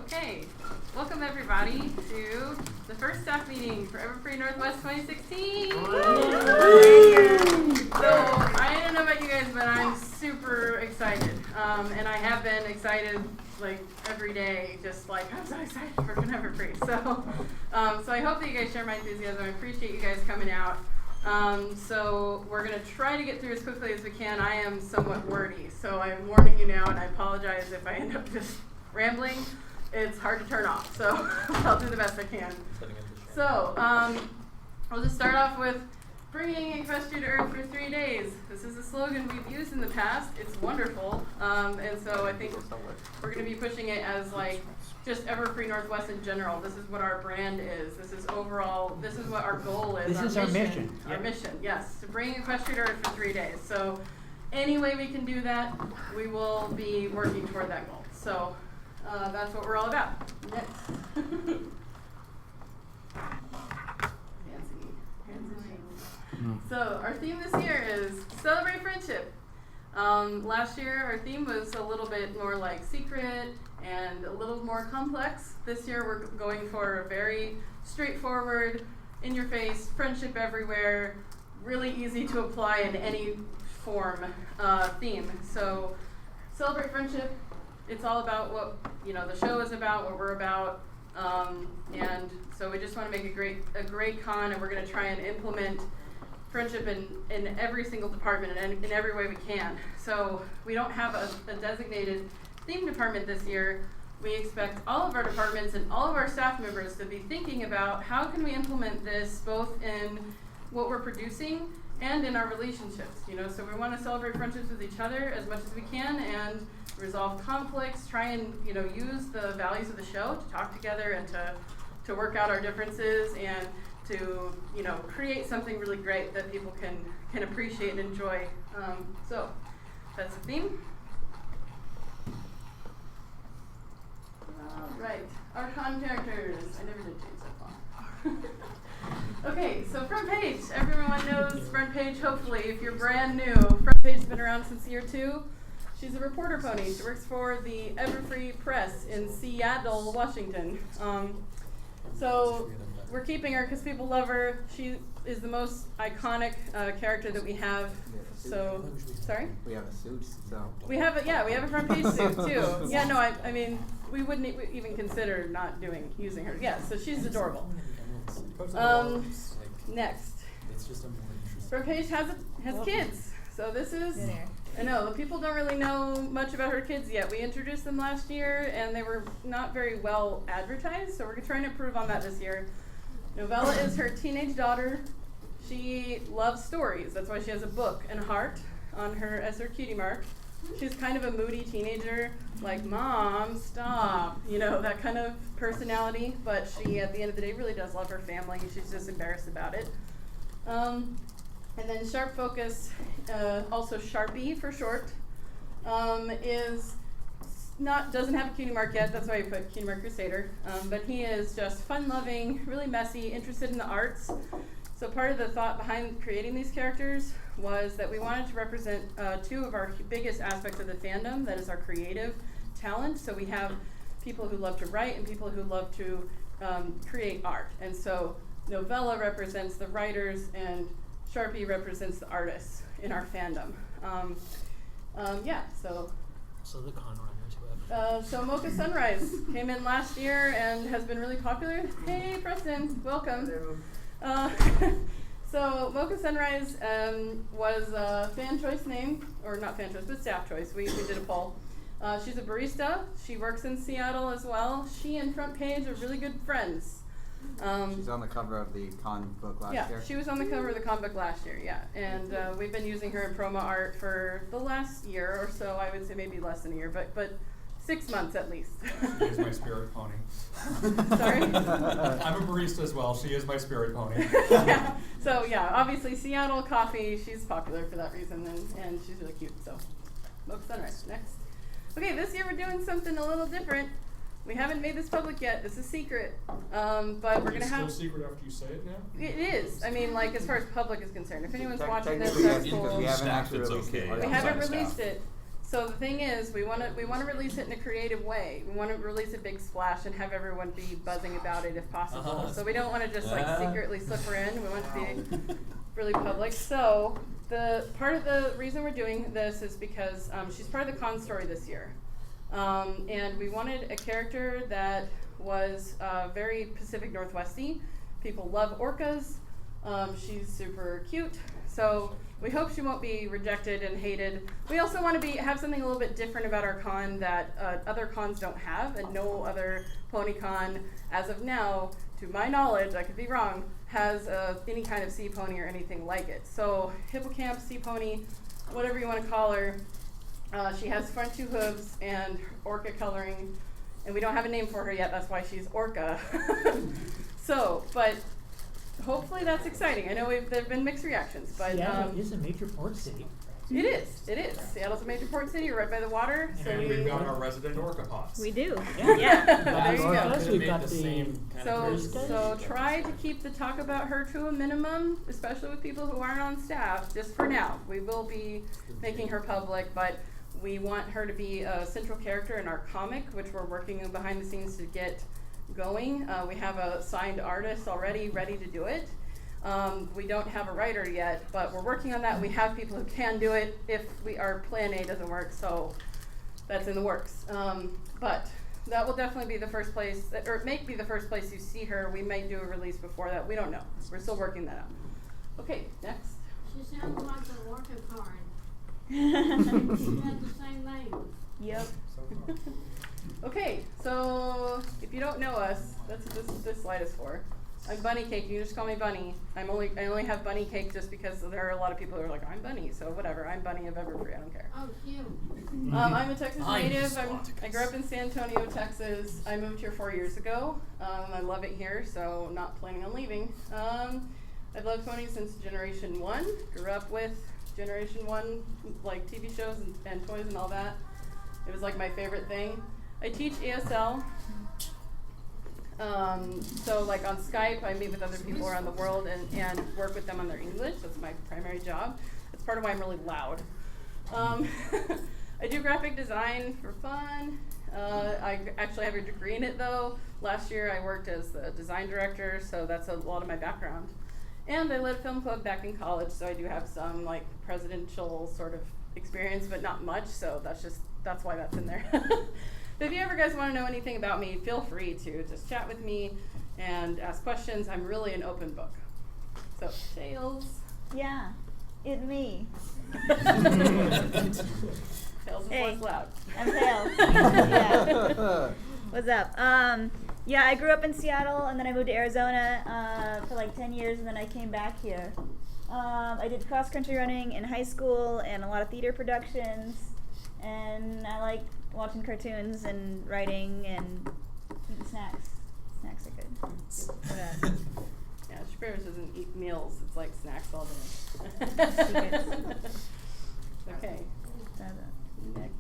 Okay, welcome everybody to the first staff meeting for Everfree Northwest 2016. So I don't know about you guys, but I'm super excited, and I have been excited like every day. Just like I'm so excited for Everfree. So I hope that you guys share my enthusiasm. I appreciate you guys coming out. So we're going to try to get through as quickly as we can. I am somewhat wordy, so I'm warning you now, and I apologize if I end up just rambling. It's hard to turn off, so I'll do the best I can. So I'll just start off with bringing Equestria to Earth for 3 days. This is a slogan we've used in the past. It's wonderful, and so I think we're going to be pushing it as like just Everfree Northwest in general. This is what our brand is. This is overall. This is what our goal is. This is our mission. Our mission, yes, to bring Equestria to Earth for 3 days. So any way we can do that, we will be working toward that goal. So that's what we're all about. Next. So our theme this year is Celebrate Friendship. Last year our theme was a little bit more like secret and a little more complex. This year we're going for a very straightforward, in-your-face, friendship everywhere, really easy to apply in any form theme. So Celebrate Friendship, it's all about what the show is about, what we're about, and so we just want to make a great con, and we're going to try and implement friendship in every single department and in every way we can. So we don't have a designated theme department this year. We expect all of our departments and all of our staff members to be thinking about how can we implement this both in what we're producing and in our relationships. So we want to celebrate friendships with each other as much as we can and resolve conflicts, try and use the values of the show to talk together and to work out our differences and to create something really great that people can appreciate and enjoy. So that's the theme. All right, our con characters. I never did change that font. Okay, so front page. Everyone knows front page. Hopefully, if you're brand new, front page has been around since year 2. She's a reporter pony. She works for the Everfree Press in Seattle, Washington. So we're keeping her because people love her. She is the most iconic character that we have. So, sorry? We have a suit, so. We have a front page suit too. Yeah, no, I mean, we wouldn't even consider not using her. Yeah, so she's adorable. Next. Front page has kids. So this is, I know, the people don't really know much about her kids yet. We introduced them last year and they were not very well advertised, so we're trying to improve on that this year. Novella is her teenage daughter. She loves stories. That's why she has a book and a heart on her as her cutie mark. She's kind of a moody teenager, like, Mom, stop, that kind of personality. But she, at the end of the day, really does love her family. She's just embarrassed about it. And then Sharp Focus, also Sharpie for short, doesn't have a cutie mark yet. That's why we put Cutie Mark Crusader. But he is just fun-loving, really messy, interested in the arts. So part of the thought behind creating these characters was that we wanted to represent 2 of our biggest aspects of the fandom. That is our creative talent. So we have people who love to write and people who love to create art. And so Novella represents the writers and Sharpie represents the artists in our fandom. So the con runners who have. So Mocha Sunrise came in last year and has been really popular. Hey, Preston, welcome. So Mocha Sunrise was a fan choice name, or not fan choice, but staff choice. We did a poll. She's a barista. She works in Seattle as well. She and Front Page are really good friends. She's on the cover of the con book last year. Yeah, she was on the cover of the con book last year, yeah. And we've been using her in promo art for the last year or so. I would say maybe less than a year, but 6 months at least. She is my spirit pony. Sorry? I'm a barista as well. She is my spirit pony. Yeah. So yeah, obviously Seattle coffee, she's popular for that reason, and she's really cute. So Mocha Sunrise, next. Okay, this year we're doing something a little different. We haven't made this public yet. This is secret, but we're gonna have. It's still secret after you say it now. It is. I mean, like as far as public is concerned. If anyone's watching this, Technically, that's yes, because cool. we haven't actually released it. We haven't released it. So the thing is, we want to release it in a creative way. We want to release a big splash and have everyone be buzzing about it if possible. So we don't want to just like secretly slip her in. We want it to be really public. So the part of the reason we're doing this is because she's part of the con story this year, and we wanted a character that was very Pacific Northwesty. People love orcas. She's super cute. So we hope she won't be rejected and hated. We also want to have something a little bit different about our con that other cons don't have, and no other pony con, as of now, to my knowledge, I could be wrong, has any kind of sea pony or anything like it. So hippocamp, sea pony, whatever you want to call her. She has front 2 hooves and orca coloring, and we don't have a name for her yet. That's why she's Orca. So, but hopefully that's exciting. I know there've been mixed reactions, but Seattle is a major port city. It is. It is. Seattle's a major port city, right by the water. So And we've got our resident orca pots. We do. Yeah. There you go. Plus we've Made got the the same kind So, of so try to keep the talk about her to a minimum, especially with people who aren't on staff, just for now. We will be making her public, but we want her to be a central character in our comic, which we're working on behind the scenes to get going. We have a signed artist already ready to do it. We don't have a writer yet, but we're working on that. We have people who can do it if our plan A doesn't work, so that's in the works. But that will definitely be the first place, or it may be the first place you see her. We might do a release before that. We don't know. We're still working that out. Okay, next. She sounds like the orca card. She has the same name. Yep. Okay, so if you don't know us, that's what this slide is for. I'm Bunny Cake. You can just call me Bunny. I only have Bunny Cake just because there are a lot of people who are like, I'm Bunny, so whatever. I'm Bunny of Everfree. I don't care. Oh, cute. I'm a Texas native. I grew up in San Antonio, Texas. I moved here 4 years ago. I love it here, so not planning on leaving. I've loved ponies since Generation 1. Grew up with Generation 1, like TV shows and toys and all that. It was like my favorite thing. I teach ESL. So like on Skype, I meet with other people around the world and work with them on their English. That's my primary job. That's part of why I'm really loud. I do graphic design for fun. I actually have a degree in it though. Last year I worked as the design director, so that's a lot of my background. And I led a film club back in college, so I do have some like presidential sort of experience, but not much, so that's why that's in there. But if you ever guys want to know anything about me, feel free to just chat with me and ask questions. I'm really an open book. So, Tails. Yeah, it's me. Tails is Hey. less loud. I'm Tails. Yeah. What's up? Yeah, I grew up in Seattle and then I moved to Arizona for like 10 years and then I came back here. I did cross country running in high school and a lot of theater productions, and I like watching cartoons and writing and eating snacks. Snacks are good. Yeah, Shapiro's doesn't eat meals. It's like snacks all day. Secrets. Okay, next.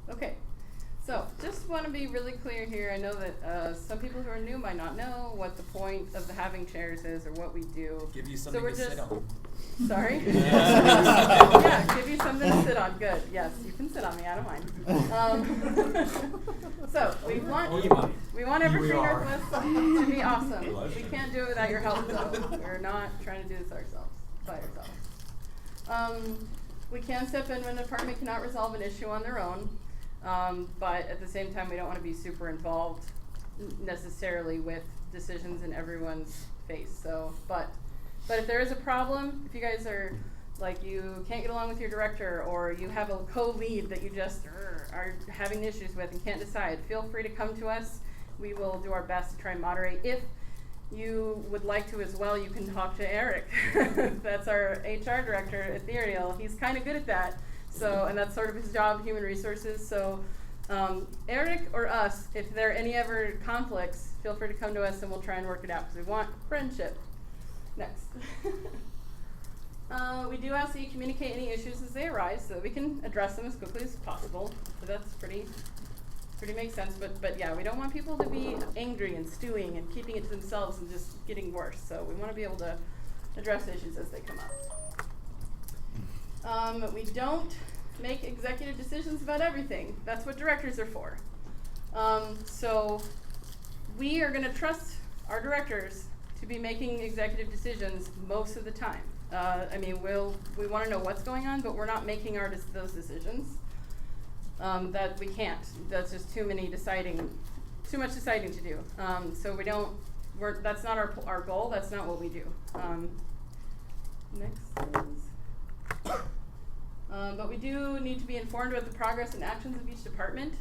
Okay, so just want to be really clear here. I know that some people who are new might not know what the point of the having chairs is or what we do. Give you So something we're to just sit on. Sorry? Yeah, give you something to sit on. Good. Yes, you can sit on me. I don't mind. So we want every Here we are. Northwest to be awesome. We can't do it without your help, though. We're not trying to do this by ourselves. We can step in when a department cannot resolve an issue on their own, but at the same time, we don't want to be super involved necessarily with decisions in everyone's face. So, but if there is a problem, if you guys are like you can't get along with your director or you have a co-lead that you just are having issues with and can't decide, feel free to come to us. We will do our best to try and moderate. If you would like to as well, you can talk to Eric. That's our HR director at Ethereal. He's kind of good at that. So, and that's sort of his job, human resources. So Eric or us, if there are any ever conflicts, feel free to come to us and we'll try and work it out because we want friendship. Next. We do ask that you communicate any issues as they arise so that we can address them as quickly as possible. So that's pretty makes sense. But yeah, we don't want people to be angry and stewing and keeping it to themselves and just getting worse. So we want to be able to address issues as they come up. We don't make executive decisions about everything. That's what directors are for. So we are going to trust our directors to be making executive decisions most of the time. I mean, we want to know what's going on, but we're not making those decisions. That we can't. That's just too much deciding to do. So that's not our goal. That's not what we do. Next is, but we do need to be informed about the progress and actions of each department.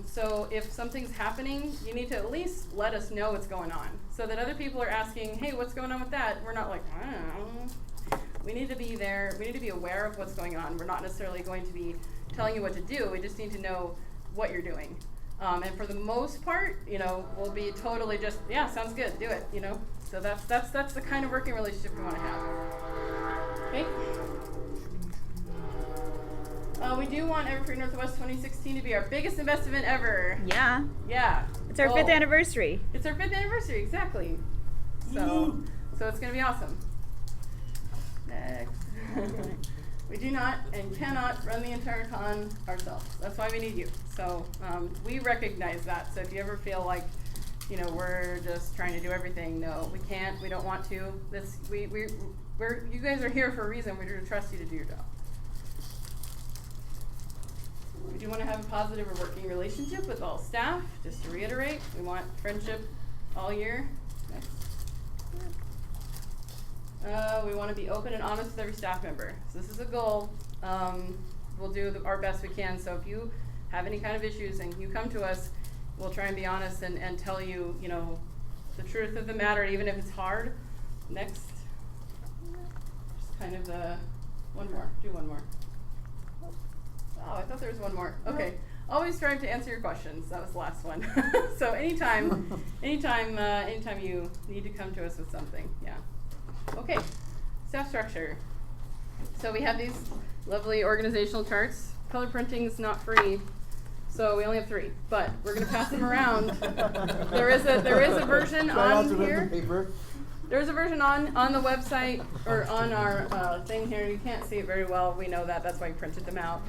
So if something's happening, you need to at least let us know what's going on, so that other people are asking, hey, what's going on with that? We're not like, I don't know. We need to be there. We need to be aware of what's going on. We're not necessarily going to be telling you what to do. We just need to know what you're doing. And for the most part, we'll be totally just, yeah, sounds good, do it, So that's the kind of working relationship we want to have. Okay. We do want Everfree Northwest 2016 to be our biggest and best event ever. Yeah. Yeah. It's our 5th anniversary. It's our 5th anniversary, exactly. So it's going to be awesome. Next. We do not and cannot run the entire con ourselves. That's why we need you. So we recognize that. So if you ever feel like, we're just trying to do everything, no, we can't. We don't want to. You guys are here for a reason. We're here to trust you to do your job. We do want to have a positive or working relationship with all staff. Just to reiterate, we want friendship all year. Next. We want to be open and honest with every staff member. So this is a goal. We'll do our best we can. So if you have any kind of issues and you come to us, we'll try and be honest and tell you, the truth of the matter, even if it's hard. Next. Just kind of one more. Do one more. Oh, I thought there was one more. Okay. Always strive to answer your questions. That was the last one. So anytime you need to come to us with something, yeah. Okay, staff structure. So we have these lovely organizational charts. Color printing is not free, so we only have 3, but we're going to pass them around. There is a version on here. There's a version on the website or on our thing here. You can't see it very well. We know that. That's why we printed them out.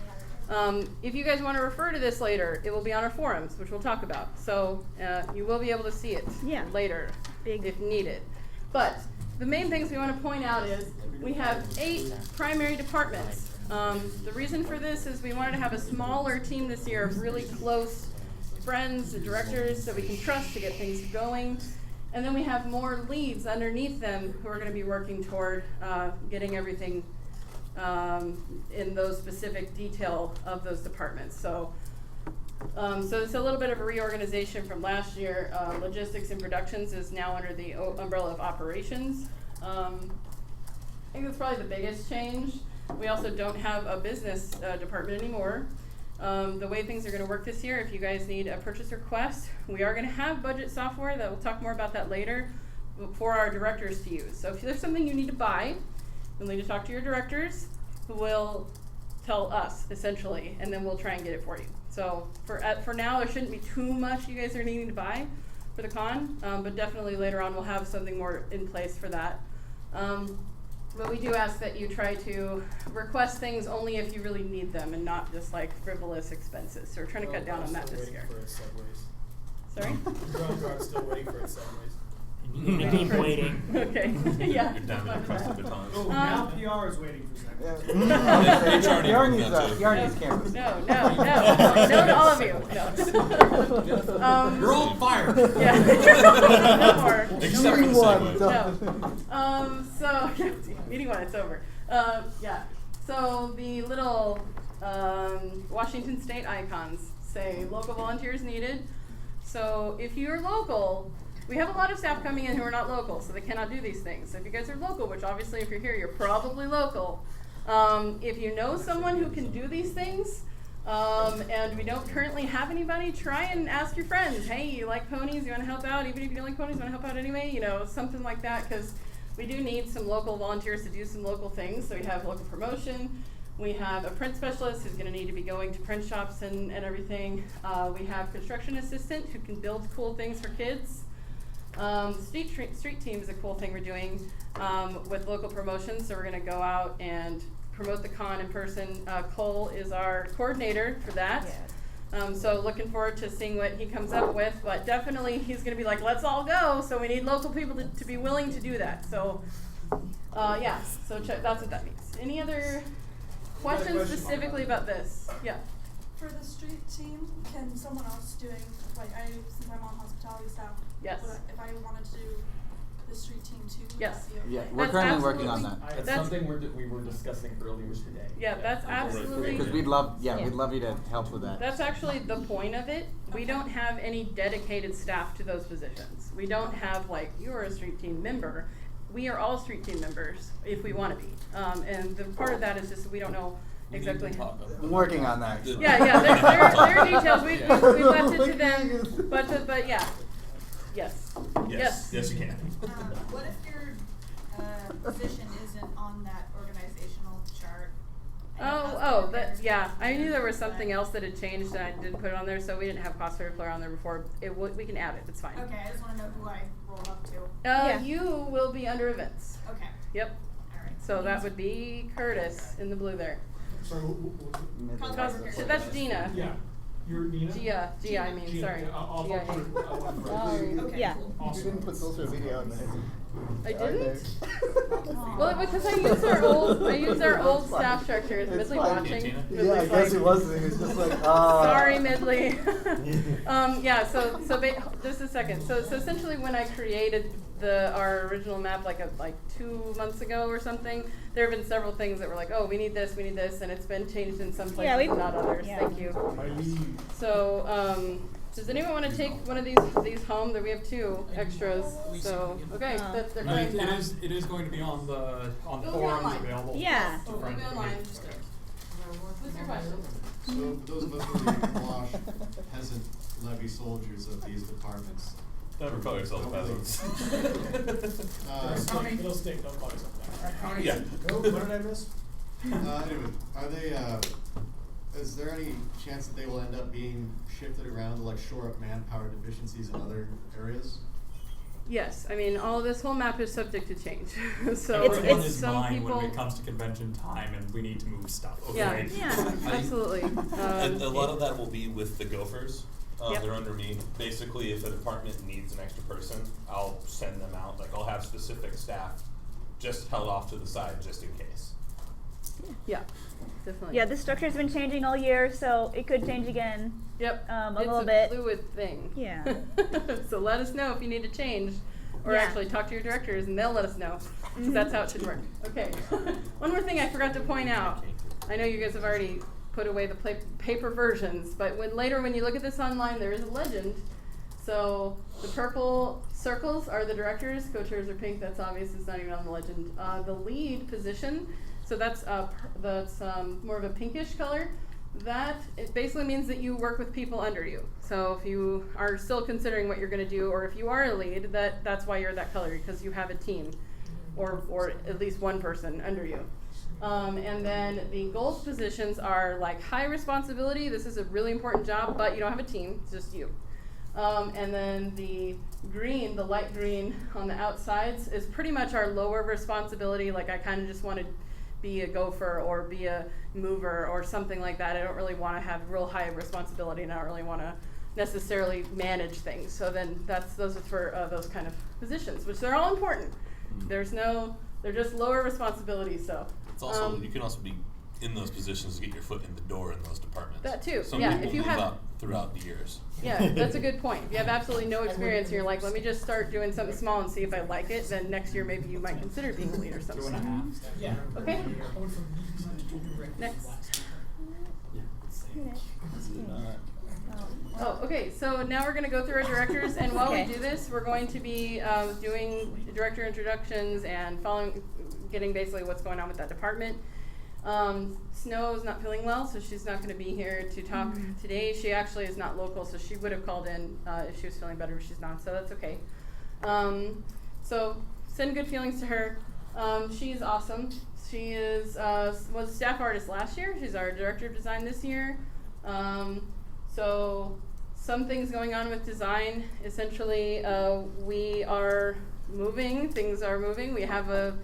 If you guys want to refer to this later, it will be on our forums, which we'll talk about. So you will be able to see it later if needed. But the main things we want to point out is we have 8 primary departments. The reason for this is we wanted to have a smaller team this year of really close friends and directors that we can trust to get things going. And then we have more leads underneath them who are going to be working toward getting everything in those specific detail of those departments. So it's a little bit of a reorganization from last year. Logistics and productions is now under the umbrella of operations. I think that's probably the biggest change. We also don't have a business department anymore. The way things are going to work this year, if you guys need a purchase request, we are going to have budget software that we'll talk more about that later for our directors to use. So if there's something you need to buy, you'll need to talk to your directors, who will tell us essentially, and then we'll try and get it for you. So for now, there shouldn't be too much you guys are needing to buy for the con, but definitely later on we'll have something more in place for that. But we do ask that you try to request things only if you really need them and not just like frivolous expenses. So we're trying to cut down on that this year. Sorry? Groundhog's still waiting for its segways. You keep waiting. Okay. Yeah. Get down there across the baton. Oh, now PR is waiting for segways. PR needs cameras. No to all of you. No. You're all fired. Yeah. No more. Except for the segue. No. So meeting 1, it's over. Yeah. So the little Washington State icons say local volunteers needed. So if you're local, we have a lot of staff coming in who are not local, so they cannot do these things. So if you guys are local, which obviously if you're here, you're probably local. If you know someone who can do these things, and we don't currently have anybody, try and ask your friends, hey, you like ponies, you want to help out? Even if you don't like ponies, you want to help out anyway? Something like that, because we do need some local volunteers to do some local things. So we have local promotion. We have a print specialist who's going to need to be going to print shops and everything. We have construction assistant who can build cool things for kids. Street team is a cool thing we're doing with local promotions. So we're going to go out and promote the con in person. Cole is our coordinator for that. Yeah. So looking forward to seeing what he comes up with, but definitely he's going to be like, let's all go. So we need local people to be willing to do that. So, yeah, so that's what that means. Any other questions specifically about this? Yeah. For the street team, can someone else doing, like, since I'm on hospitality staff, Yes. if I wanted to do the street team too, would Yes. that be okay? Yeah, we're That's currently working on absolutely- that. It's That's- something we were discussing earlier today. Yeah, that's absolutely. Because we'd love, Yeah. we'd love you to help with that. That's actually the point of it. We don't have any dedicated staff to those positions. We don't have like, you're a street team member. We are all street team members if we want to be. And the part of that is just we don't know exactly. I'm working on that. Yeah, there are details. We left it to them, but yeah. Yes. Yes, you can. What if your position isn't on that organizational chart? Yeah. I knew there was something else that had changed and I didn't put it on there, so we didn't have cost player on there before. We can add it. It's fine. Okay, I just want to know who I roll up to. Yeah. You will be under events. Okay, Yep. alright. So that would be Curtis in the blue there. Sorry, That's Gina. Yeah, you're Nina? Gia, I mean, Gina, sorry. I'll Gia. vote for one for Okay, Yeah. cool. Oh, Awesome. social media on there. I didn't? Well, because I used our old staff structure. Is Midley watching? Gina? Yeah, I guess he wasn't. He's just like, Sorry, Midley. Yeah. So just a second. So essentially, when I created our original map, like 2 months ago or something, there have been several things that were like, oh, we need this, and it's been changed in some places, Yeah, and not others. yeah. Thank you. So, does anyone want to take one of these home? There we have 2 extras. So okay, they're No, going now. it is going to be on the It'll be forums online. available. Yeah. Oh, we'll be online. What's your question? So for those of us who are Wash peasant levy soldiers of these departments. Never call yourself don't really- It'll stick, don't call yourself that. Yeah. What did I miss? Anyway, are they, is there any chance that they will end up being shifted around to like shore up manpower deficiencies in other areas? Yes, I mean this whole map is subject to change. So Everyone it's is some mine people. when it comes to convention time and we need to move stuff. Yeah, Okay? yeah, absolutely. A lot of that will be with the gophers. Yep. They're under me. Basically, if a department needs an extra person, I'll send them out. Like, I'll have specific staff just held off to the side just in case. Yeah, definitely. Yeah, this structure's been changing all year, so it could change again. Yep. a it's little a bit. fluid thing. Yeah. So let us know if you need to change, or Yeah. actually talk to your directors and they'll let us know. 'Cause that's how it should work. Okay. One more thing I forgot to point out. I know you guys have already put away the paper versions, but when you look at this online, there is a legend. So the purple circles are the directors. Co-chairs are pink. That's obvious. It's not even on the legend. The lead position. So that's more of a pinkish color. That it basically means that you work with people under you. So if you are still considering what you're going to do, or if you are a lead, that's why you're that color, because you have a team, or at least one person under you. And then the gold positions are like high responsibility. This is a really important job, but you don't have a team. It's just you. And then the green, the light green on the outsides is pretty much our lower responsibility. Like I kind of just want to be a gopher or be a mover or something like that. I don't really want to have real high responsibility, and I don't really want to necessarily manage things. So then those are for those kind of positions, which they're all important. They're just lower responsibility. So It's also, you can also be in those positions to get your foot in the door in those departments. That too. Some Yeah, people if you move have- up throughout the years. yeah, that's a good point. If you have absolutely no experience and you're like, let me just start doing something small and see if I like it, then next year maybe you might consider being a lead or something. Yeah. Okay. Next. Oh, okay. So now we're going to go through our directors, and while Okay. we do this, we're going to be doing director introductions and getting basically what's going on with that department. Snow is not feeling well, so she's not going to be here to talk today. She actually is not local, so she would have called in if she was feeling better, but she's not, so that's okay. So send good feelings to her. She's awesome. She was a staff artist last year. She's our director of design this year. So some things going on with design. Essentially, we are moving. Things are moving. We have a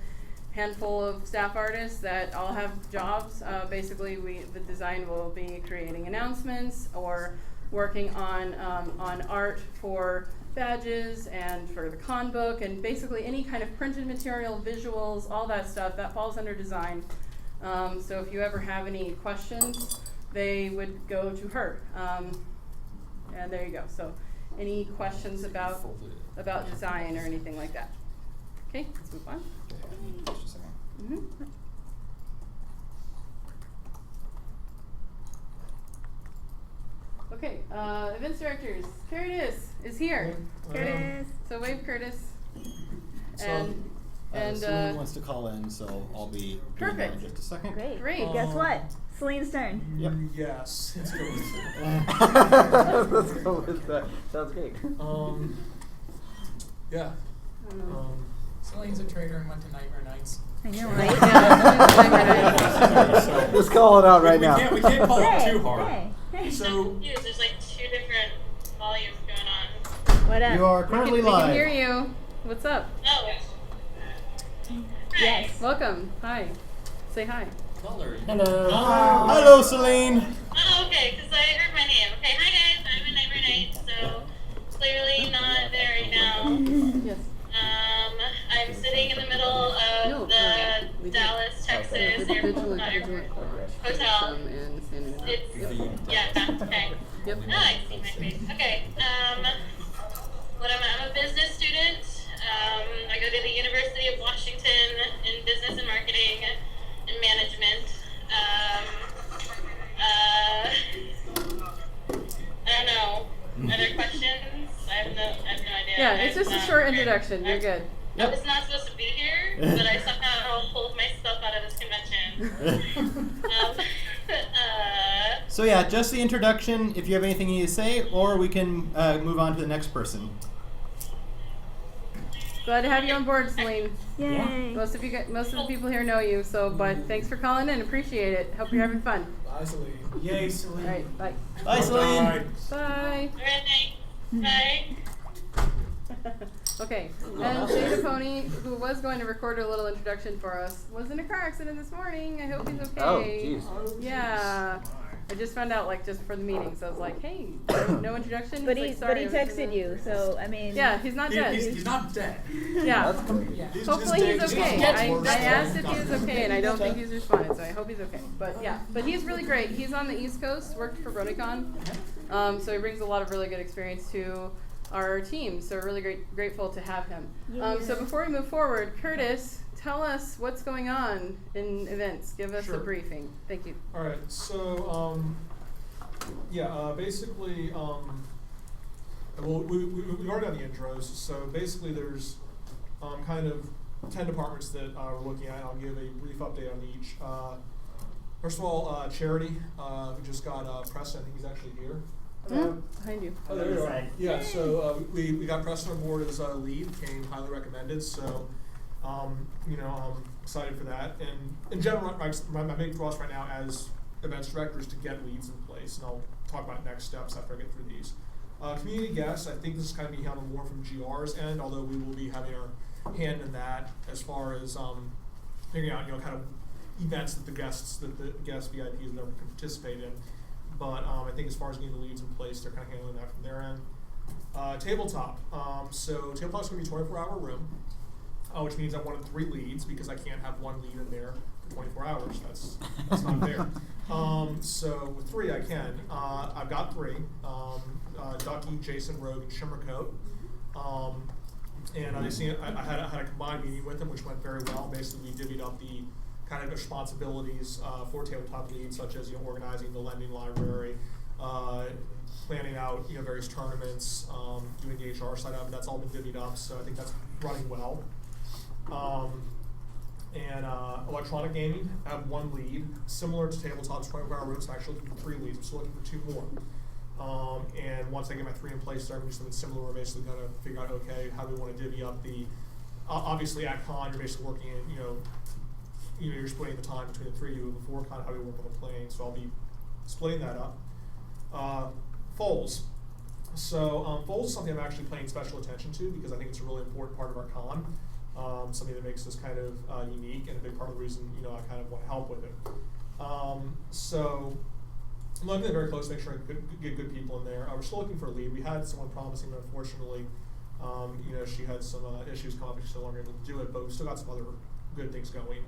handful of staff artists that all have jobs. Basically, the design will be creating announcements or working on art for badges and for the con book, and basically any kind of printed material, visuals, all that stuff that falls under design. So if you ever have any questions, they would go to her. And there you go. So any questions about design or anything like that? Okay, let's move on. Mm-hmm. Okay, events directors. Curtis is here. Curtis. So wave Curtis. So, And Celine wants to call in, so I'll be doing that in perfect. just a second. Great. Guess what? Celine's turn. Yep. Yes, let's go with Let's go with that. Sounds great. yeah. Celine's a traitor and went to Nightmare Nights. I know, Right? right? Yeah. Let's call it out right now. We can't call it Hey, too hard. hey. So, There's like 2 different volumes going on. What up? You are We currently can live. hear you. What's up? Oh. Yes. Welcome. Hi. Say hi. Hello, Celine. Oh, okay, because I heard my name. Okay, hi guys, I'm in Nightmare Night, so clearly not there right now. Yes. I'm sitting in the middle of the Dallas, Texas airport, not airport, hotel. It's, yeah, okay. Yep. Oh, I see my face. Okay, what I'm a business student. I go to the University of Washington in business and marketing and management. I don't know. Are there questions? I have no idea. Yeah, it's just a short introduction. You're good. I was not supposed to be here, but I somehow pulled myself out of this convention. So yeah, just the introduction. If you have anything you need to say, or we can move on to the next person. Glad to have you on board, Celine. Yay. Most of the people here know you, so but thanks for calling in. Appreciate it. Hope you're having fun. bye, Celine. Yay, Celine. All right, bye. Bye, Celine. Bye. Alright, bye. Okay, and Jada Pony, who was going to record a little introduction for us, was in a car accident this morning. I hope he's okay. Oh, jeez. Yeah. I just found out like just for the meeting, so I was like, hey, no introduction. But He's he like, sorry, I was in texted a- you, so I mean. Yeah, he's not dead. He's not dead. Yeah. He's Hopefully he's just okay. getting worse. I asked if he was okay, and I don't think he's responded, so I hope he's okay. But yeah, but he's really great. He's on the East Coast, worked for BronyCon, so he brings a lot of really good experience to our team. So we're really grateful to have him. So before we move forward, Curtis, tell us what's going on in events. Give us a Sure. briefing. Thank you. All right, so basically, well, we already got the intros. So basically, there's kind of 10 departments that we're looking at. I'll give a brief update on each. First of all, charity. We just got Preston. I think he's actually here. Behind you. Oh, there you are. Yeah, so we got Preston on board as a lead. Came highly recommended. So, I'm excited for that. And in general, my big thrust right now as events director is to get leads in place, and I'll talk about next steps after I get through these. Community guests, I think this is kind of being handled more from GR's end, although we will be having our hand in that as far as figuring out, kind of events that the guest VIPs never can participate in. But I think as far as getting the leads in place, they're kind of handling that from their end. Tabletop. So tabletop's going to be a 24-hour room, which means I wanted 3 leads because I can't have 1 lead in there for 24 hours. That's not fair. So with 3 I can. I've got 3. Ducky, Jason, Rogue, and Shimmercoat. And I had a combined meeting with them, which went very well. Basically, we divvied up the kind of responsibilities for tabletop leads, such as organizing the lending library, planning out various tournaments, doing the HR side of it. That's all been divvied up, so I think that's running well. And electronic gaming, I have 1 lead, similar to tabletop's 24-hour rooms. I'm actually looking for 3 leads. I'm still looking for 2 more. And once I get my 3 in place, I'm doing something similar. We're basically going to figure out, okay, how do we want to divvy up the, obviously at con, you're basically working in, you're splitting the time between the 3 of you. Before con, how do we work on the playing? So I'll be splitting that up. Foals. So Foals is something I'm actually paying special attention to because I think it's a really important part of our con. something that makes us kind of unique, and a big part of the reason, you know, I kind of want to help with it. So I'm looking at it very close to make sure I get good people in there. We're still looking for a lead. We had someone promising, but unfortunately, you know, she had some issues come up and she's no longer able to do it, but we've still got some other good things going.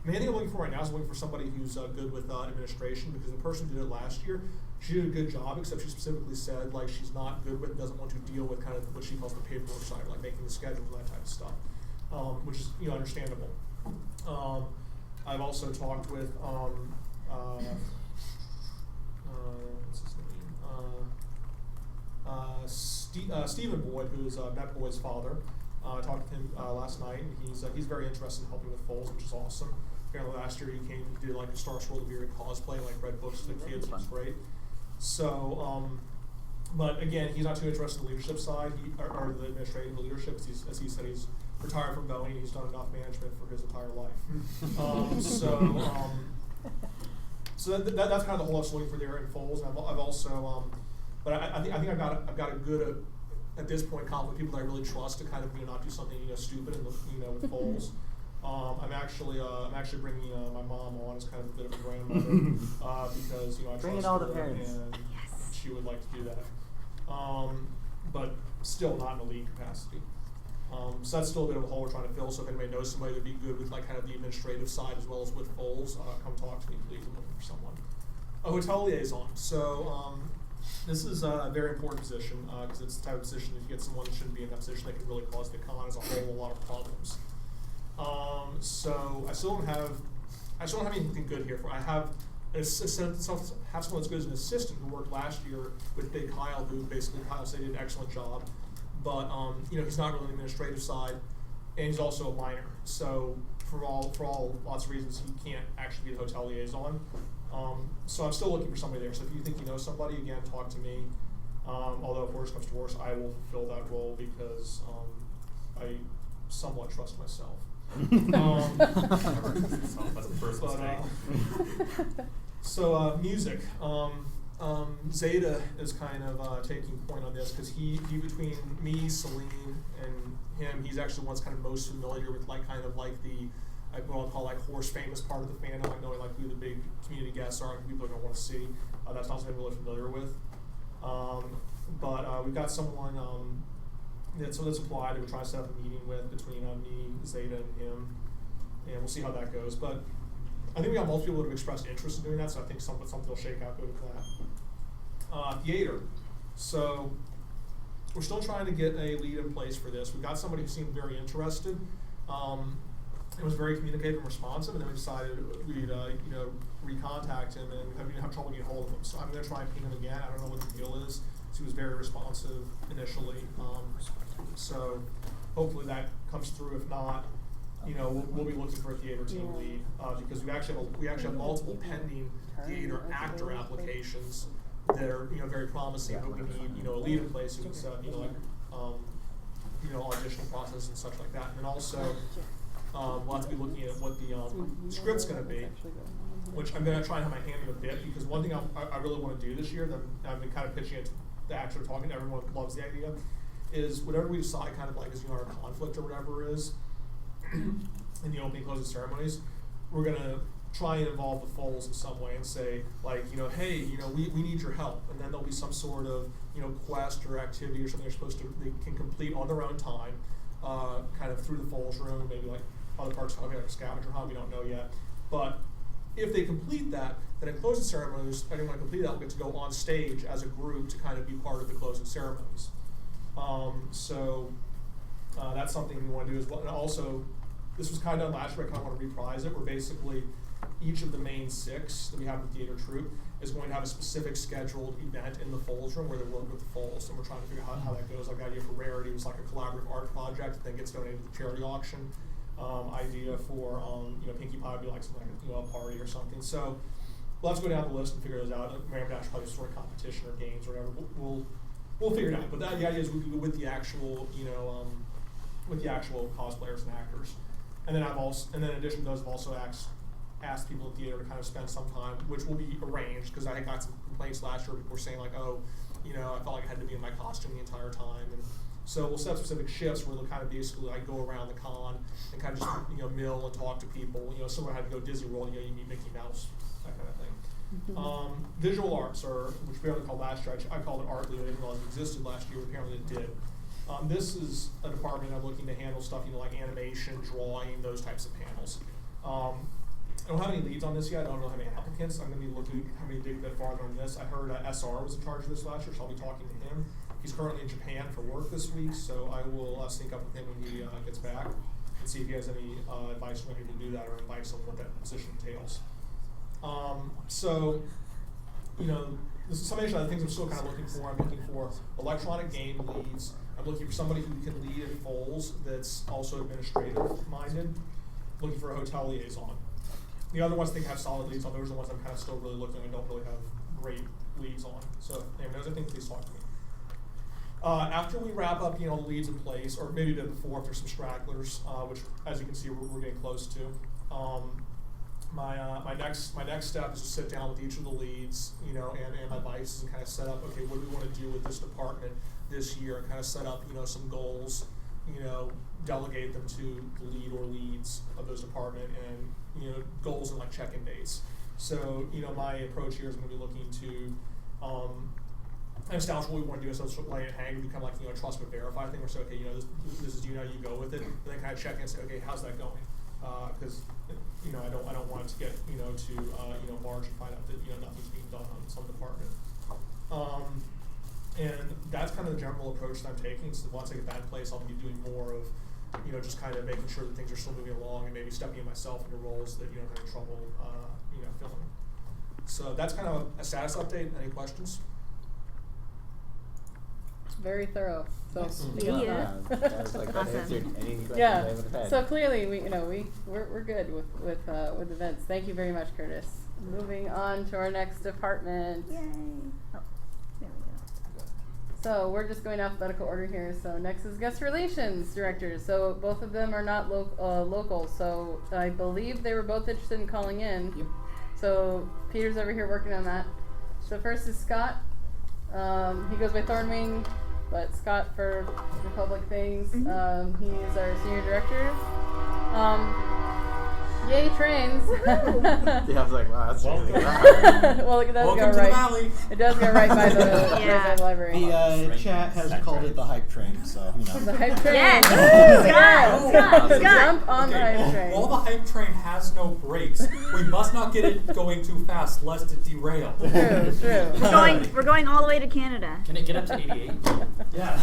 The main thing I'm looking for right now is looking for somebody who's good with administration, because the person who did it last year, she did a good job, except she specifically said like she's not good with, doesn't want to deal with kind of what she calls the paperwork side, like making the schedule and that type of stuff, which is, you know, understandable. I've also talked with what's his name? Stephen Boyd, who's Matt Boyd's father. I talked to him last night, and he's very interested in helping with Foles, which is awesome. Apparently last year he came and did like a Star Wars Weird cosplay, like read books to the kids, which was great. So, but again, he's not too interested in the leadership side, or the administrative leadership. As he said, he's retired from Boeing. He's done enough management for his entire life. So that's kind of the whole I was looking for there in Foles. And I've also, but I think I've got a good at this point confident people that I really trust to kind of, you know, not do something, you know, stupid and, you know, with Foles. I'm actually bringing my mom on as kind of a bit of a grandmother because, you know, I trust all the her parents. and she would like to do that, but still not in a lead capacity. So that's still a bit of a hole we're trying to fill. So if anybody knows somebody that'd be good with like kind of the administrative side as well as with Foles, come talk to me, please. I'm looking for someone. A hotel liaison. So this is a very important position because it's the type of position if you get someone that shouldn't be in that position, that can really cause the con as a whole a lot of problems. So I still don't have anything good here. I have someone that's good as an assistant who worked last year with Big Kyle, who basically Kyle said he did an excellent job, but you know, he's not really on the administrative side, and he's also a minor. So for all lots of reasons, he can't actually be the hotel liaison. So I'm still looking for somebody there. So if you think you know somebody, again, talk to me. Although if worse comes to worse, I will fill that role because I somewhat trust myself. That's the first mistake. So music. Zeta is kind of taking point on this because he between me, Celine, and him, he's actually one's kind of most familiar with like kind of like the what I'll call like horse famous part of the fandom, like knowing like who the big community guests are and who people are going to want to see. That's not something I'm really familiar with. But we've got someone that's applied that we're trying to set up a meeting with between me, Zeta, and him, and we'll see how that goes. But I think we got multiple people that have expressed interest in doing that, so I think something will shake out good with that. Theater. So we're still trying to get a lead in place for this. We've got somebody who seemed very interested. It was very communicative and responsive, and then we decided we'd you know, recontact him, and we have trouble getting hold of him. So I'm going to try and ping him again. I don't know what the deal is. So he was very responsive initially. So hopefully that comes through. If not, you know, we'll be looking for a theater team lead because we actually have multiple pending theater actor applications that are, you know, very promising. But we need, you know, a lead in place who can set, you know, like you know, auditioning process and such like that. And then also we'll have to be looking at what the script's going to be, which I'm going to try and have my hand in a bit, because one thing I really want to do this year, that I've been kind of pitching it to the actor, talking to everyone loves the idea, is whatever we decide kind of like is, you know, our conflict or whatever it is in the opening closing ceremonies, we're going to try and involve the Foles in some way and say, like, you know, hey, you know, we need your help, and then there'll be some sort of, you know, quest or activity or something they can complete on their own time, kind of through the Foles room, maybe like other parts of like a scavenger hunt, we don't know yet. But if they complete that, then in closing ceremonies, anyone who complete that will get to go on stage as a group to kind of be part of the closing ceremonies. So that's something we want to do as well. And also, this was kind of done last year, I kind of want to reprise it, where basically each of the main 6 that we have in the theater troupe is going to have a specific scheduled event in the Foles room where they work with the Foles, and we're trying to figure out how that goes. Like the idea for Rarity was like a collaborative art project that then gets donated to the charity auction. Idea for you know, Pinkie Pie would be like something like, you know, a party or something. So we'll have to go down the list and figure those out. Random Dash probably a sort of competition or games or whatever. We'll figure it out. But the idea is we'll do it with the actual, you know, with the actual cosplayers and actors. And then in addition to those, I've also asked people in theater to kind of spend some time, which will be arranged, because I got some complaints last year. People were saying like, oh, you know, I felt like I had to be in my costume the entire time, and So we'll set up specific shifts where they'll kind of basically like go around the con and kind of just mill and talk to people. Someone had to go Disney World, you meet Mickey Mouse, that kind of thing. Visual arts, which we only called last year, I called it art lead. I didn't realize it existed last year, but apparently it did. This is a department I'm looking to handle stuff, like animation, drawing, those types of panels. I don't have any leads on this yet. I don't know how many applicants. I'm going to be looking how many dig a bit farther on this. I heard SR was in charge of this last year, so I'll be talking to him. He's currently in Japan for work this week, so I will sync up with him when he gets back and see if he has any advice on how to do that or advice on what that position entails. This is some of the things I'm still kind of looking for. I'm looking for electronic game leads. I'm looking for somebody who can lead in Foles that's also administrative minded. Looking for a hotel liaison. The other ones I think have solid leads on. Those are the ones I'm kind of still really looking. I don't really have great leads on. So, if anyone knows anything, please talk to me. After we wrap up, the leads in place, or maybe a bit before, if there's some stragglers, which, as you can see, we're getting close to. My next step is to sit down with each of the leads, and my vices and kind of set up, okay, what do we want to do with this department this year, and kind of set up, some goals, delegate them to the lead or leads of those department, and goals and like check-in dates. So my approach here is going to be looking to establish what we want to do. So it's letting it hang, become like a trust but verify thing. Where say, okay, this is how you go with it, and then kind of check in and say, okay, how's that going? Because I don't want it to get to March and find out that nothing's being done on some department. And that's kind of the general approach that I'm taking. So once I get that in place, I'll be doing more of just kind of making sure that things are still moving along, and maybe stepping in myself into roles that I'm having trouble filling. So that's kind of a status update. Any questions? Very thorough. So Yeah. That was like that answered any questions I would have had. So clearly we're good with events. Thank you very much, Curtis. Moving on to our next department. Yay! Oh, there we go. So we're just going alphabetical order here. So next is guest relations director. So both of them are not local. So I believe they were both interested in calling in. Yep. So Peter's over here working on that. So first is Scott. He goes by Thornwing, but Scott for Republic things. He's our senior director. Yay, trains. Yeah, I was like, wow, that's really well, it does Welcome go to the right. valley. It does go right by the, right by the library. The chat has called it the hype train, so The hype train. Yes. Scott. Jump on the hype train. While the hype train has no brakes, we must not get it going too fast, lest it derail. True. We're going all the way to Canada. Can it get up to 88? Yeah.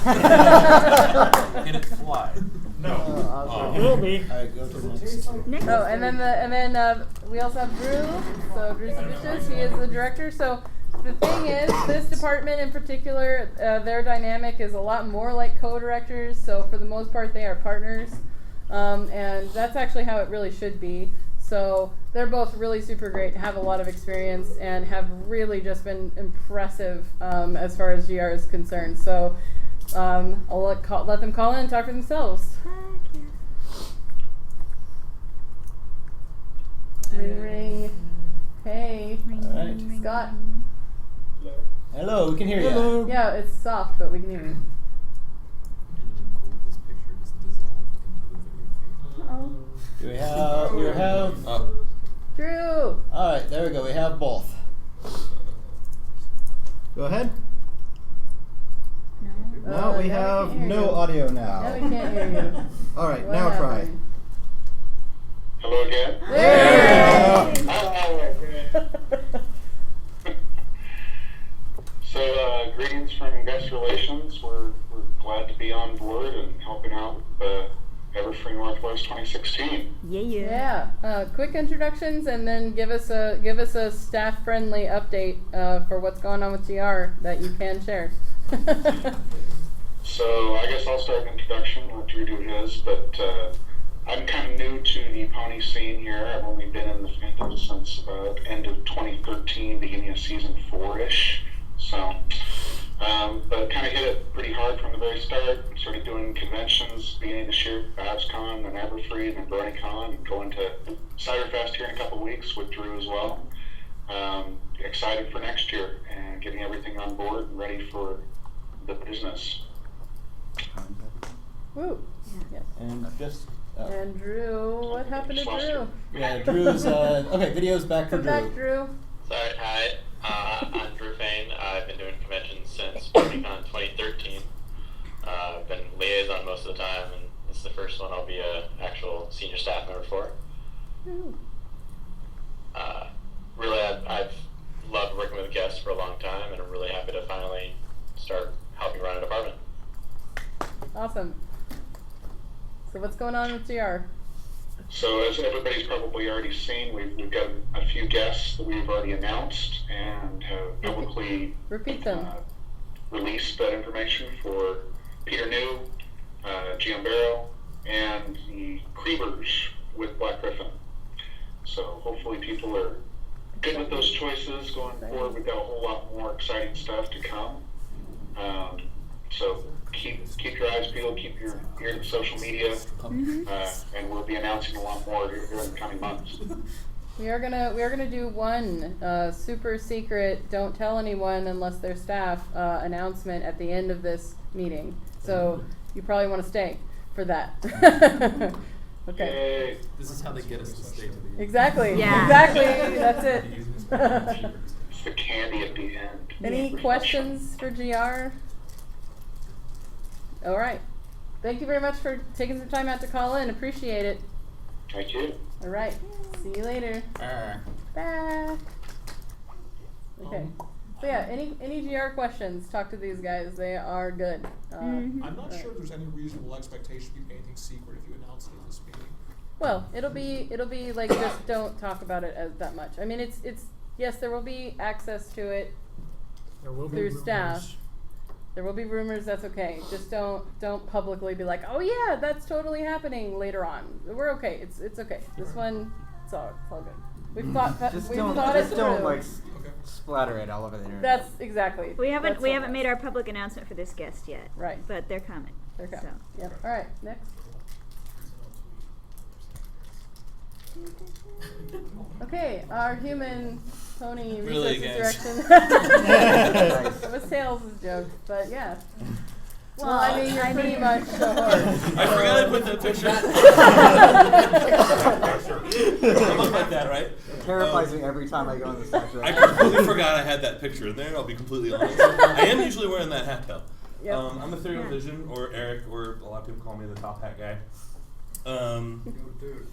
Can it fly? No. It will be. All right, go to the next. Oh, and then we also have Drew. So Drew Savicius, he is the director. So the thing is, this department in particular, their dynamic is a lot more like co-directors. So for the most part, they are partners, and that's actually how it really should be. So they're both really super great, have a lot of experience, and have really just been impressive as far as GR is concerned. So I'll let them call in and talk for themselves. Ring. Hey. All right. Scott. Hello, we can hear you. Hello. Yeah, it's soft, but we can hear you. Do we have? Drew. All right, there we go. We have both. Go ahead. No. No, we have no audio now. Now we can't hear you. All right, What now try. happened? Hello again. There you So, greetings from Guest Relations. We're glad to be on board and helping out with Everfree Northwest 2016. Yeah. Quick introductions, and then give us a staff-friendly update for what's going on with GR that you can share. So, I guess I'll start an introduction, let Drew do his, but I'm kind of new to the pony scene here. I've only been in the fandom since about end of 2013, beginning of season 4-ish. So, but kind of hit it pretty hard from the very start. Started doing conventions beginning this year, BabsCon, then Everfree, then BronyCon, and going to Cyberfest here in a couple weeks with Drew as well. Excited for next year and getting everything on board and ready for the business. Woo. Yeah. And just. And Drew, what happened to Drew? Yeah, Drew's. Okay, video's back for Come Drew. back, Drew. Sorry, hi. I'm Drew Fain. I've been doing conventions since PonyCon 2013. I've been liaison most of the time, and this is the first one I'll be a actual senior staff member for. Really, I've loved working with guests for a long time, and I'm really happy to finally start helping run a department. Awesome. So what's going on with GR? So as everybody's probably already seen, we've got a few guests that we've already announced and have publicly Repeat them. Released that information for Peter New, GM Barrow, and the Kriebers with Black Griffin. So hopefully people are good with those choices going forward. We've got a whole lot more exciting stuff to come. So keep your eyes peeled, keep your ear to the social media, and we'll be announcing a lot more here in the coming months. We are gonna do one super secret, don't tell anyone unless they're staff announcement at the end of this meeting. So you probably want to stay for that. Okay. Yay. This is how they get us to stay to the end. Exactly. Yeah. Exactly. That's it. It's the candy at the end. Any questions for GR? All right. Thank you very much for taking some time out to call in. Appreciate it. Thank you. All right. See you later. Back. Okay. So yeah, any GR questions? Talk to these guys. They are good. I'm not sure if there's any reasonable expectation to keep anything secret if you announce it at this meeting. Well, it'll be like just don't talk about it as that much. I mean, it's yes, there will be access to it There will be through rumors. staff. There will be rumors. That's okay. Just don't publicly be like, oh yeah, that's totally happening later on. We're okay. It's okay. This one, it's all good. We've thought it Just through. don't like splatter it all over the internet. That's exactly. We haven't that's we all haven't right. made our public announcement for this guest yet. Right. But they're coming. They're coming. So. Yep. All right. Next. Okay, our human pony Really, resources guys? direction. It was sales' joke, but yeah. Well, I mean, you're pretty much the horse. I forgot I put that picture. I look like that, right? It terrifies me every time I go on the stage. I completely forgot I had that picture in there, and I'll be completely honest. I am usually wearing that hat, though. Yep. I'm Ethereal Vision, or Eric, or a lot of people call me the top hat guy. Yo, dude.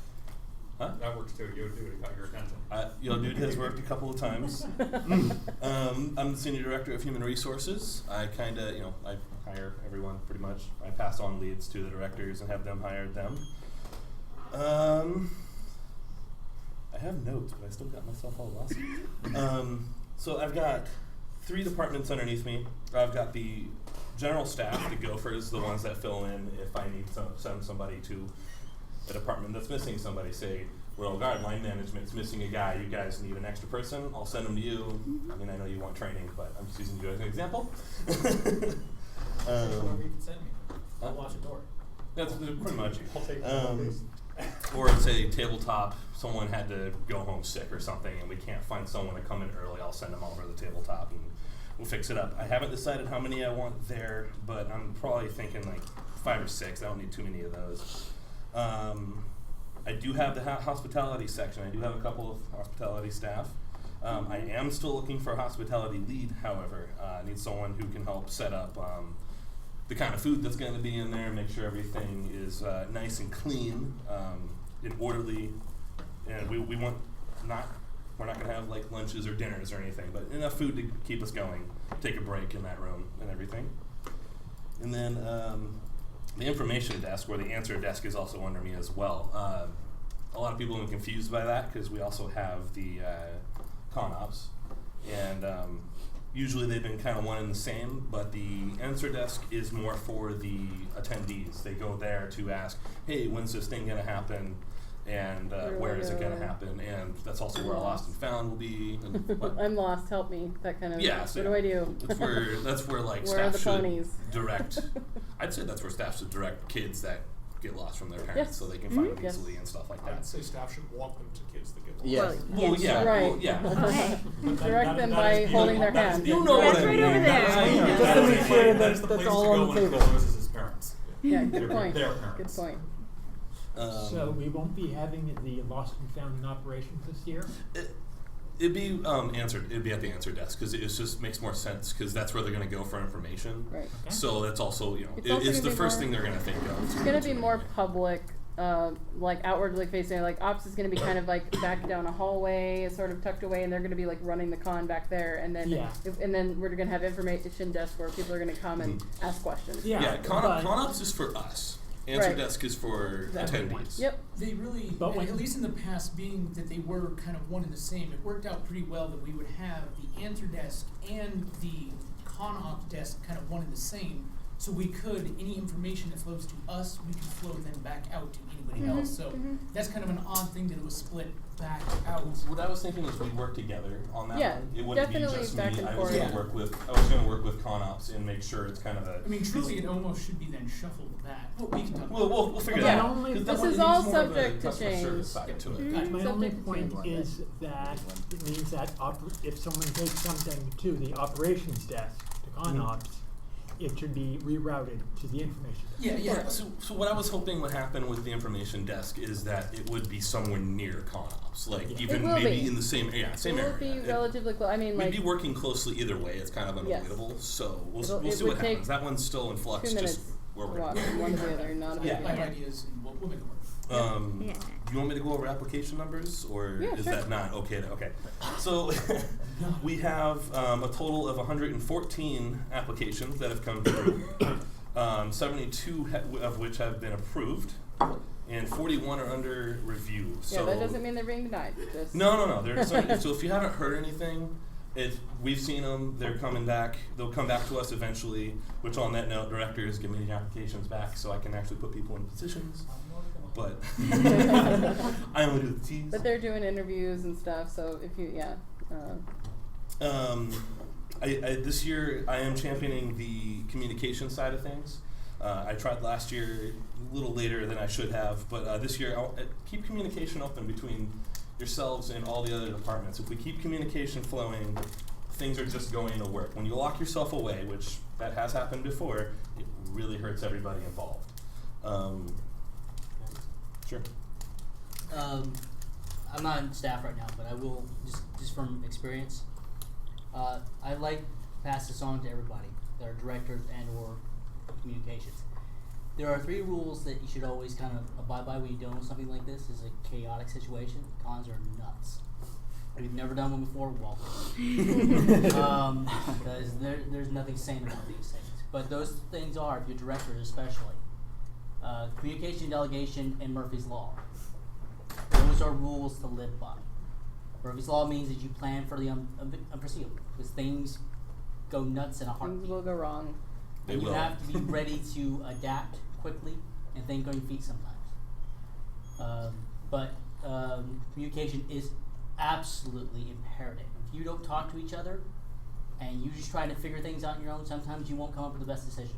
Huh? That works too. Yo, dude, it got your attention. Yo, dude has worked a couple of times. I'm the Senior Director of Human Resources. I kind of, I hire everyone pretty much. I pass on leads to the directors and have them hire them. I have notes, but I still got myself all lost. So I've got 3 departments underneath me. I've got the general staff, the gophers, the ones that fill in if I need to send somebody to a department that's missing somebody. Say, Royal Guard line management's missing a guy, you guys need an extra person, I'll send them to you. I mean, I know you want training, but I'm just using you as an example. Whatever you can send me. I'll watch a door. That's pretty much I'll take or it's a tabletop, someone had to go home sick or something and we can't find someone to come in early, I'll send them over to the tabletop and we'll fix it up. I haven't decided how many I want there, but I'm probably thinking like 5 or 6. I don't need too many of those. I do have the hospitality section. I do have a couple of hospitality staff. I am still looking for a hospitality lead, however. I need someone who can help set up the kind of food that's going to be in there, make sure everything is nice and clean and orderly. And we want we're not going to have like lunches or dinners or anything, but enough food to keep us going, take a break in that room and everything. And then the information desk, or the answer desk, is also under me as well. A lot of people have been confused by that because we also have the con ops, and usually they've been kind of one and the same, but the answer desk is more for the attendees. They go there to ask, hey, when's this thing going to happen, and where is it going to happen, and that's also where Lost and Found will be. And I'm lost, help me, that kind of so what do I do? That's where like Where are staff the should ponies? direct. I'd say that's where staff should direct kids that get lost from their parents, Yes. so they can find them Yes. easily and stuff like that. I'd say staff should walk them to kids that get lost. Yes. Well, yeah, Right. well, yeah. Okay. Direct them by holding their hand. You know what That's I right mean. over there. That is Just to the make place sure that is the that's place all to on go the when a table. girl loses his parents. Yeah, good Their point. Good parents. point. So we won't be having the lost and found in operations this year? It'd be answered. It'd be at the answer desk because it just makes more sense because that's where they're going to go for information. Right. Okay. So that's also It's also it's the gonna be first more- thing they're going to think of. It's gonna be more public, like outwardly facing. Like ops is gonna be kind of like back down a hallway, sort of tucked away, and they're gonna be like running the con back there. And then, Yeah. and then we're gonna have information desk where people are gonna come and ask questions. Yeah. Con ops is for us. Answer Right. desk is for Exactly. attendees. Yep. They really, But when- at least in the past, being that they were kind of one and the same, it worked out pretty well that we would have the answer desk and the con op desk kind of one and the same. So we could, any information that flows to us, we could flow then back out to anybody else. So that's kind of an odd thing that it was split back out. What I was thinking is we'd work together on that Yeah, one. It wouldn't be definitely just back me. and I was forth. going to work with con ops and make sure it's kind of a. I mean, truly, it almost should be then shuffled back. Well, we can talk about We'll figure Yeah. that out. only- 'Cause that This one is needs all more of a subject to customer change. service side to it. Mhm. My Subject only to point change. is that it means that if someone takes something to the operations desk, to con ops, it should be rerouted to the information desk. Yeah. So what I was hoping would happen with the information desk is that it would be somewhere near con ops, like even It will maybe be. in the same area. It will be relatively close. I mean, We'd like be working closely either way. It's kind of Yes. unavoidable. So we'll It'll- see it what would take happens. That one's still in flux. 2 minutes Just where to we're walk from one to the other, not a big Yeah. deal. I have ideas, and we'll make it work. Do you want me to go over application numbers, or Yeah, is sure. that not okay? Okay. So we have a total of 114 applications that have come through. 72 of which have been approved, and 41 are under review. Yeah, So that doesn't mean they're being denied. Just No. So if you haven't heard anything, we've seen them. They're coming back. They'll come back to us eventually. Which, on that note, directors, give me the applications back so I can actually put people in positions. But I only do the T's. But they're doing interviews and stuff. So if you, This year I am championing the communication side of things. I tried last year a little later than I should have, but this year I'll keep communication open between yourselves and all the other departments. If we keep communication flowing, things are just going to work. When you lock yourself away, which that has happened before, it really hurts everybody involved. Sure. I'm not on staff right now, but I will, just from experience, I'd like to pass this on to everybody, that are directors and or communications. There are 3 rules that you should always kind of abide by when you're dealing with something like this. It's a chaotic situation. Cons are nuts. If you've never done one before, welcome. Because there's nothing sane about these things. But those things are, if you're directors especially, communication, delegation, and Murphy's Law. Those are rules to live by. Murphy's Law means that you plan for the unforeseeable, because things go nuts in a heartbeat. things will go wrong. And you have to be ready to adapt quickly and think on your feet sometimes. But communication is absolutely imperative. If you don't talk to each other and you just try to figure things out on your own, sometimes you won't come up with the best decision.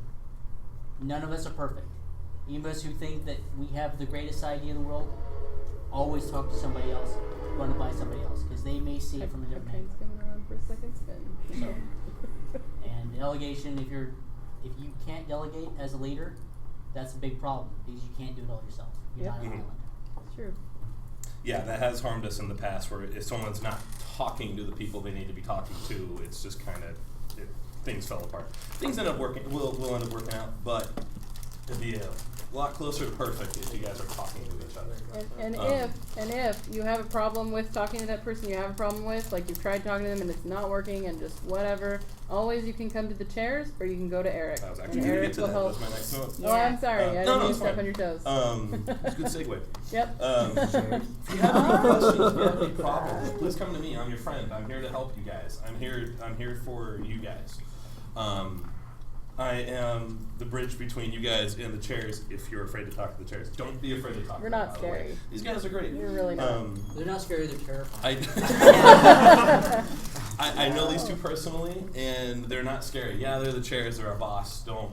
None of us are perfect. Even of us who think that we have the greatest idea in the world, always talk to somebody else, run it by somebody else, because they may see it from a different angle. Coming around for a second spin. So, and delegation, if you can't delegate as a leader, that's a big problem, because you can't do it all yourself. You're not an island. True. Yeah, that has harmed us in the past, where if someone's not talking to the people they need to be talking to, it's just kind of, things fell apart. Things end up working, will end up working out, but it'd be a lot closer to perfect if you guys are talking to each other. And if you have a problem with talking to that person you have a problem with, like you've tried talking to them and it's not working and just whatever, always you can come to the chairs or you can go to Eric. I was and actually going to Eric get to will that. help. That was my next note. Oh, I'm sorry. I didn't mean to step fine. on your toes. It's a good segue. Yep. If you have any questions, if you have any problems, please come to me. I'm your friend. I'm here to help you guys. I'm here for you guys. I am the bridge between you guys and the chairs. If you're afraid to talk to the chairs, don't be afraid to talk. We're to them, not by the way. scary. These guys are great. You're really not. They're not scary, they're terrifying. I know these two personally, and they're not scary. Yeah, they're the chairs. They're our boss. Don't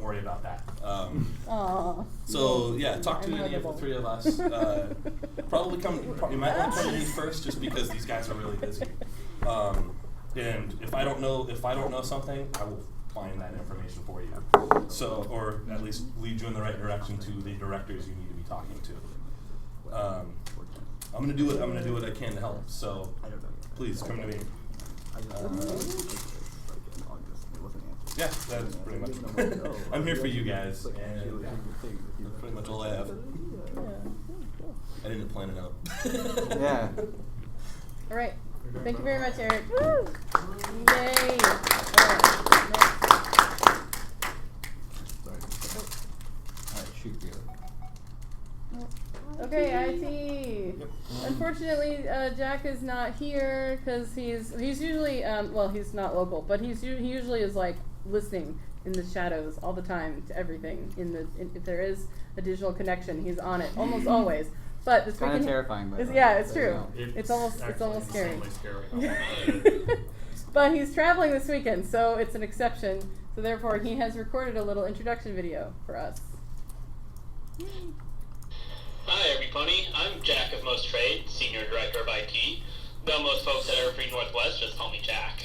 worry about that. Aww. So yeah, talk to any of the Unhuggable. 3 of us. Probably you might want to come to me first, just because these guys are really busy. And if I don't know something, I will find that information for you. So, or at least lead you in the right direction to the directors you need to be talking to. I'm gonna do what I can to help. So, please come to me. Yeah, that's pretty much. I'm here for you guys, and that's pretty much all I have. I didn't plan it out. Yeah. All right. Thank you very much, Eric. Woo! Yay! Alright, shoot you. Okay, IT. Unfortunately, Jack is not here because he's usually well, he's not local, but he usually is like listening in the shadows all the time to everything. If there is a digital connection, he's on it almost always. But this Kind of weekend, terrifying, but yeah, it's true. It's It's almost scary. scary. But he's traveling this weekend, so it's an exception. So therefore, he has recorded a little introduction video for us. Hi, everybody. I'm Jack of Most Trade, Senior Director of IT. Though most folks at Everfree Northwest just call me Jack.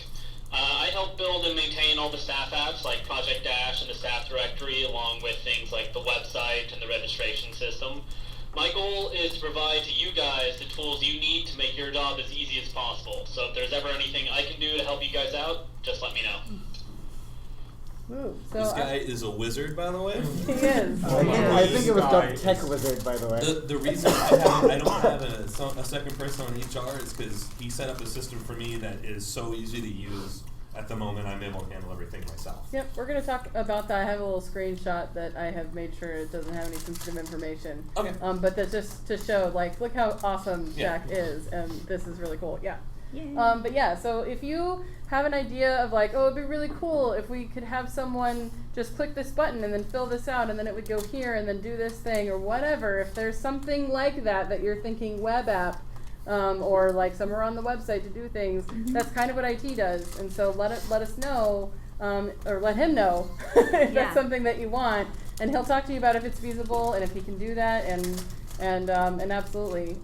I help build and maintain all the staff apps like Project Dash and the staff directory, along with things like the website and the registration system. My goal is to provide to you guys the tools you need to make your job as easy as possible. So if there's ever anything I can do to help you guys out, just let me know. Ooh, so This guy is a wizard, by the way. He is. I think it was dubbed Tech Wizard, by the way. The reason I don't have a second person on HR is because he set up a system for me that is so easy to use. At the moment, I'm able to handle everything myself. Yep, we're going to talk about that. I have a little screenshot that I have made sure it doesn't have any sensitive information. Okay. But that's just to show, like, look how awesome Jack is, and this is really cool. Yeah. But yeah, so if you have an idea of like, oh, it'd be really cool if we could have someone just click this button and then fill this out, and then it would go here and then do this thing or whatever. If there's something like that you're thinking web app, or like somewhere on the website to do things, that's kind of what IT does. And so let us know, or let him know if that's something that you want, and he'll talk to you about if it's feasible and if he can do that, and absolutely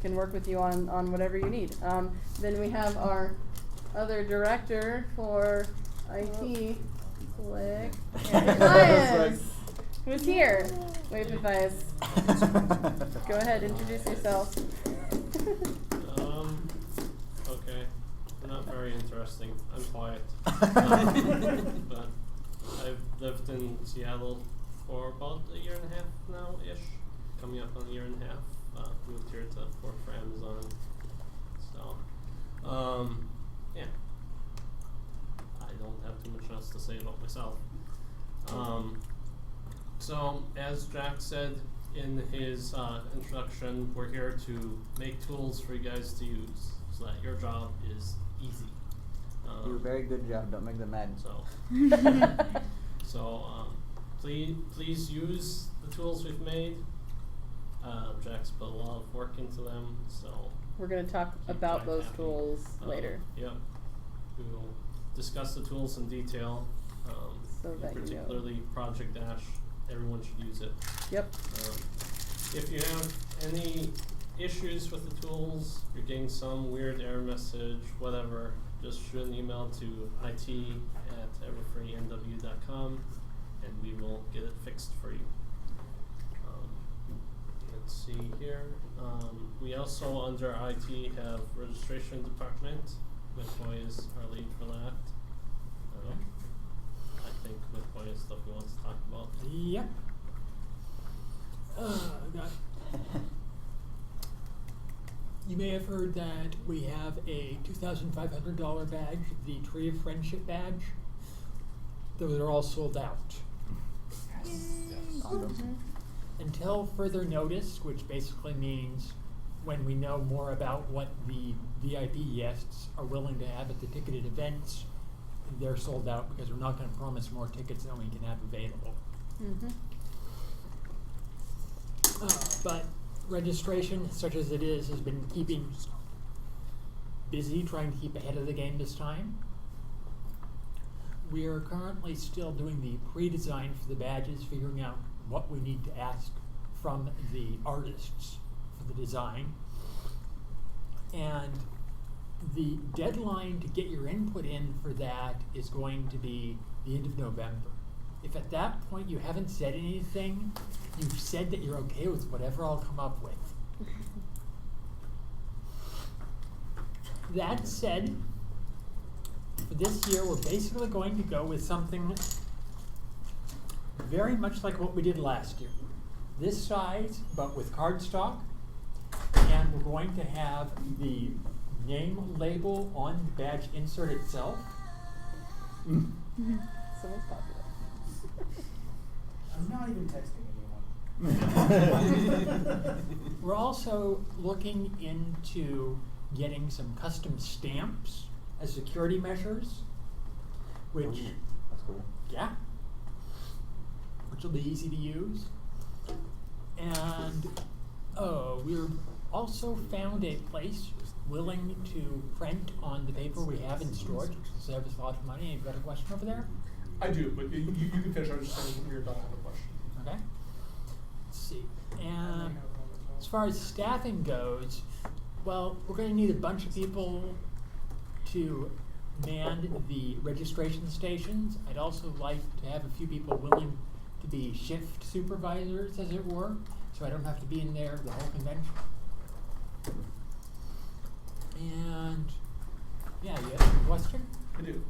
can work with you on whatever you need. Then we have our other director for IT, Click, Matthias, who's here. Wave Matthias. Go ahead, introduce yourself. Okay. Not very interesting. I'm quiet. But I've lived in Seattle for about a year and a half now-ish. Coming up on a year and a half. Moved here to work for Amazon. So, yeah. I don't have too much else to say about myself. So, as Jack said in his introduction, we're here to make tools for you guys to use so that your job is easy. Do a very good job. Don't make them mad. Please use the tools we've made. Jack's put a lot of work into them, so we're going to talk about those tools later. Yep. We will discuss the tools in detail. So that particularly you know. Project Dash. Everyone should use it. Yep. If you have any issues with the tools, you're getting some weird error message, whatever, just shoot an email to it@everfreenw.com and we will get it fixed for you. Let's see here. We also, under IT, have registration department. McCoy is our lead for that. I think McCoy is stuff he wants to talk about. Yep. You may have heard that we have a $2,500 badge, the Tree of Friendship badge. Those are all sold out. Until further notice, which basically means when we know more about what the VIP guests are willing to have at the ticketed events, they're sold out because we're not going to promise more tickets than we can have available. But registration, such as it is, has been keeping busy trying to keep ahead of the game this time. We are currently still doing the pre-design for the badges, figuring out what we need to ask from the artists for the design. And the deadline to get your input in for that is going to be the end of November. If at that point you haven't said anything, you've said that you're okay with whatever I'll come up with. That said, for this year, we're basically going to go with something very much like what we did last year. This size, but with cardstock, and we're going to have the name label on the badge insert itself. So it's popular. I'm not even texting anyone. We're also looking into getting some custom stamps as security measures, which, that's cool. yeah, which will be easy to use. And we've also found a place willing to print on the paper we have in storage, which will save us a lot of money. You've got a question over there? I do, but you can finish. I was just saying when you're done, I have a question. Okay. Let's see. And as far as staffing goes, well, we're going to need a bunch of people to man the registration stations. I'd also like to have a few people willing to be shift supervisors, as it were, so I don't have to be in there the whole convention. And yeah, you have a question? I do.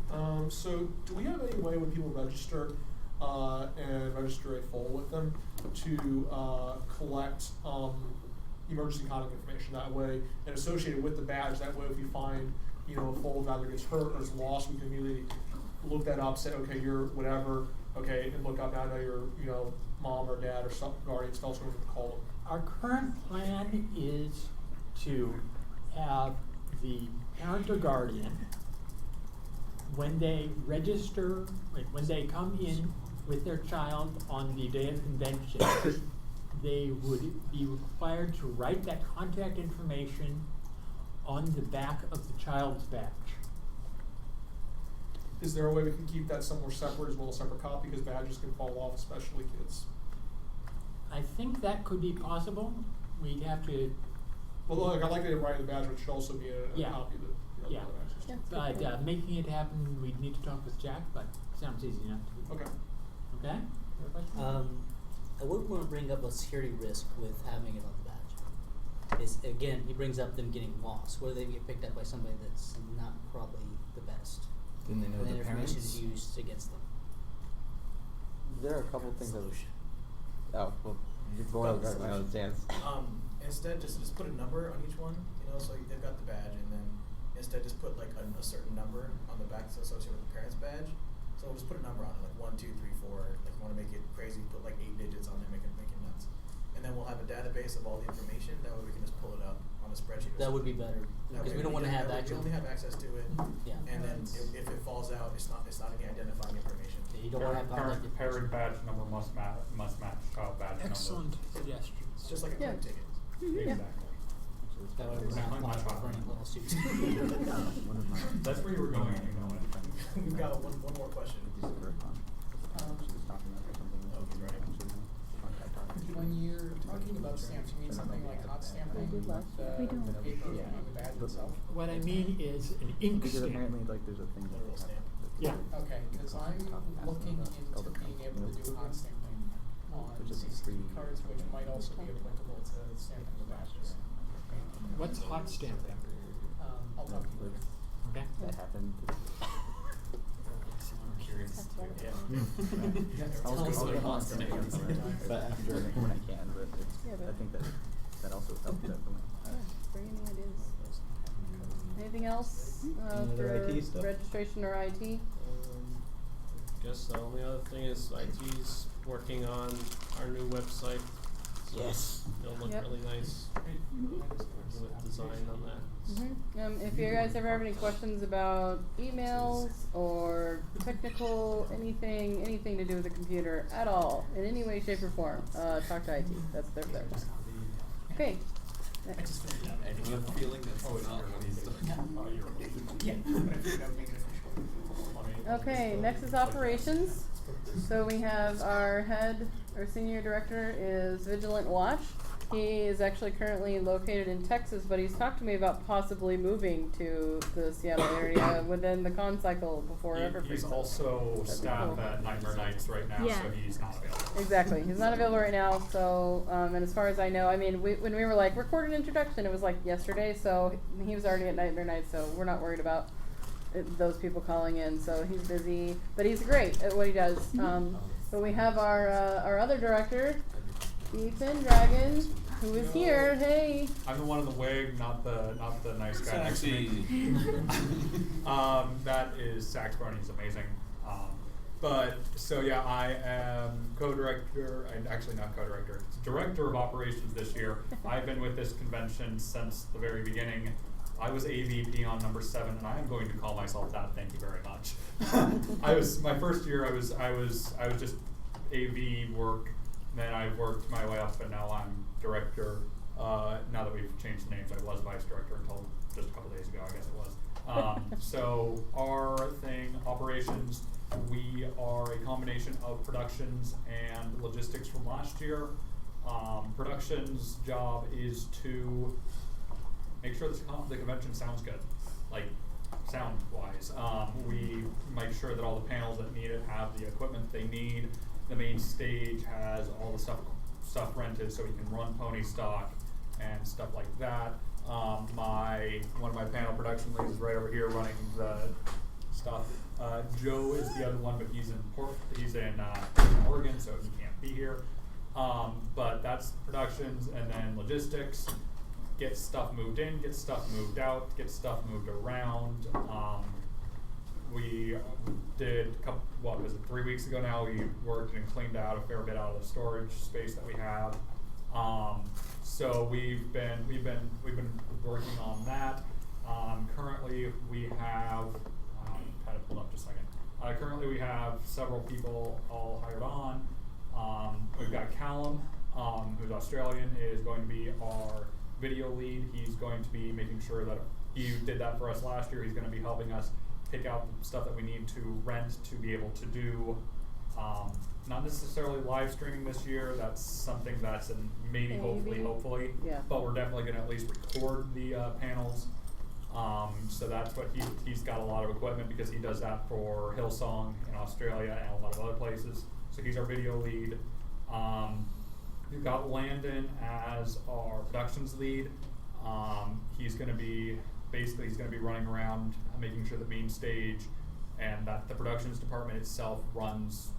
So do we have any way when people register and register a foal with them to collect emergency contact information that way and associated with the badge? That way, if you find a foal that either gets hurt or is lost, we can immediately look that up, say, okay, you're whatever, okay, and look up now. I know your mom or dad or some guardian, else going to call them. Our current plan is to have the parent or guardian, when they register, when they come in with their child on the day of convention, they would be required to write that contact information on the back of the child's badge. Is there a way we can keep that somewhere separate as well, a separate copy, because badges can fall off, especially kids? I think that could be possible. We'd have to. Well, look, I like that writing the badge, which should also be a Yeah. copy of the Yeah. other badges. But making it happen, we'd need to talk with Jack, but sounds easy enough to do. Okay. Okay? Your question? I would want to bring up a security risk with having it on the badge. Is again, he brings up them getting lost. What if they get picked up by somebody that's not probably the best? Didn't they know and the information parents? is used against them. There are a couple things that oh, well, you're going to my own stance. Instead, just put a number on each one, so they've got the badge, and then instead just put like a certain number on the back that's associated with the parent's badge. So we'll just put a number on it, like 1, 2, 3, 4. Like you want to make it crazy, put like 8 digits on there, make it nuts. And then we'll have a database of all the information. That way we can just pull it up on a spreadsheet. That would be better because we don't want to have We actual. only have access to it. Yeah. And then if it falls out, it's not any identifying information. Yeah, you don't want to have contact Parent badge number must match child badge Excellent number. suggestion. It's just like a plane ticket. Exactly. That way we're not Much running little suits. That's where you were going. We've got one more question. When you're talking about stamps, you mean something like hot stamping the paper on the badge itself? What I mean is an ink Because stamp. apparently, like, there's a thing that Literal stamp. Yeah. Okay, because I'm looking into being able to do hot stamping on CCD cards, which might also be applicable to stamping the badges. What's hot stamping? I'll talk to you later. Okay. that happened. I'm curious. I'll Tell us go what to hot stamping is. but after when I can, but it's, I think that also helped definitely. Bring any ideas. Anything else Any for other IT stuff? registration or IT? Guess the only other thing is IT's working on our new website. So Yes. It'll look Yep. really nice. Working with design on that. If you guys ever have any questions about emails or technical anything to do with the computer at all, in any way, shape, or form, talk to IT. That's their service. Okay. Next. And you have a feeling that's not what he's done. Okay, next is operations. So we have our senior director is Vigilant Watch. He is actually currently located in Texas, but he's talked to me about possibly moving to the Seattle area within the con cycle before ever. He's freezes. also That'd be staff cool. at Nightmare Nights right now, Yeah. so he's not available. Exactly. He's not available right now, so, and as far as I know, I mean, when we were like, record an introduction, it was like yesterday, so he was already at Nightmare Nights, so we're not worried about those people calling in, so he's busy, but he's great at what he does. But we have our other director, Ethan Dragon, who is here. Hey. I'm the one in the wig, not the nice guy next to me. Sexy. That is Sax Barney. He's amazing. But so yeah, I am co-director, and actually not co-director, director of operations this year. I've been with this convention since the very beginning. I was AVP on number 7, and I am going to call myself that. Thank you very much. My first year. I was just AV work. Then I worked my way up, and now I'm director. Now that we've changed the names, I was vice director until just a couple days ago, I guess it was. So our thing, operations, we are a combination of productions and logistics from last year. Productions' job is to make sure the convention sounds good, like sound-wise. We make sure that all the panels that need it have the equipment they need. The main stage has all the stuff rented, so we can run pony stock and stuff like that. One of my panel production leads is right over here running the stuff. Joe is the other one, but he's in Oregon, so he can't be here. But that's productions, and then logistics. Get stuff moved in, get stuff moved out, get stuff moved around. We did 3 weeks ago now, we worked and cleaned out a fair bit out of the storage space that we have. So we've been working on that. Currently we have, had it pulled up just a second. Currently we have several people all hired on. We've got Callum, who's Australian, is going to be our video lead. He's going to be making sure that he did that for us last year. He's going to be helping us pick out the stuff that we need to rent to be able to do. Not necessarily live streaming this year. That's something that's maybe, hopefully. Yeah. But we're definitely going to at least record the panels. So that's what he's got a lot of equipment because he does that for Hillsong in Australia and a lot of other places. So he's our video lead. We've got Landon as our productions lead. He's going to be running around making sure the main stage and that the productions department itself runs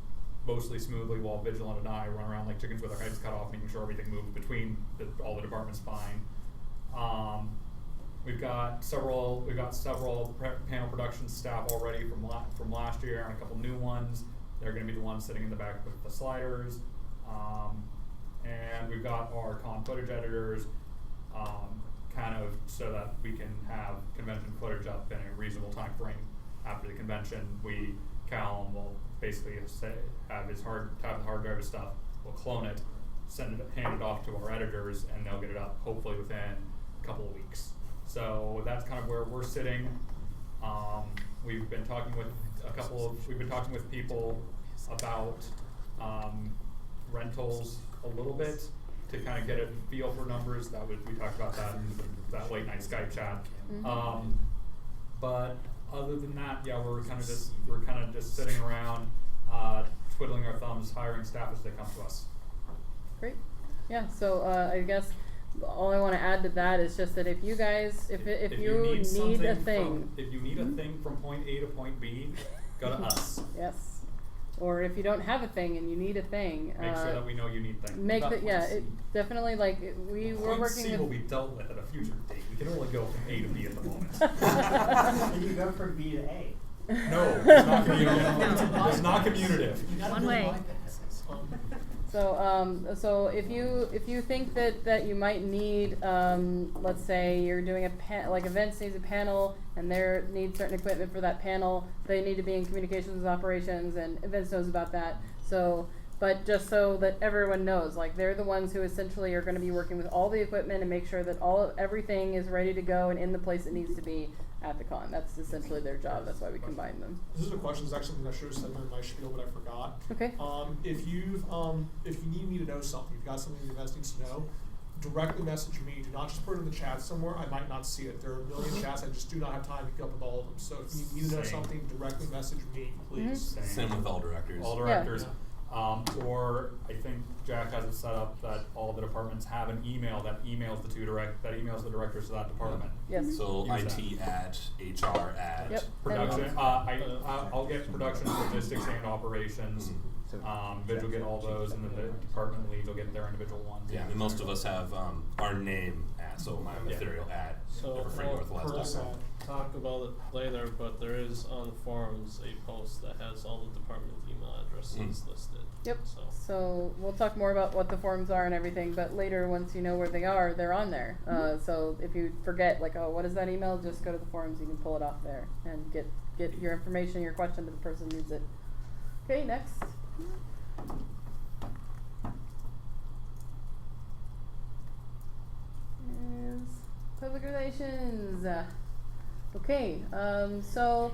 mostly smoothly while Vigilant and I run around like chickens with our heads cut off, making sure everything moves between all the departments fine. We've got several panel production staff already from last year and a couple new ones. They're going to be the ones sitting in the back with the sliders. And we've got our con footage editors, kind of so that we can have convention footage up in a reasonable time frame after the convention. Callum will basically have the hard drive of stuff, we'll clone it, hand it off to our editors, and they'll get it up hopefully within a couple of weeks. So that's kind of where we're sitting. We've been talking with people about rentals a little bit to kind of get a feel for numbers. We talked about that in that late night Skype chat. Mm-hmm. But other than that, yeah, we're kind of just sitting around, twiddling our thumbs, hiring staff as they come to us. Great. Yeah. So I guess all I want to add to that is just that if you guys, if you need a thing, if you need a thing from point A to point B, go to us. Yes. Or if you don't have a thing and you need a thing, make sure that we know you need things. Definitely like we're point working C with. will be dealt with at a future date. We can only go from A to B at the moment. You go from B to A. No, it's not commutative. It's not commutative. One way. So if you think that you might need, let's say you're doing events needs a panel and they need certain equipment for that panel, they need to be in communications with operations, and events knows about that. So, but just so that everyone knows, like they're the ones who essentially are going to be working with all the equipment and make sure that everything is ready to go and in the place it needs to be at the con. That's essentially their job. That's why we combine them. This is a question. It's actually something I should have said in my spiel, but I forgot. Okay. If you need me to know something, you've got something the events needs to know, directly message me. Do not just put it in the chat somewhere. I might not see it. There are a million chats. I just do not have time to keep up with all of them. So if you need to know Same. something, directly message me, please. Same with all directors. All directors. Or I think Jack has it set up that all the departments have an email that emails the directors to that department. Yes. So Use IT at HR at Yep. production. I'll get production, logistics, and operations. Vidge will get all those, and then the department leads will get their individual ones. Yeah, and most of us have our name at, so my material at So everfreenorthwest.com. talk about it later, but there is on the forums a post that has all the department email addresses listed. Yep. So we'll talk more about what the forums are and everything, but later, once you know where they are, they're on there. So if you forget, like, oh, what is that email? Just go to the forums. You can pull it off there and get your information, your question to the person who needs it. Okay, next. Is public relations. Okay, so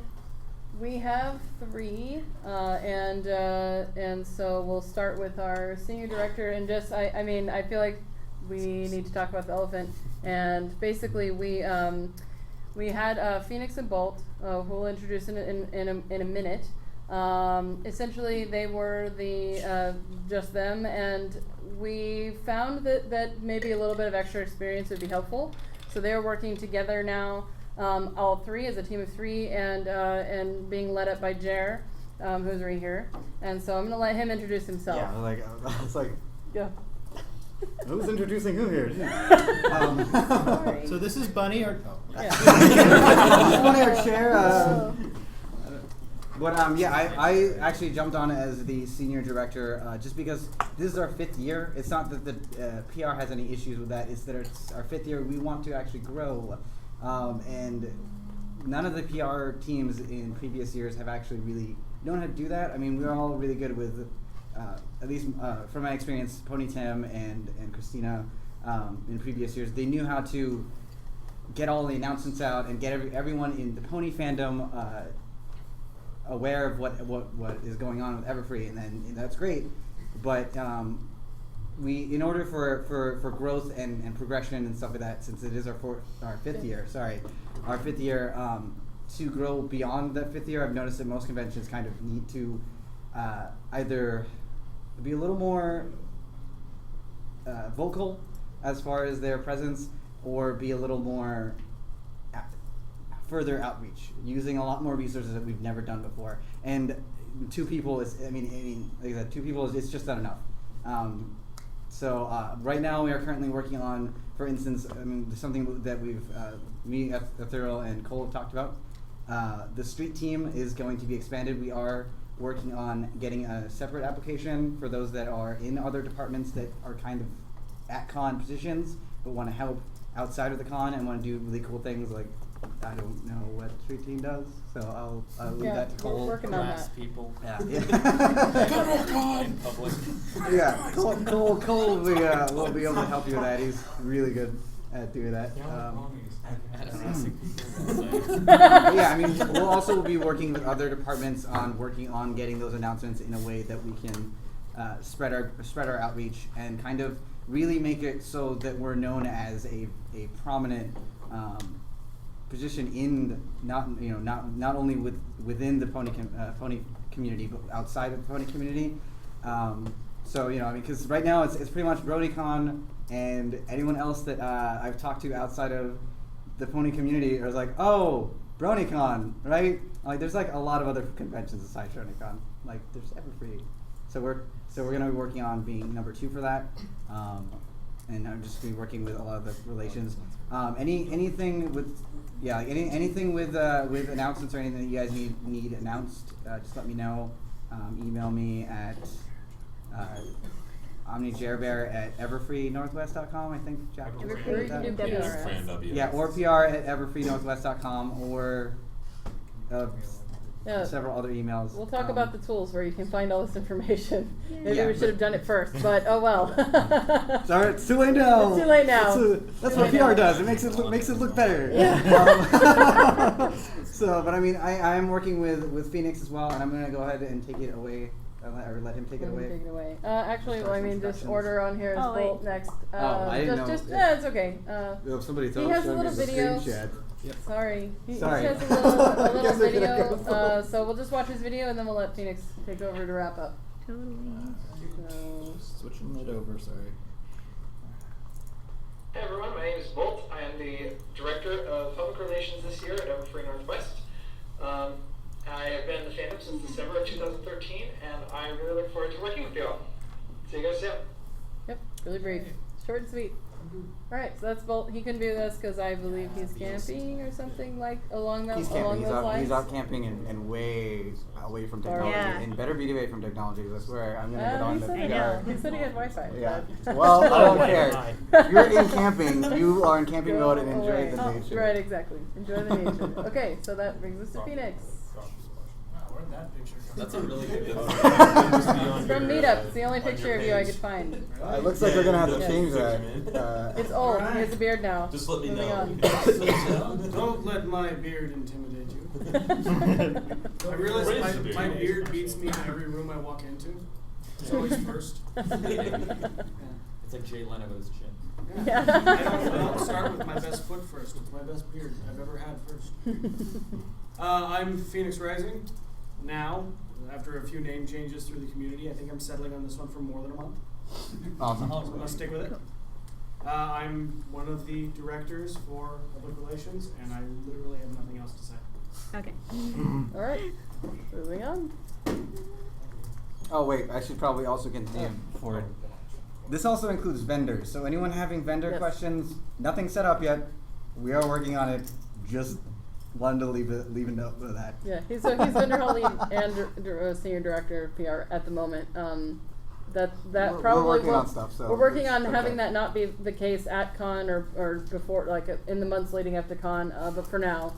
we have 3, and so we'll start with our senior director, and just I feel like we need to talk about the elephant, and basically we had Phoenix and Bolt, who we'll introduce in a minute. Essentially, they were just them, and we found that maybe a little bit of extra experience would be helpful. So they're working together now, all 3 as a team of 3, and being led up by Jer, who's right here. And so I'm gonna let him introduce himself. Yeah, I was like, yeah. Who's introducing who here? Sorry. So this is Bunny, or Yeah. This is Bunny, our chair. But yeah, I actually jumped on as the senior director just because this is our 5th year. It's not that the PR has any issues with that. It's that it's our 5th year. We want to actually grow, and none of the PR teams in previous years have actually really known how to do that. I mean, we're all really good with, at least from my experience, Pony Tim and Christina in previous years. They knew how to get all the announcements out and get everyone in the pony fandom aware of what is going on with Everfree, and that's great. But in order for growth and progression and stuff like that, since it is our 5th year, to grow beyond that 5th year, I've noticed that most conventions kind of need to either be a little more vocal as far as their presence, or be a little more further outreach, using a lot more resources that we've never done before. And 2 people is, I mean, like I said, 2 people is just not enough. So right now we are currently working on, for instance, something that me, Ethereal, and Cole have talked about. The street team is going to be expanded. We are working on getting a separate application for those that are in other departments that are kind of at con positions, but want to help outside of the con and want to do really cool things like, I don't know what street team does, so I'll leave that to Cole. We're working on that. people. Yeah. In public. Yeah, Cole will be able to help you with that. He's really good at doing that. Yeah, I mean, we'll also be working with other departments on working on getting those announcements in a way that we can spread our outreach and kind of really make it so that we're known as a prominent position in not only within the pony community, but outside of the pony community. So because right now it's pretty much BronyCon, and anyone else that I've talked to outside of the pony community is like, oh, BronyCon, right? Like there's like a lot of other conventions aside BronyCon. Like there's Everfree. So we're gonna be working on being number 2 for that. And I'm just be working with a lot of the relations. Anything with announcements or anything that you guys need announced, just let me know. Email me at omnijerbear@everfreenorthwest.com. I think Jack. Everfree. Or PR@everfreenorthwest.com, or several other emails. We'll talk about the tools where you can find all this information. Maybe Yeah, we should have done it first, but oh well. Sorry, it's too late now. It's too late now. That's what PR does. It makes it look better. Yeah. So, but I mean, I am working with Phoenix as well, and I'm going to go ahead and take it away let him take it away. Take it away. Actually, well, I mean, just Introductions. order on here is Oh, Bolt wait. next. I didn't know just if- yeah, it's okay. If somebody he told has a showed me little the video. screen share. Yep. Sorry. He Sorry. has a little Guess I could've video. kept the So we'll just watch his video and then we'll let Phoenix take over to wrap up. Totally. So, Switching it over, sorry. Hey everyone, my name is Bolt. I am the Director of Public Relations this year at Everfree Northwest. I have been in the fandom since December of 2013, and I really look forward to working with you all. See you guys soon. yep, really brief. Short and sweet. Alright, so that's Bolt. He can do this because I believe he's camping or something like along He's those camping. lines. He's out camping and way away from technology. Yeah. And better be away from technologies. I swear. I'm gonna get He on the said he PR. had- he said he had Wi-Fi. Yeah. but- Well, I don't care. If you're in camping, you are in camping Go mode and enjoy away. the nature. Right, exactly. Enjoy the nature. Okay, so that brings us to Phoenix. Wow, where'd that picture come That's a from? really good From Meetup. It's the only picture of you I could find. It looks like we're gonna have to Yeah, change picture, that. It's old. He has a beard now. Just let me Moving know. on. Don't let my beard intimidate you. I realize my beard beats me in every room I walk into. It's always first. It's like Jay Leno with his chin. Yeah. I don't start with my best foot first. It's my best beard I've ever had first. I'm Phoenix Rising. Now, after a few name changes through the community, I think I'm settling on this one for more than a month. Awesome. So I'm gonna stick with it. I'm one of the directors for public relations, and I literally have nothing else to say. Okay. All right. Moving on. Oh wait, I should probably also continue forward. This also includes vendors. So anyone having vendor Yes. questions, nothing set up yet. We are working on it. Just wanted to leave a note for that. Yeah, he's vendor hall lead and senior director of PR at the moment. That We're probably working will- on stuff, so we're working on it's having okay. that not be the case at con or before, like in the months leading up to con. But for now,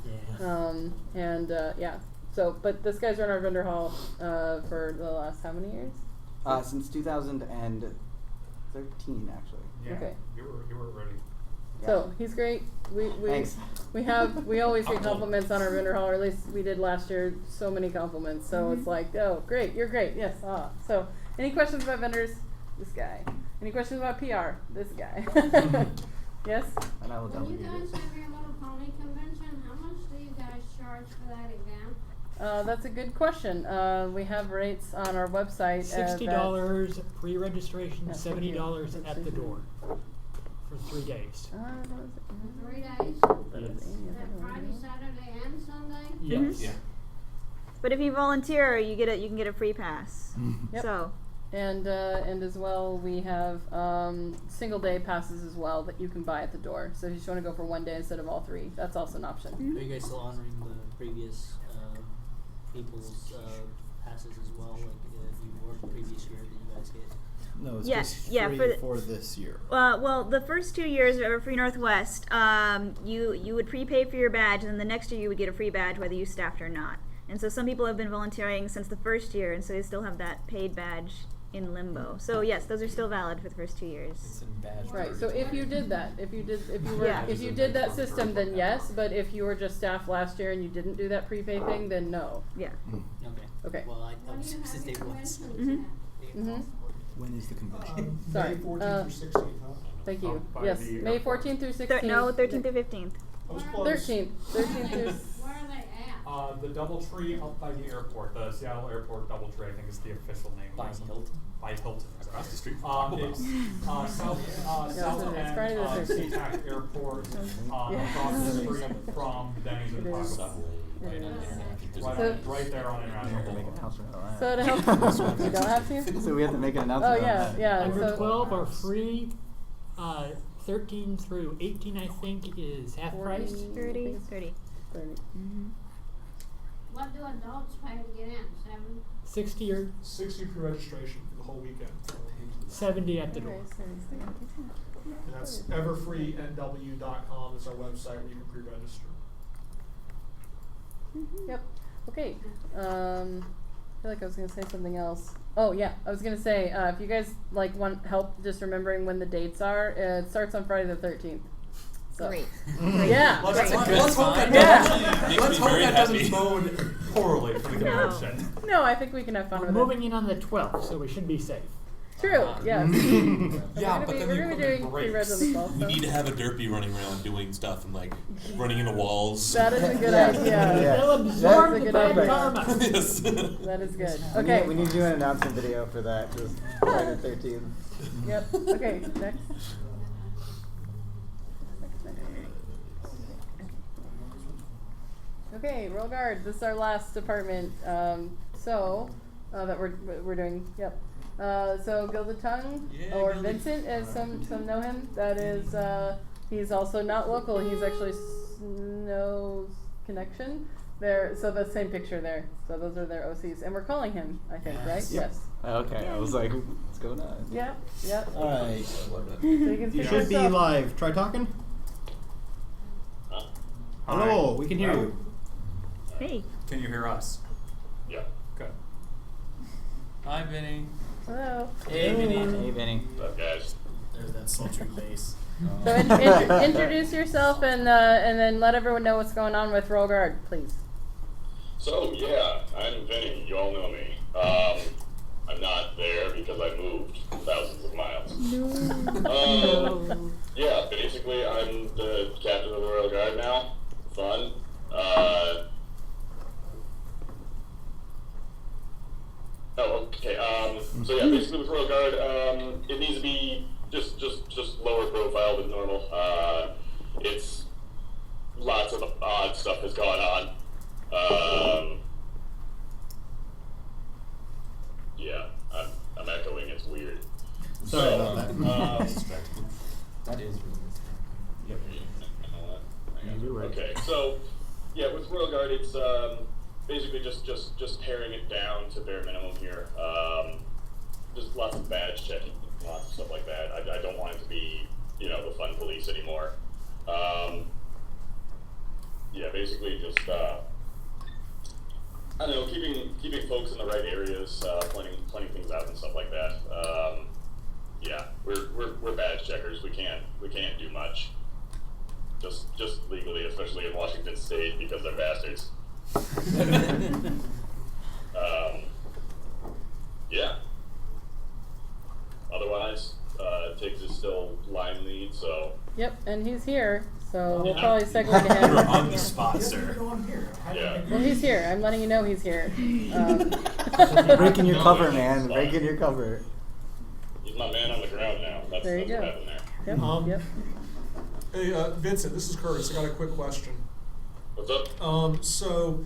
yeah. So, but this guy's run our vendor hall for the last how many years? Since 2013, actually. Yeah, Okay. you were ready. So he's great. We Thanks. we always get compliments on our vendor hall, or at least we did last year. So many compliments. So it's like, oh, great, you're great. Yes. So any questions about vendors? This guy. Any questions about PR? This guy. Yes. And I will When you guys have your little pony convention, how much do you guys charge for that event? That's a good question. We have rates on our website. $60 pre-registration, Yeah, thank you. $70 at the door for 3 days. For 3 days? Yes. Is that Friday, Saturday, and Sunday? Yes. Mhm. Yeah. But if you volunteer, you can get a free pass. Yep. So. And as well, we have single day passes as well that you can buy at the door. So if you just want to go for 1 day instead of all 3, that's also an option. Are you guys still honoring the previous people's passes as well? Like if you were the previous year that you guys get? No, it's Yeah, just yeah, free for for this year. Well, the first 2 years of Everfree Northwest, you would prepay for your badge, and then the next year you would get a free badge whether you staffed or not. And so some people have been volunteering since the first year, and so they still have that paid badge in limbo. So yes, those are still valid for the first 2 years. It's in badge. Right. So if you did that, if you Yeah. did that system, then yes. But if you were just staff last year and you didn't do that prepay thing, then no. Yeah. Okay. Okay. Well, I When do you have since your day one. convention? Mhm. When is the convention? Sorry. May 14th through 16th, huh? Thank you. By Yes, the May airport. 14th through 16th. No, 13th through 15th. I was close. 13th. 13th through. Where are they at? The DoubleTree up by the airport, the Seattle Airport DoubleTree, I think is the official name. By Hilton? By Hilton. Across the street from It's south it's end Friday the of 13th. SeaTac Airport, Yeah. across the street from Denny's and It Taco is. Bell. It is. Right there on International Make an Boulevard. announcement. All right. So to help, you don't have to. So we have to make an announcement. Oh on yeah, that. yeah. Under So 12 are free. 13 through 18, I think, is half price. 30. 30. What do adults pay to get in? 7? 60 or 60 pre-registration for the whole weekend. 70 at the door. And that's everfreenw.com is our website where you can pre-register. Yep. Okay. I feel like I was gonna say something else. Oh yeah, I was gonna say if you guys want help just remembering when the dates are, it starts on Friday the 13th. So. Great. Yeah. Let's great. hope that Yeah. let's hope that doesn't bode poorly for the No. convention. No, I think we can have fun We're with moving it. in on the 12th, so we should be safe. True. Yes. Yeah, but then we're the gonna be equipment doing breaks. pre-res on the 12th. We so. need to have a derpy running around doing stuff and like running into walls. That is a good Yeah. idea. Yeah. They'll absorb That's a the good bad idea. karma. Yes. That is good. We Okay. need, we need to do an announcement video for that. Just Friday the 13th. Yep. Okay. Next. Okay, roll guard. This is our last department. That we're doing. Yep. So Gilded Tongue or Vincent, as some know him. That is he's also not local. He's actually Snow's connection. So the same picture there. So those are their OCs, and we're calling him. I think, right? Yep. Yes. Okay, I was like, what's going on? Yep. Yep. All right. So you can You speak should be yourself. live. Try talking. Hello, we can hear you. Hey. Can you hear us? Yeah. Good. Hi, Vinny. Hello. Hey, Vinny. Hey, Vinny. What's up, guys? There's that sultry bass. So introduce yourself and then let everyone know what's going on with Roll Guard, please. So, yeah, I'm Vinny. You all know me. I'm not there because I moved thousands of miles. Yeah, basically, I'm the captain of the Royal Guard now. Fun. Okay. So yeah, basically with Royal Guard, it needs to be just lower profile than normal. It's lots of odd stuff has gone on. Yeah, I'm echoing. It's weird. Sorry about that. That is Yep. Okay, so yeah, with Royal Guard, it's basically just paring it down to bare minimum here. Just lots of badge checking, lots of stuff like that. I don't want it to be, the fun police anymore. Yeah, basically just I don't know, keeping folks in the right areas, pointing things out and stuff like that. Yeah, we're badge checkers. We can't do much. Just legally, especially in Washington State, because they're bastards. Yeah. Otherwise, Tiggs is still line lead, so. Yep, and he's here, so we'll Yeah. probably segue to him. You're on the spot, sir. Yeah. Well, he's here. I'm letting you know he's here. Breaking your cover, man. Breaking your cover. He's my man on the ground now. That's There you what go. happened there. Yep. Yep. Hey, Vincent, this is Curtis. I got a quick question. What's up? So,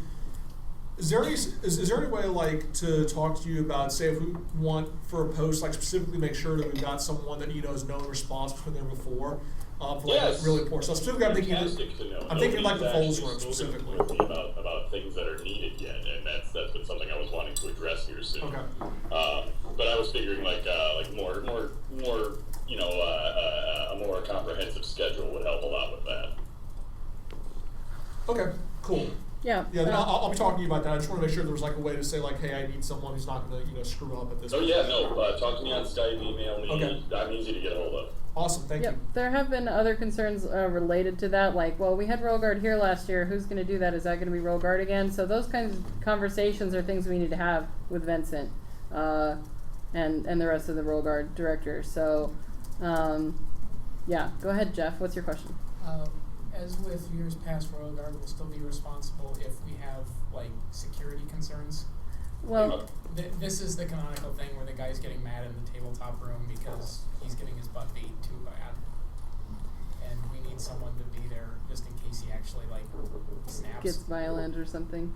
is there any way like to talk to you about, say, if we want for a post, like specifically make sure that we've got someone that is known responsible from there before, for like Yes. really important stuff. Specifically, I'm thinking Fantastic to know. I'm thinking like the Nobody's Foles room actually spoken specifically. to me about things that are needed yet, and that's been something I was wanting to address here soon. Okay. But I was figuring like more a more comprehensive schedule would help a lot with that. Okay, cool. Yeah. Yeah, then I'll be talking to you about that. I just want to make sure there was like a way to say like, hey, I need someone who's not going to screw up at this. Oh yeah, no. Talk to me on Skype, email me. Okay. I'm easy to get a hold of. Awesome, thank Yep. you. There have been other concerns related to that, like, well, we had Roll Guard here last year. Who's going to do that? Is that going to be Roll Guard again? So those kinds of conversations are things we need to have with Vincent and the rest of the Roll Guard directors. So, yeah, go ahead, Jeff. What's your question? As with years past, Royal Guard will still be responsible if we have like security concerns. Well, this is the canonical thing where the guy's getting mad in the tabletop room because he's getting his butt beat too bad, and we need someone to be there just in case he actually like snaps. Gets violent or something.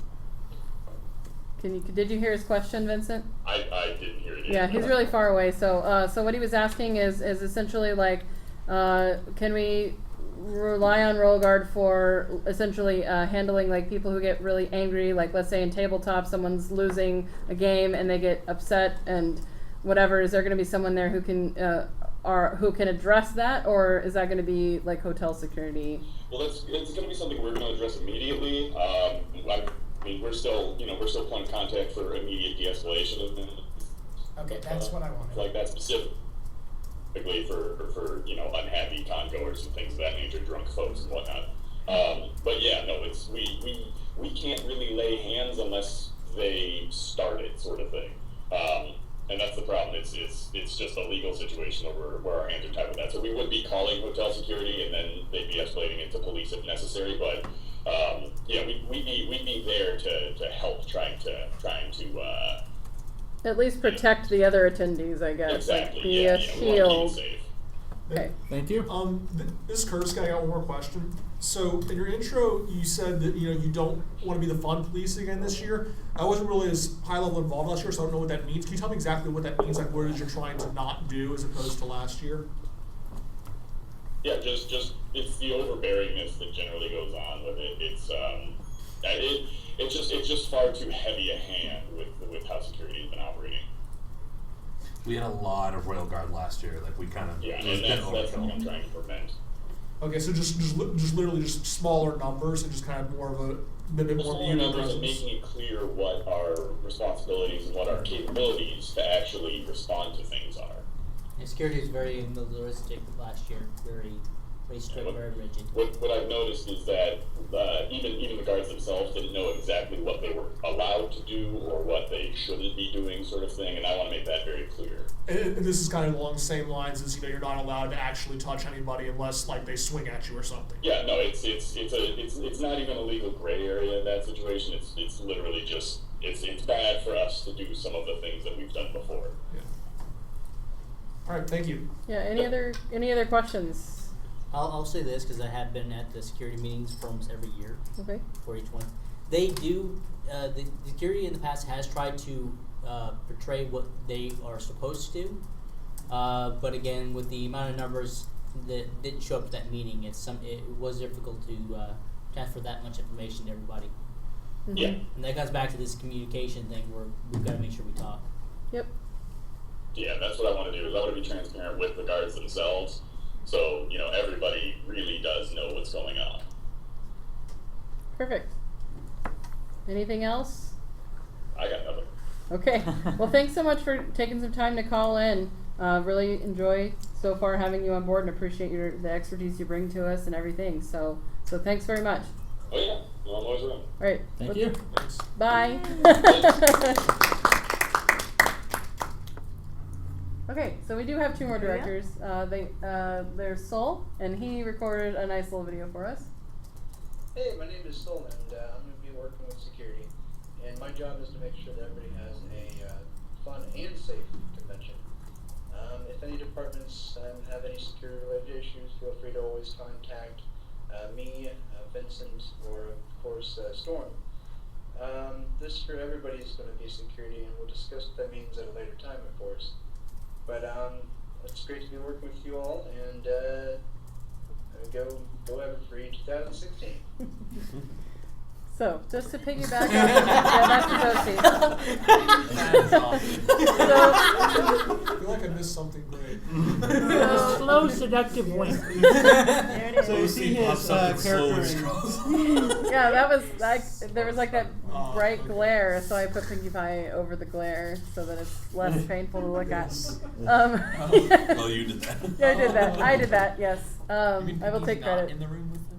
Did you hear his question, Vincent? I didn't hear it. Yeah, he's really far away. So what he was asking is essentially like, can we rely on Roll Guard for essentially handling like people who get really angry, like let's say in tabletop someone's losing a game and they get upset and whatever. Is there going to be someone there who can address that, or is that going to be like hotel security? Well, it's going to be something we're going to address immediately. We're still point of contact for immediate de-escalation. Okay, that's what I wanted. Like that specific. specifically for unhappy congoers and things of that nature, drunk folks and whatnot. But yeah, no, it's we can't really lay hands unless they start it, sort of thing. And that's the problem. It's just a legal situation where our hands are tied with that. So we would be calling hotel security, and then they'd be escalating it to police if necessary. But yeah, we'd be there to help trying to At least protect the other attendees, I guess. Exactly. Like be Yeah, a yeah, we wanna keep shield. it safe. Okay. Thank you. This is Curtis. I got one more question. So in your intro, you said that you don't want to be the fun police again this year. I wasn't really as high level involved last year, so I don't know what that means. Can you tell me exactly what that means? Like, what it is you're trying to not do as opposed to last year? Yeah, just it's the overbearingness that generally goes on with it. It's just far too heavy a hand with how security has been operating. We had a lot of Royal Guard last year. Like we kind of Yeah, and that's what I'm trying to prevent. Okay, so just literally just smaller numbers and just kind of more of a bit more Smaller muted numbers and presence. making it clear what our responsibilities and what our capabilities to actually respond to things are. And security was very militaristic last year, very strict, very rigid. What I've noticed is that even the guards themselves didn't know exactly what they were allowed to do or what they shouldn't be doing, sort of thing, and I want to make that very clear. And this is kind of along the same lines as you're not allowed to actually touch anybody unless like they swing at you or something. Yeah, no, it's not even a legal gray area in that situation. It's literally just it's bad for us to do some of the things that we've done before. Yeah. All right, thank you. Yeah. Any other questions? I'll say this because I have been at the security meetings for almost every year. Okay. For each one, they do. The security in the past has tried to portray what they are supposed to do, but again, with the amount of numbers that didn't show up to that meeting, it was difficult to transfer that much information to everybody. Mm-hmm. Yeah. And that comes back to this communication thing where we've got to make sure we talk. Yep. Yeah, that's what I want to do. Is I want to be transparent with the guards themselves, so everybody really does know what's going on. Perfect. Anything else? I got nothing. Okay. Well, thanks so much for taking some time to call in. Really enjoy so far having you on board and appreciate the expertise you bring to us and everything. So thanks very much. Oh yeah, no, I'm always around. All right. Thank you. Thanks. Bye. Okay, so we do have two more directors. There's Sol, and he recorded a nice little video for us. Hey, my name is Sol, and I'm going to be working with security. And my job is to make sure that everybody has a fun and safe convention. If any departments have any security-related issues, feel free to always contact me, Vincent, or of course Storm. This for everybody is going to be security, and we'll discuss what that means at a later time, of course. But it's great to be working with you all, and go have a free 2016. So, just to piggyback on that's Josie. That is awesome. I feel like I missed something great. A slow, seductive wink. There it is. So you see his character in Yeah, that was like there was like that bright glare, so I put Pinkie Pie over the glare so that it's less painful to look at. Oh, you did that. Yeah, I did that. I did that. Yes. I will take credit. In the room with them.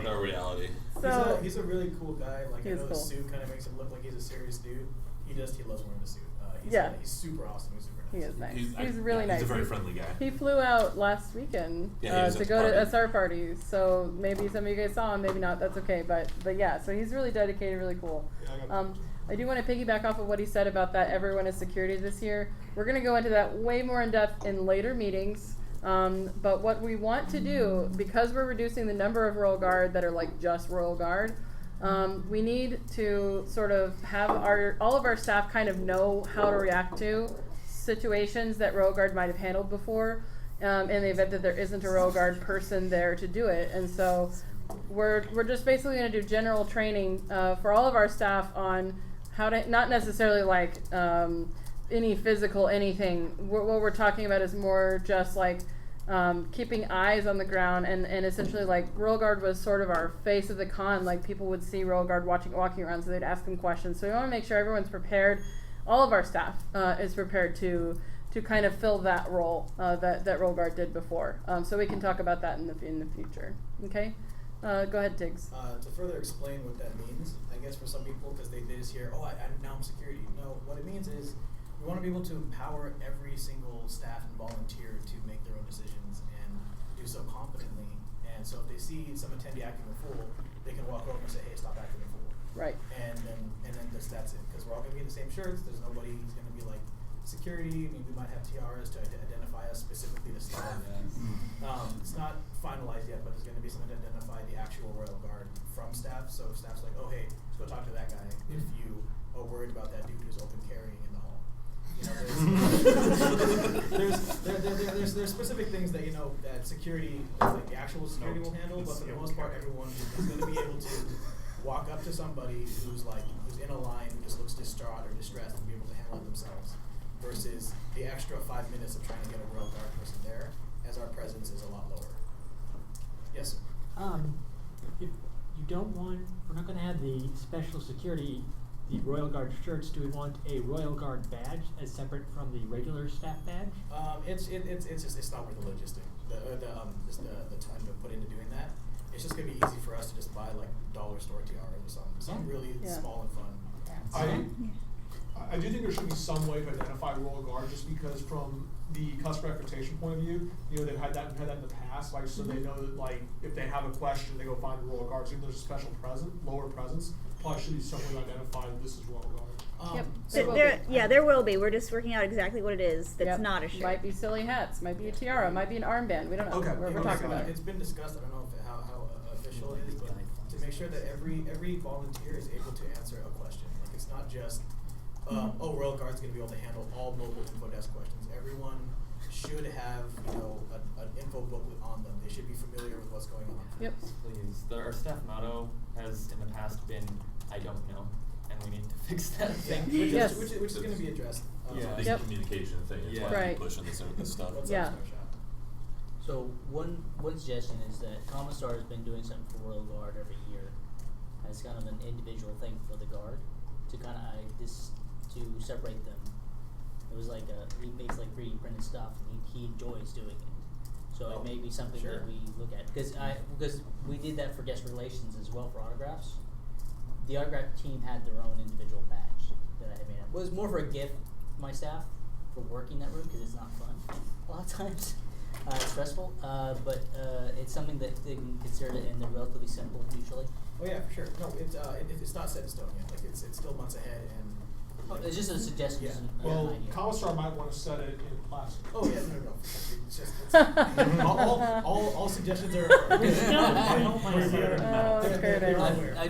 No reality. So he's a really cool guy. Like I he is know cool. the suit kind of makes him look like he's a serious dude. He loves wearing the suit. Yeah. He's super awesome. He's super nice. He is nice. He's- He's really nice. He's a very friendly guy. He flew out last weekend Yeah, he was to at the go to party. SR parties. So maybe some of you guys saw him, maybe not. That's okay. But yeah, so he's really dedicated, really cool. I do want to piggyback off of what he said about that everyone is security this year. We're going to go into that way more in depth in later meetings. But what we want to do, because we're reducing the number of Royal Guard that are like just Royal Guard, we need to sort of have all of our staff kind of know how to react to situations that Royal Guard might have handled before, in the event that there isn't a Royal Guard person there to do it. And so we're just basically going to do general training for all of our staff on how to, not necessarily like any physical anything. What we're talking about is more just like keeping eyes on the ground, and essentially like Royal Guard was sort of our face of the con. Like people would see Royal Guard walking around, so they'd ask them questions. So we want to make sure everyone's prepared. All of our staff is prepared to to kind of fill that role that Royal Guard did before. So we can talk about that in the future. Okay, go ahead, Tiggs. To further explain what that means, I guess for some people, because they just hear, oh, now I'm security. No, what it means is we want to be able to empower every single staff and volunteer to make their own decisions and do so confidently. And so if they see some attendee acting a fool, they can walk over and say, hey, stop acting a fool. Right. And then that's it, because we're all going to be in the same shirts. There's nobody who's going to be like security. I mean, we might have tiaras to identify us specifically to staff. It's not finalized yet, but there's going to be something to identify the actual Royal Guard from staff. So if staff's like, oh, hey, let's go talk to that guy if you are worried about that dude who's open carrying in the hall. You know, there's specific things that, you know, that security, like the actual security will handle, but for the most part, everyone is going to be able to walk up to somebody who's in a line, who just looks distraught or distressed, and be able to handle it themselves, versus the extra 5 minutes of trying to get a Royal Guard person there, as our presence is a lot lower. Yes, sir. If you don't want, we're not going to have the special security, the Royal Guard shirts. Do we want a Royal Guard badge as separate from the regular staff badge? It's not worth the logistic, the time to put into doing that. It's just gonna be easy for us to just buy like dollar store tiaras or something really small and fun. I do think there should be some way to identify Royal Guard, just because from the customer expectation point of view, you know, they've had that in the past, like, so they know that, like, if they have a question, they go find the Royal Guard. So if there's a special lower presence, probably should be some way to identify that this is Royal Guard. There will be. We're just working out exactly what it is that's not a shirt. Might be silly hats, might be a tiara, might be an armband. We don't know. Okay. We're talking about it. It's been discussed. I don't know how official it is, but to make sure that every volunteer is able to answer a question. Like, it's not just Royal Guard's going to be able to handle all mobile info desk questions. Everyone should have, you know, an info booklet on them. They should be familiar with what's going on. Yep. Please. Our staff motto has in the past been, I don't know, and we need to fix that thing. Which is going to be addressed. Big communication thing is why we're pushing this stuff. So one suggestion is that Commissar has been doing something for Royal Guard every year as kind of an individual thing for the Guard to kind of to separate them. It was like he makes like 3D printed stuff, and he enjoys doing it. So it may be something that we look at, because we did that for guest relations as well for autographs. The autograph team had their own individual badge that I had made up. It was more for a gift to my staff for working that room, because it's not fun a lot of times. It's stressful, but it's something that they can consider it, and they're relatively simple usually. Oh yeah, for sure. No, it's not set in stone yet. Like it's still months ahead, and it's just a suggestion. Yeah. Well, Commissar might want to set it in plastic. Oh yeah, no. It's just all suggestions are. I'm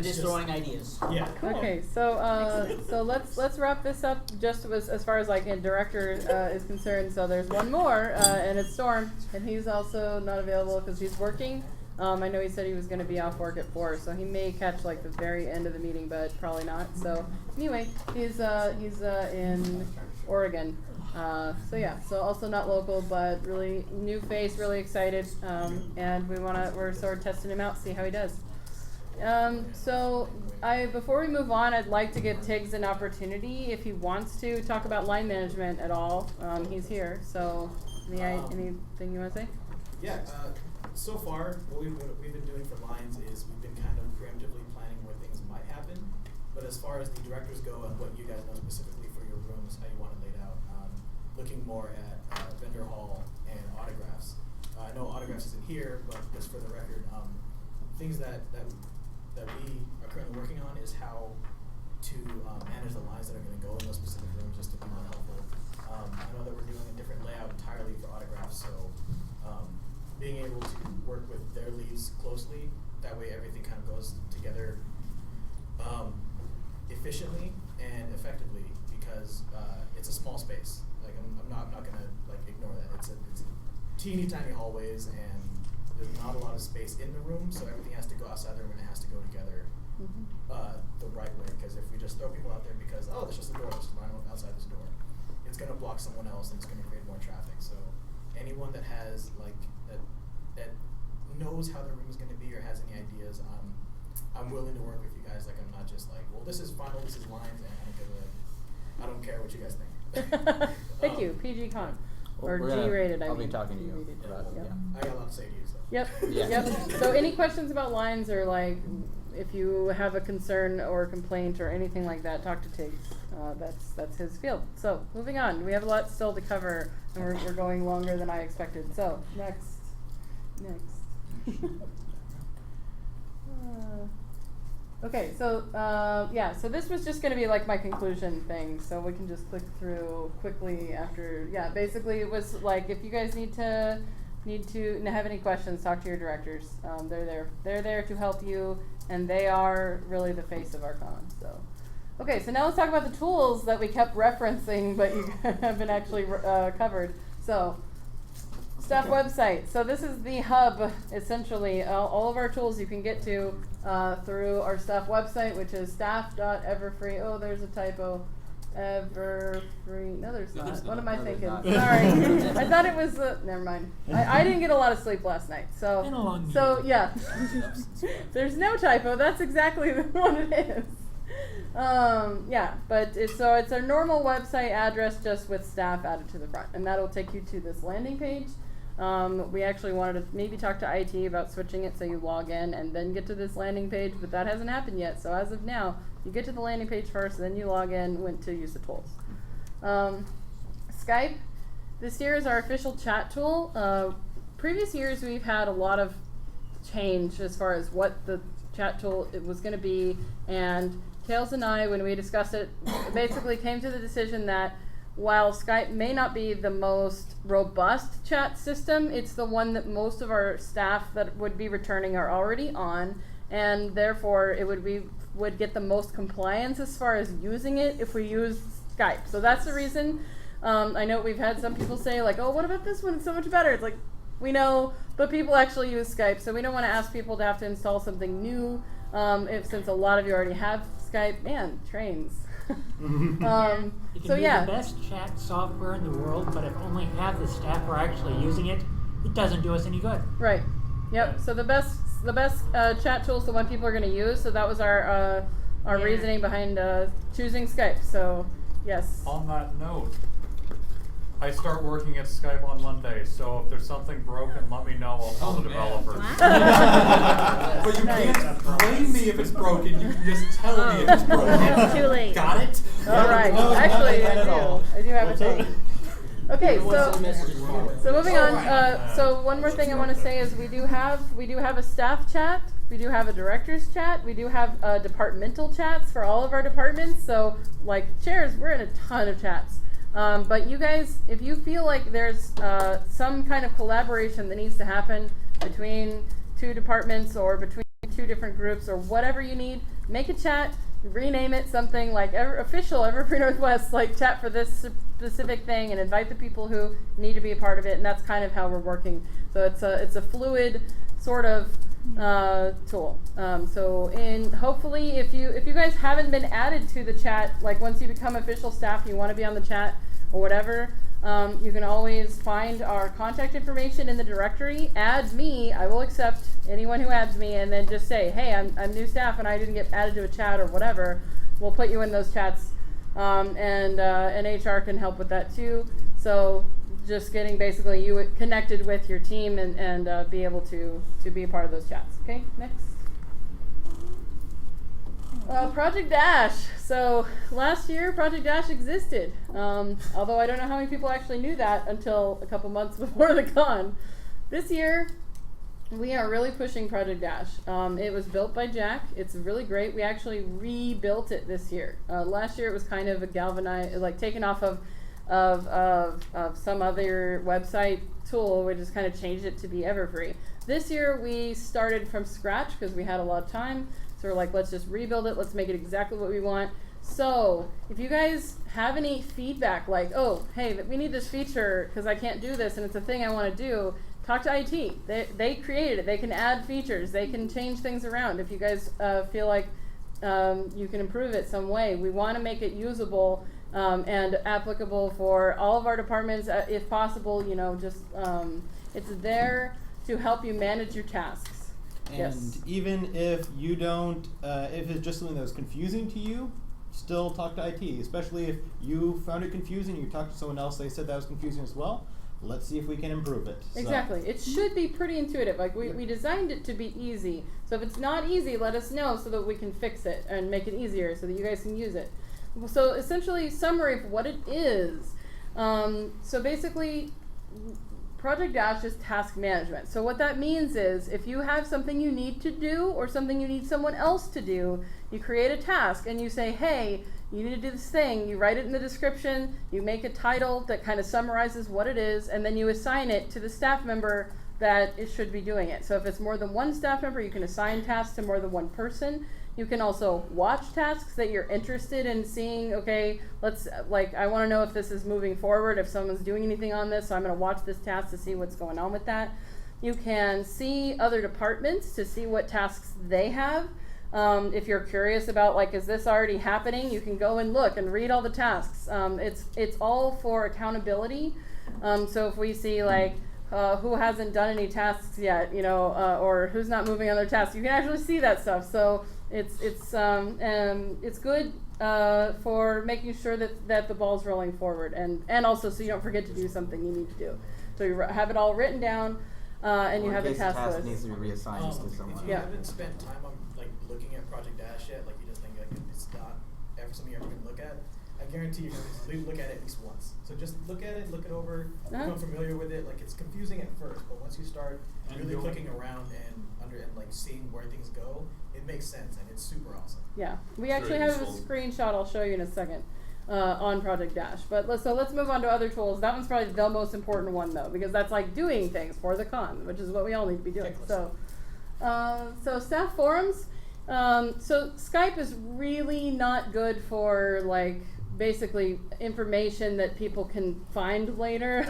just throwing ideas. Yeah. Okay, so let's wrap this up just as far as like a director is concerned. So there's one more, and it's Storm, and he's also not available because he's working. I know he said he was going to be off work at 4, so he may catch like the very end of the meeting, but probably not. So anyway, he's in Oregon. So also not local, but really new face, really excited, and we're sort of testing him out, see how he does. Before we move on, I'd like to give Tiggs an opportunity if he wants to talk about line management at all. He's here, so anything you want to say? Yeah. So far, what we've been doing for lines is we've been kind of preemptively planning where things might happen. But as far as the directors go and what you guys know specifically for your rooms, how you want it laid out, looking more at vendor hall and autographs. I know autographs isn't here, but just for the record, things that we are currently working on is how to manage the lines that are going to go in those specific rooms, just to be more helpful. I know that we're doing a different layout entirely for autographs, so being able to work with their leads closely, that way everything kind of goes together efficiently and effectively, because it's a small space. Like I'm not gonna like ignore that. It's teeny tiny hallways, and there's not a lot of space in the room, so everything has to go outside the room and it has to go together the right way. Because if we just throw people out there because there's just a door, just line them up outside this door, it's gonna block someone else and it's gonna create more traffic. So anyone that has like that knows how the room is going to be or has any ideas, I'm willing to work with you guys. Like, I'm not just like, well, this is final, this is lines, and I don't care what you guys think. Pick you, PG Con. Or We're gonna- G-rated, I'll be mean. talking to you G-rated, about it, yep. yeah. I got a lot to say to you, so. Yep, Yeah. yep. So any questions about lines or like, if you have a concern or complaint or anything like that, talk to Tiggs. That's his field. So moving on, we have a lot still to cover, and we're going longer than I expected. So next. Okay, so yeah, so this was just going to be like my conclusion thing, so we can just click through quickly after. Yeah, basically it was like if you guys need to have any questions, talk to your directors. They're there to help you, and they are really the face of our con. So, okay, so now let's talk about the tools that we kept referencing, but you haven't actually covered. So. Staff website. So this is the hub, essentially. All of our tools you can get to through our staff website, which is staff.everfree. Oh, there's a typo. Everfree. No, there's not. What am I thinking? Sorry. I thought it was. Never mind. I didn't get a lot of sleep last night. So yeah. There's no typo. That's exactly what it is. Yeah, but it's our normal website address just with staff added to the front, and that'll take you to this landing page. We actually wanted to maybe talk to IT about switching it so you log in and then get to this landing page, but that hasn't happened yet. So as of now, you get to the landing page first, then you log in, went to use the tools. Skype. This year is our official chat tool. Previous years we've had a lot of change as far as what the chat tool it was going to be, and Tails and I, when we discussed it, basically came to the decision that while Skype may not be the most robust chat system, it's the one that most of our staff that would be returning are already on, and therefore it would get the most compliance as far as using it if we use Skype. So that's the reason. I know we've had some people say like, oh, what about this one? It's so much better. It's like, we know, but people actually use Skype, so we don't want to ask people to have to install something new. Since a lot of you already have Skype, man, trains. It can So be yeah. the best chat software in the world, but if only half the staff are actually using it, it doesn't do us any good. Right. Yep. So the best chat tool is the one people are going to use. So that was our reasoning behind choosing Skype. So yes. On that note, I start working at Skype on Monday, so if there's something broken, let me know. I'll tell the developers. Wow. But you can't blame me if it's broken. You can just tell me if it's broken. That's too late. Got it? All right. No, Actually, not at all. I do have a thing. Okay, What's the message? so moving on. So one more thing I want to say is we do have a staff chat. We do have a director's chat. We do have departmental chats for all of our departments. So like chairs, we're in a ton of chats. But you guys, if you feel like there's some kind of collaboration that needs to happen between two departments or between two different groups or whatever you need, make a chat, rename it something like official Everfree Northwest, like chat for this specific thing, and invite the people who need to be a part of it. And that's kind of how we're working. So it's a fluid sort of tool. So hopefully if you guys haven't been added to the chat, like once you become official staff, you want to be on the chat or whatever, you can always find our contact information in the directory. Add me. I will accept anyone who adds me, and then just say, hey, I'm new staff and I didn't get added to a chat or whatever. We'll put you in those chats, and HR can help with that too. So just getting basically you connected with your team and be able to be a part of those chats. Okay, next. Project Dash. So last year, Project Dash existed. Although I don't know how many people actually knew that until a couple months before the con. This year, we are really pushing Project Dash. It was built by Jack. It's really great. We actually rebuilt it this year. Last year, it was kind of a galvanized, like taken off of some other website tool. We just kind of changed it to be Everfree. This year we started from scratch because we had a lot of time. So we're like, let's just rebuild it. Let's make it exactly what we want. So if you guys have any feedback, like, oh, hey, we need this feature because I can't do this and it's a thing I want to do, talk to IT. They created it. They can add features. They can change things around. If you guys feel like you can improve it some way, we want to make it usable and applicable for all of our departments, if possible. Just it's there to help you manage your tasks. And even if you don't, if it's just something that was confusing to you, still talk to IT, especially if you found it confusing, you talked to someone else, they said that was confusing as well. Let's see if we can improve it. So. Exactly. It should be pretty intuitive. Like we designed it to be easy. So if it's not easy, let us know so that we can fix it and make it easier so that you guys can use it. So essentially, summary of what it is. So basically, Project Dash is task management. So what that means is if you have something you need to do or something you need someone else to do, you create a task and you say, hey, you need to do this thing. You write it in the description, you make a title that kind of summarizes what it is, and then you assign it to the staff member that it should be doing it. So if it's more than one staff member, you can assign tasks to more than one person. You can also watch tasks that you're interested in seeing, okay, I want to know if this is moving forward, if someone's doing anything on this, so I'm going to watch this task to see what's going on with that. You can see other departments to see what tasks they have. If you're curious about, like, is this already happening, you can go and look and read all the tasks. It's all for accountability. So if we see, like, who hasn't done any tasks yet, or who's not moving on their tasks, you can actually see that stuff. So it's good for making sure that the ball's rolling forward, and also so you don't forget to do something you need to do. So you have it all written down, and you have the task list. Needs to be reassigned to someone. If you haven't spent time on looking at Project Dash yet, you just think it's not something you're ever going to look at, I guarantee you're going to look at it at least once. So just look at it, look it over, become familiar with it. It's confusing at first, but once you start really clicking around and seeing where things go, it makes sense and it's super awesome. Yeah, we actually have a screenshot I'll show you in a second on Project Dash. But let's move on to other tools. That one's probably the most important one though, because that's like doing things for the con, which is what we all need to be doing. So staff forums. So Skype is really not good for basically information that people can find later.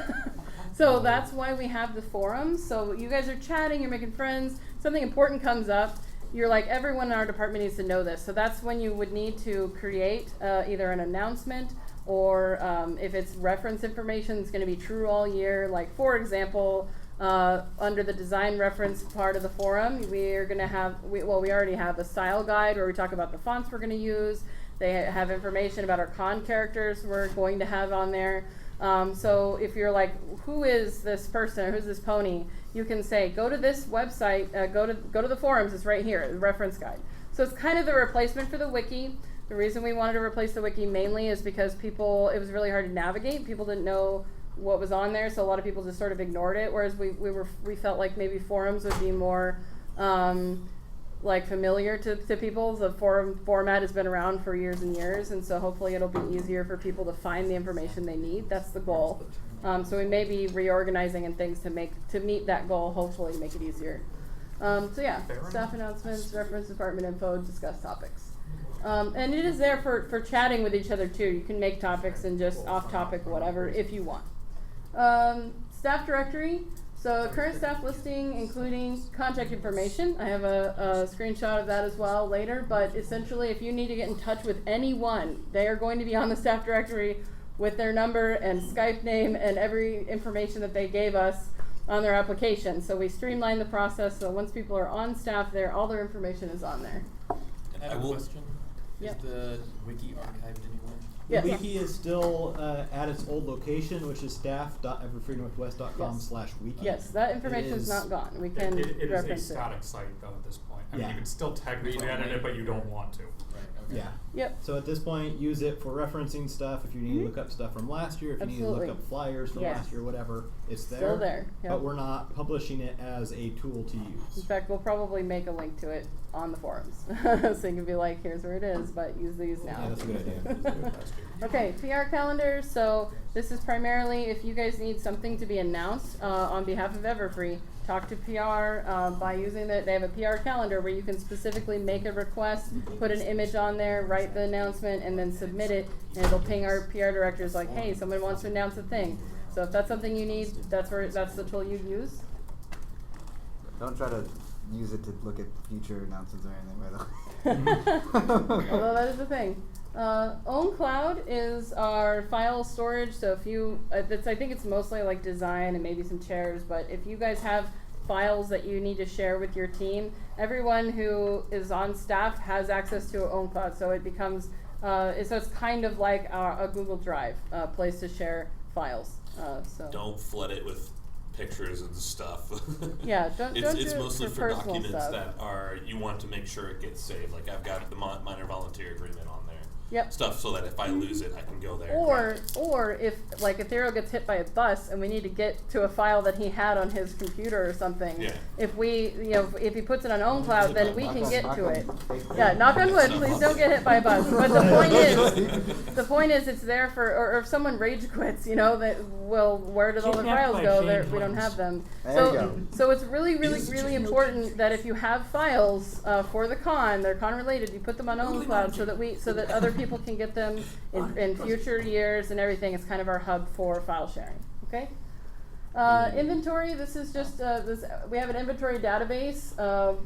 So that's why we have the forums. So you guys are chatting, you're making friends, something important comes up, you're like, everyone in our department needs to know this. So that's when you would need to create either an announcement or if it's reference information, it's going to be true all year. Like for example, under the design reference part of the forum, we're going to have, we already have a style guide where we talk about the fonts we're going to use. They have information about our con characters we're going to have on there. So if you're like, who is this person or who's this pony, you can say, go to this website, go to the forums, it's right here, the reference guide. So it's kind of the replacement for the wiki. The reason we wanted to replace the wiki mainly is because it was really hard to navigate. People didn't know what was on there, so a lot of people just sort of ignored it, whereas we felt like maybe forums would be more familiar to people. The forum format has been around for years and years, and so hopefully it'll be easier for people to find the information they need. That's the goal. So we may be reorganizing and things to meet that goal, hopefully make it easier. So yeah, staff announcements, reference department info, discuss topics. And it is there for chatting with each other too. You can make topics and just off topic whatever if you want. Staff directory. So current staff listing, including contact information. I have a screenshot of that as well later, but essentially if you need to get in touch with anyone, they are going to be on the staff directory with their number and Skype name and every information that they gave us on their application. So we streamline the process, so once people are on staff there, all their information is on there. And I have a question. Is the wiki archived anywhere? The wiki is still at its old location, which is staff.everfreenorthwest.com/wiki. Yes, that information is not gone. We can it is reference a static site though at this point. I mean, you can still Read technically edit only. it, but you don't want to. Right. Okay. Yeah. Yep. So at this point, use it for referencing stuff. If you need to look up stuff from last year, if you need to Absolutely. look up flyers from Yes. last year, whatever, it's there. Still there, yep. But we're not publishing it as a tool to In use. fact, we'll probably make a link to it on the forums. So you can be like, here's where it is, but use these now. Yeah, that's a good idea. Okay, PR calendar. So this is primarily if you guys need something to be announced on behalf of Everfree, talk to PR by using they have a PR calendar where you can specifically make a request, put an image on there, write the announcement, and then submit it, and it'll ping our PR directors like, hey, someone wants to announce a thing. So if that's something you need, that's the tool you use. Don't try to use it to look at future announcements or anything, by the way. Although that is the thing. OwnCloud is our file storage. So if you, I think it's mostly like design and maybe some chairs. But if you guys have files that you need to share with your team, everyone who is on staff has access to OwnCloud. So it becomes So it's kind of like a Google Drive place to share files. So Don't flood it with pictures and stuff. Yeah, don't do it's it mostly for for personal documents stuff. that are you want to make sure it gets saved. Like I've got the minor volunteer agreement on there. Yep. Stuff so that if I lose it, I can go there. Or if like Ethereal gets hit by a bus and we need to get to a file that he had on his computer or something. Yeah. If we if he puts it on OwnCloud, then we can get to it. wood. Yeah, knock on wood. Please don't get hit by a bus. But the point is, it's there for. Or if someone rage quits, where did all the Kidnapped files by go? Shane We don't Twins. have them. There you go. So it's really important that if you have files for the con, they're con related, you put them on OwnCloud so that other people can get them in future years and everything. It's kind of our hub for file sharing. Okay. Inventory. This is just we have an inventory database,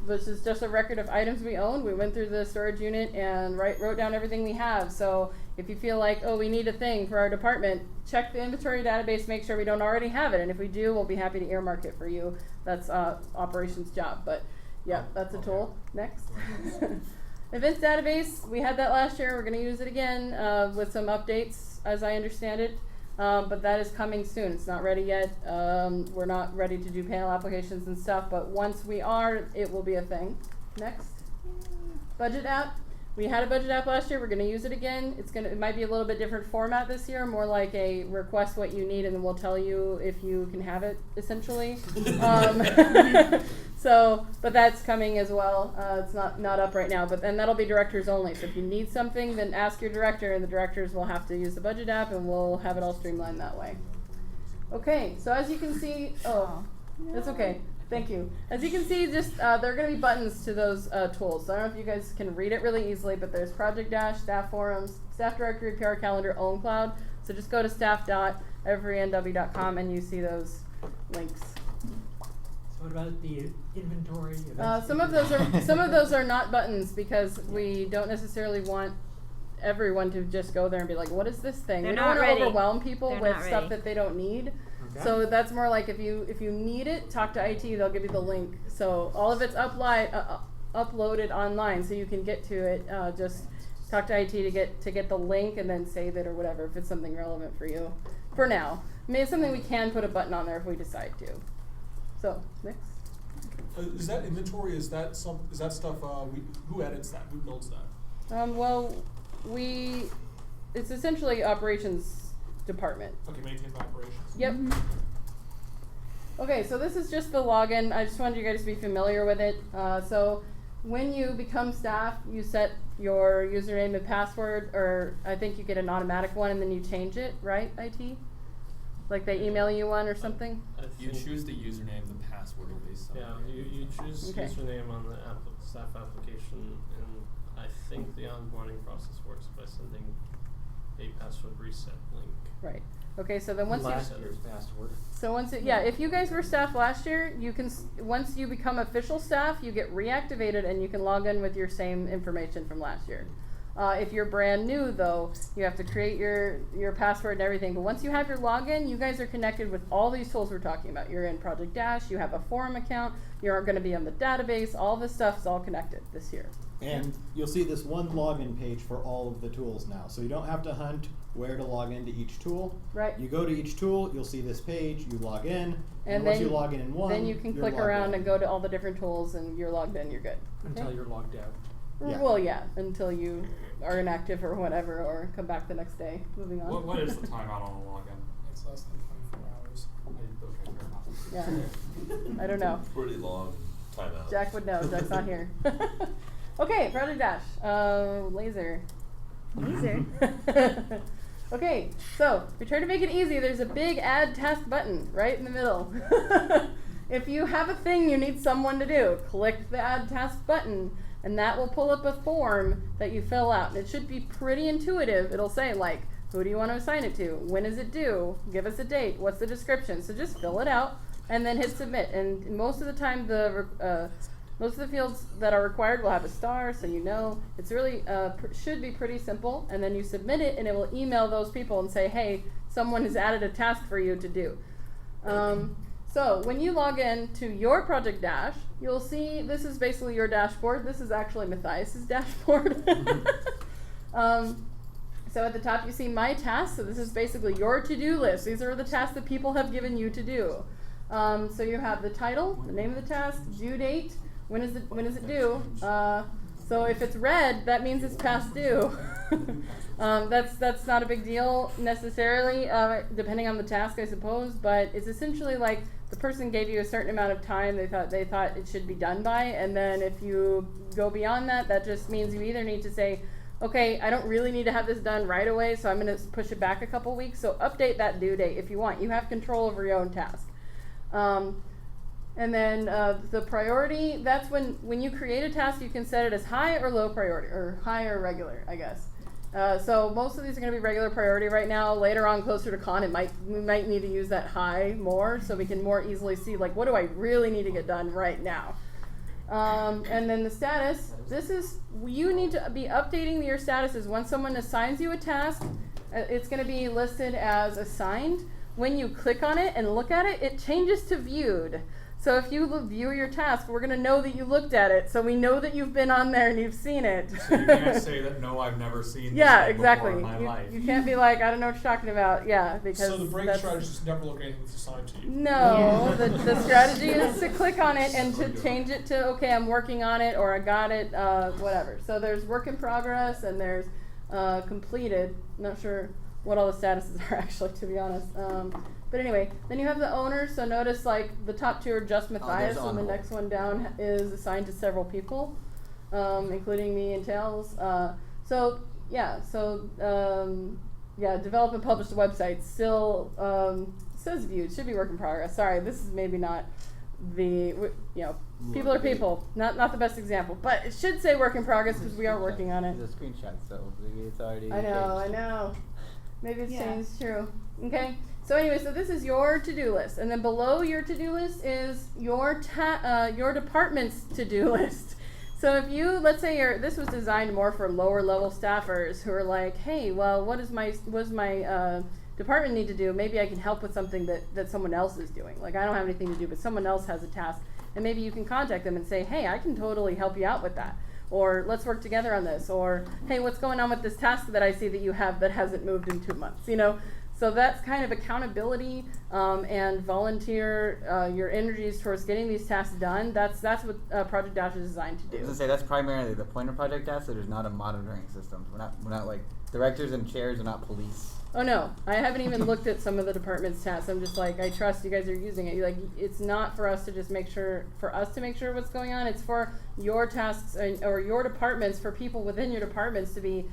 which is just a record of items we own. We went through the storage unit and wrote down everything we have. So if you feel like, oh, we need a thing for our department, check the inventory database, make sure we don't already have it, and if we do, we'll be happy to earmark it for you. That's operations job. But yeah, that's a tool. Next. Events database. We had that last year. We're going to use it again with some updates, as I understand it. But that is coming soon. It's not ready yet. We're not ready to do panel applications and stuff, but once we are, it will be a thing. Next. Budget app. We had a budget app last year. We're going to use it again. It might be a little bit different format this year, more like a request what you need and then we'll tell you if you can have it, essentially. But that's coming as well. It's not up right now, and that'll be directors only. So if you need something, then ask your director, and the directors will have to use the budget app, and we'll have it all streamlined that way. Okay, so as you can see, that's okay. Thank you. As you can see, just there are going to be buttons to those tools. So I don't know if you guys can read it really easily, but there's Project Dash, Staff Forums, Staff Directory, PR Calendar, OwnCloud. So just go to staff.everynw.com and you see those links. So what about the inventory? Some of those are not buttons because we don't necessarily want everyone to just go there and be like, what is this thing? They're We don't not want to ready. overwhelm people They're with not stuff ready. that they don't need. Okay. So that's more like if you need it, talk to IT, they'll give you the link. So all of it's uploaded online so you can get to it. Just talk to IT to get the link and then save it or whatever if it's something relevant for you. For now. I mean, it's something we can put a button on there if we decide to. So, next. Is that inventory? Is that stuff? Who edits that? Who builds that? It's essentially operations department. Okay, maintained by operations. Yep. Okay, so this is just the login. I just wanted you guys to be familiar with it. So when you become staff, you set your username and password, or I think you get an automatic one and then you change it, right, IT? Like they email you one or something? You choose the username, the password will be something. Yeah, you choose Okay. username on the staff application, and I think the onboarding process works by sending a password reset link. Right. Okay, so then once Last year's password. if you guys were staff last year, you can once you become official staff, you get reactivated and you can log in with your same information from last year. If you're brand new, though, you have to create your password and everything. But once you have your login, you guys are connected with all these tools we're talking about. You're in Project Dash, you have a forum account, you're going to be on the database. All this stuff is all connected this year. And you'll see this one login page for all of the tools now. So you don't have to hunt where to log into each tool. Right. You go to each tool, you'll see this page, you log in, and then once you log in one, then you can you're click logged around in. and go to all the different tools and you're logged in, you're good. Until Okay? you're logged out. Yeah. Well, yeah, until you are inactive or whatever, or come back the next day. Moving on. What is the timeout on the login? It's less than 24 hours. Okay, fair enough. Yeah. I don't know. Pretty long timeout. Jack would know. Jack's not here. Okay, Project Dash. Laser. Laser. Okay, so we try to make it easy. There's a big add task button right in the middle. If you have a thing you need someone to do, click the add task button and that will pull up a form that you fill out. And it should be pretty intuitive. It'll say like, who do you want to assign it to? When is it due? Give us a date. What's the description? So just fill it out and then hit submit. And most of the time most of the fields that are required will have a star, so you know. It's really, should be pretty simple. And then you submit it, and it will email those people and say, hey, someone has added a task for you to do. So when you log in to your Project Dash, you'll see this is basically your dashboard. This is actually Matthias's dashboard. So at the top you see my tasks. So this is basically your to-do list. These are the tasks that people have given you to do. So you have the title, the name of the task, due date, when is it due? So if it's red, that means it's past due. That's not a big deal necessarily, depending on the task, I suppose. But it's essentially like the person gave you a certain amount of time they thought it should be done by, and then if you go beyond that, that just means you either need to say, okay, I don't really need to have this done right away, so I'm going to push it back a couple weeks. So update that due date if you want. You have control over your own task. And then the priority, that's when you create a task, you can set it as high or low priority, or high or regular, I guess. So most of these are going to be regular priority right now. Later on, closer to con, we might need to use that high more, so we can more easily see, like, what do I really need to get done right now? And then the status, you need to be updating your statuses. When someone assigns you a task, it's going to be listed as assigned. When you click on it and look at it, it changes to viewed. So if you view your task, we're going to know that you looked at it. So we know that you've been on there and you've seen it. So you can't say that, no, I've never seen this yeah, thing exactly. before in my life. You can't be like, I don't know what you're talking about. Yeah, because so the break strategy is never look at anything that's assigned to you. No, the strategy is to click on it and to change it to, okay, I'm working on it, or I got it, whatever. So there's work in progress and there's completed. I'm not sure what all the statuses are actually, to be honest. But anyway, then you have the owners. So notice, like, the top two are just Matthias, and the next one down is assigned to several people, including me and Tails. Develop and publish the website. Still says viewed. Should be work in progress. Sorry, this is maybe not people are people. Not the best example, but it should say work in progress because we are working on it. It's a screenshot, so maybe it's already I know. Maybe it's changed. True. Okay. So anyway, so this is your to-do list, and then below your to-do list is your department's to-do list. So if you, let's say this was designed more for lower level staffers who are like, hey, well, what does my department need to do? Maybe I can help with something that someone else is doing. Like, I don't have anything to do, but someone else has a task, and maybe you can contact them and say, hey, I can totally help you out with that. Or let's work together on this. Or, hey, what's going on with this task that I see that you have that hasn't moved in 2 months? So that's kind of accountability and volunteer your energies towards getting these tasks done. That's what Project Dash is designed to do. I was gonna say that's primarily the point of Project Dash. So there's not a monitoring system. We're not like directors and chairs are not police. Oh no, I haven't even looked at some of the department's tasks. I'm just like, I trust you guys are using it. Like, it's not for us to just make sure what's going on. It's for your tasks or your departments, for people within your departments to be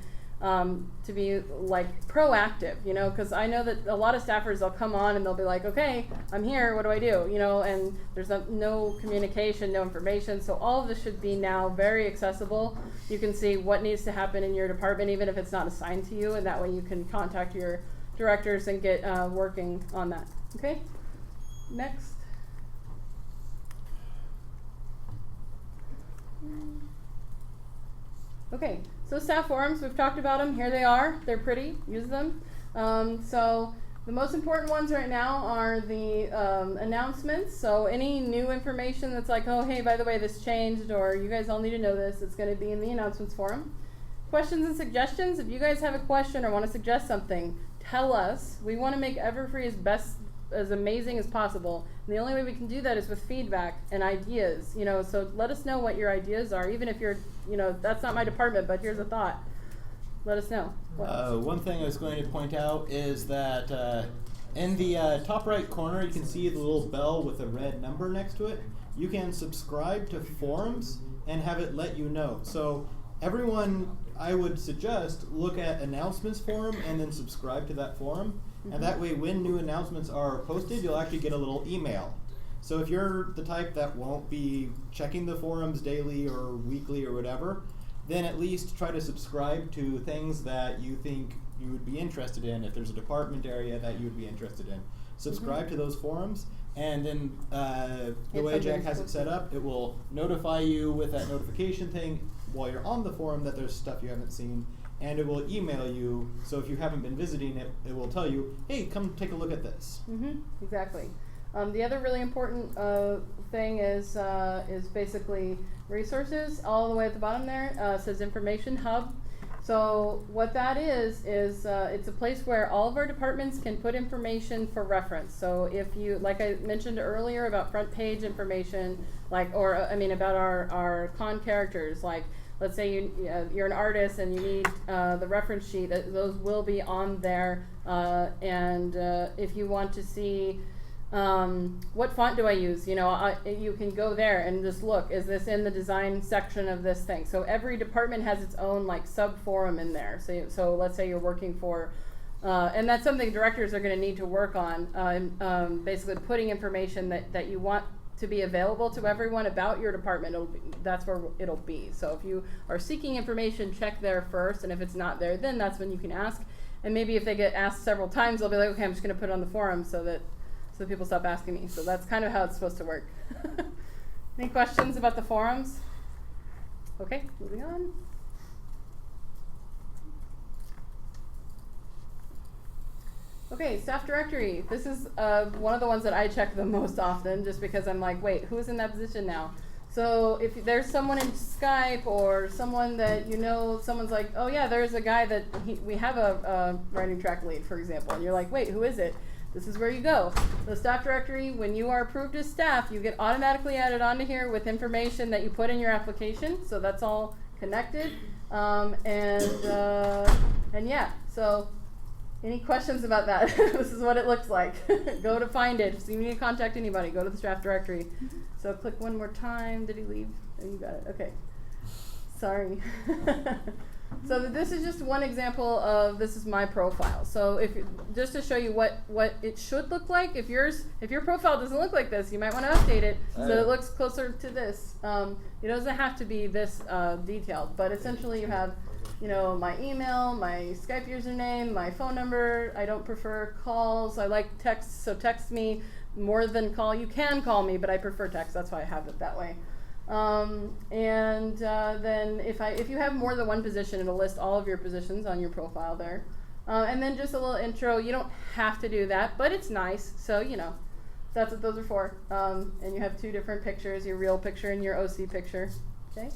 like proactive, because I know that a lot of staffers, they'll come on and they'll be like, okay, I'm here, what do I do? And there's no communication, no information. So all of this should be now very accessible. You can see what needs to happen in your department, even if it's not assigned to you, and that way you can contact your directors and get working on that. Okay, next. Okay, so staff forums, we've talked about them. Here they are. They're pretty. Use them. So the most important ones right now are the announcements. So any new information that's like, oh, hey, by the way, this changed, or you guys all need to know this, it's going to be in the announcements forum. Questions and suggestions. If you guys have a question or want to suggest something, tell us. We want to make Everfree as amazing as possible. And the only way we can do that is with feedback and ideas, so let us know what your ideas are, even if you're, that's not my department, but here's a thought. Let us know. One thing I was going to point out is that in the top right corner, you can see the little bell with a red number next to it. You can subscribe to forums and have it let you know. So everyone, I would suggest, look at announcements forum and then subscribe to that forum. And that way, when new announcements are posted, you'll actually get a little email. So if you're the type that won't be checking the forums daily or weekly or whatever, then at least try to subscribe to things that you think you would be interested in. If there's a department area that you would be interested in, subscribe to those forums. And then the way Jack has it set up, it will notify you with that notification thing while you're on the forum that there's stuff you haven't seen. And it will email you, so if you haven't been visiting it, it will tell you, hey, come take a look at this. Exactly. The other really important thing is basically resources. All the way at the bottom there says Information Hub. So what that is it's a place where all of our departments can put information for reference. So if you, like I mentioned earlier about front page information, about our con characters, like let's say you're an artist and you need the reference sheet, those will be on there. And if you want to see what font do I use, you can go there and just look, is this in the design section of this thing? So every department has its own like sub forum in there. So let's say you're working for, and that's something directors are going to need to work on, basically putting information that you want to be available to everyone about your department. That's where it'll be. So if you are seeking information, check there first, and if it's not there, then that's when you can ask. And maybe if they get asked several times, they'll be like, okay, I'm just going to put it on the forum so people stop asking me. So that's kind of how it's supposed to work. Any questions about the forums? Okay, moving on. Okay, staff directory. This is one of the ones that I check the most often, just because I'm like, wait, who's in that position now? So if there's someone in Skype or someone that someone's like, oh yeah, there's a guy that we have a writing track lead, for example, and you're like, wait, who is it? This is where you go. The staff directory, when you are approved as staff, you get automatically added onto here with information that you put in your application. So that's all connected. And yeah, so any questions about that? This is what it looks like. Go to find it. If you need to contact anybody, go to the staff directory. So click one more time. Did he leave? Oh, you got it. Okay. Sorry. So this is just one example of, this is my profile. So just to show you what it should look like, if your profile doesn't look like this, you might want to update it so it looks closer to this. It doesn't have to be this detailed, but essentially you have, my email, my Skype username, my phone number. I don't prefer calls. I like text, so text me more than call. You can call me, but I prefer text. That's why I have it that way. Then if you have more than one position, it'll list all of your positions on your profile there. And then just a little intro. You don't have to do that, but it's nice. So, that's what those are for. And you have two different pictures, your real picture and your OC picture. Okay.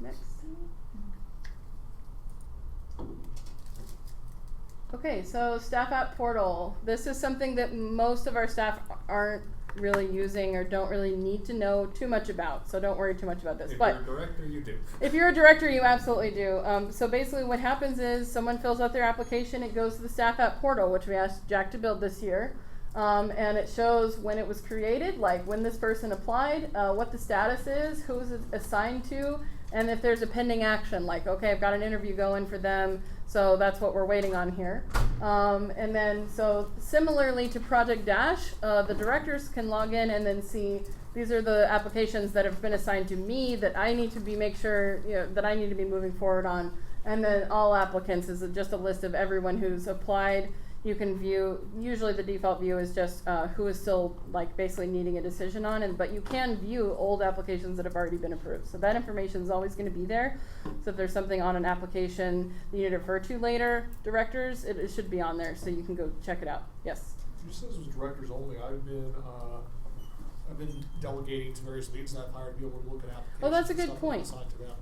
Next. Okay, so staff app portal. This is something that most of our staff aren't really using or don't really need to know too much about, so don't worry too much about this. If but you're a director, you do. If you're a director, you absolutely do. So basically what happens is someone fills out their application, it goes to the staff app portal, which we asked Jack to build this year, and it shows when it was created, like when this person applied, what the status is, who is it assigned to, and if there's a pending action, like, okay, I've got an interview going for them, so that's what we're waiting on here. And then, so similarly to Project Dash, the directors can log in and then see, these are the applications that have been assigned to me that I need to make sure, that I need to be moving forward on. And then all applicants is just a list of everyone who's applied. You can view, usually the default view is just who is still basically needing a decision on, but you can view old applications that have already been approved. So that information is always going to be there. So if there's something on an application that you need to refer to later, directors, it should be on there, so you can go check it out. Yes? You said this was directors only. I've been delegating to various leads that I've hired to be able to look at applications. Oh, that's a good point.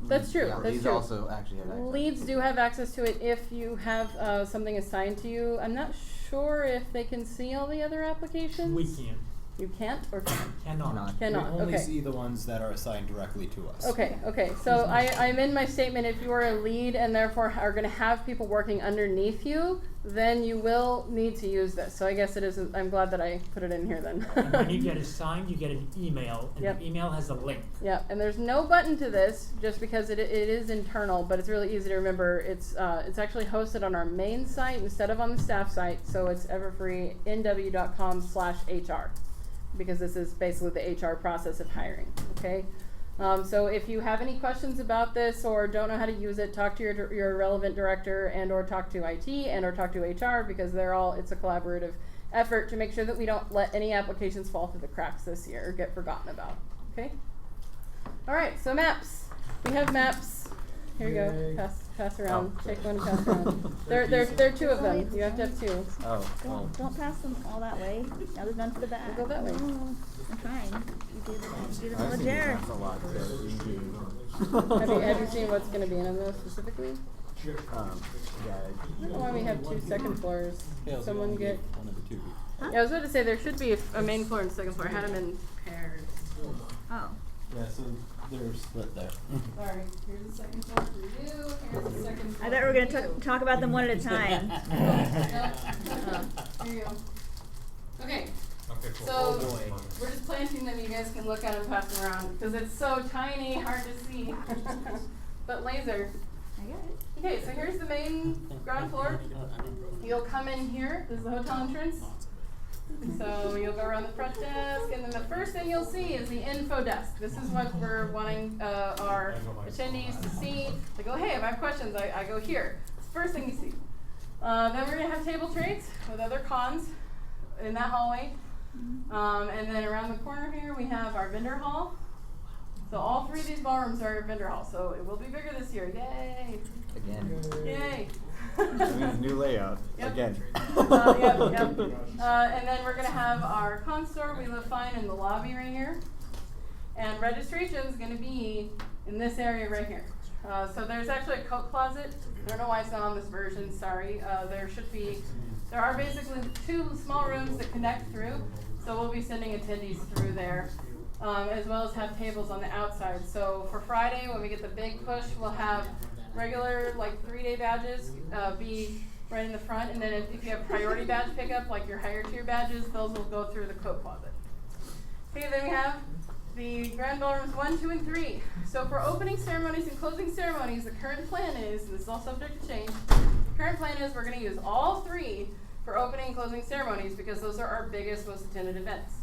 That's true. Yeah, that's leads true. also actually have access. Leads do have access to it if you have something assigned to you. I'm not sure if they can see all the other applications. We can't. You can't or can? Cannot. Cannot. We only Okay. see the ones that are assigned directly to us. Okay. So I'm in my statement, if you are a lead and therefore are going to have people working underneath you, then you will need to use this. So I guess it is, I'm glad that I put it in here then. And when you get assigned, you get an email, and Yep. the email has a link. Yeah, and there's no button to this just because it is internal, but it's really easy to remember. It's actually hosted on our main site instead of on the staff site, so it's everfreenw.com/HR. Because this is basically the HR process of hiring, okay? So if you have any questions about this or don't know how to use it, talk to your relevant director and or talk to IT and or talk to HR, because it's a collaborative effort to make sure that we don't let any applications fall through the cracks this year or get forgotten about, okay? All right, so maps. We have maps. Here you go. Pass around. Take one and pass around. There are two of them. You have to have two. Oh. Don't pass them all that way. Now there's none to the back. We'll go that way. Oh, I'm trying. do the little chair. Have you seen what's going to be in them specifically? I don't know why we have 2 second floors. Someone get. Huh? Yeah, I was about to say there should be a main floor and second floor. I had them in pairs. Oh. Yeah, so they're split there. Sorry. Here's the second floor for you. Here's the second floor. I thought we were going to talk about them one at a time. Here you go. Okay. Okay, cool. So Oh, boy. we're just planting them. You guys can look at them, pass them around because it's so tiny, hard to see. But laser. I got it. Okay, so here's the main ground floor. You'll come in here. This is the hotel entrance. So you'll go around the front desk, and then the first thing you'll see is the info desk. This is what we're wanting our attendees to see. They go, hey, if I have questions, I go here. It's the first thing you see. Then we're going to have table trades with other cons in that hallway. And then around the corner here, we have our vendor hall. So all 3 of these ballrooms are vendor hall. So it will be bigger this year. Yay! Again. Yay! New layout. Yep. Again. Yep. And then we're going to have our con store, We Live Fine, in the lobby right here. And registration is going to be in this area right here. So there's actually a coat closet. I don't know why it's not on this version, sorry. There are basically 2 small rooms that connect through. So we'll be sending attendees through there, as well as have tables on the outside. So for Friday, when we get the big push, we'll have regular, like 3-day badges be right in the front. And then if you have priority badge pickup, like your higher tier badges, those will go through the coat closet. Okay, then we have the grand ballrooms 1, 2, and 3. So for opening ceremonies and closing ceremonies, the current plan is, and this is all subject to change, the current plan is we're going to use all 3 for opening and closing ceremonies because those are our biggest, most attended events.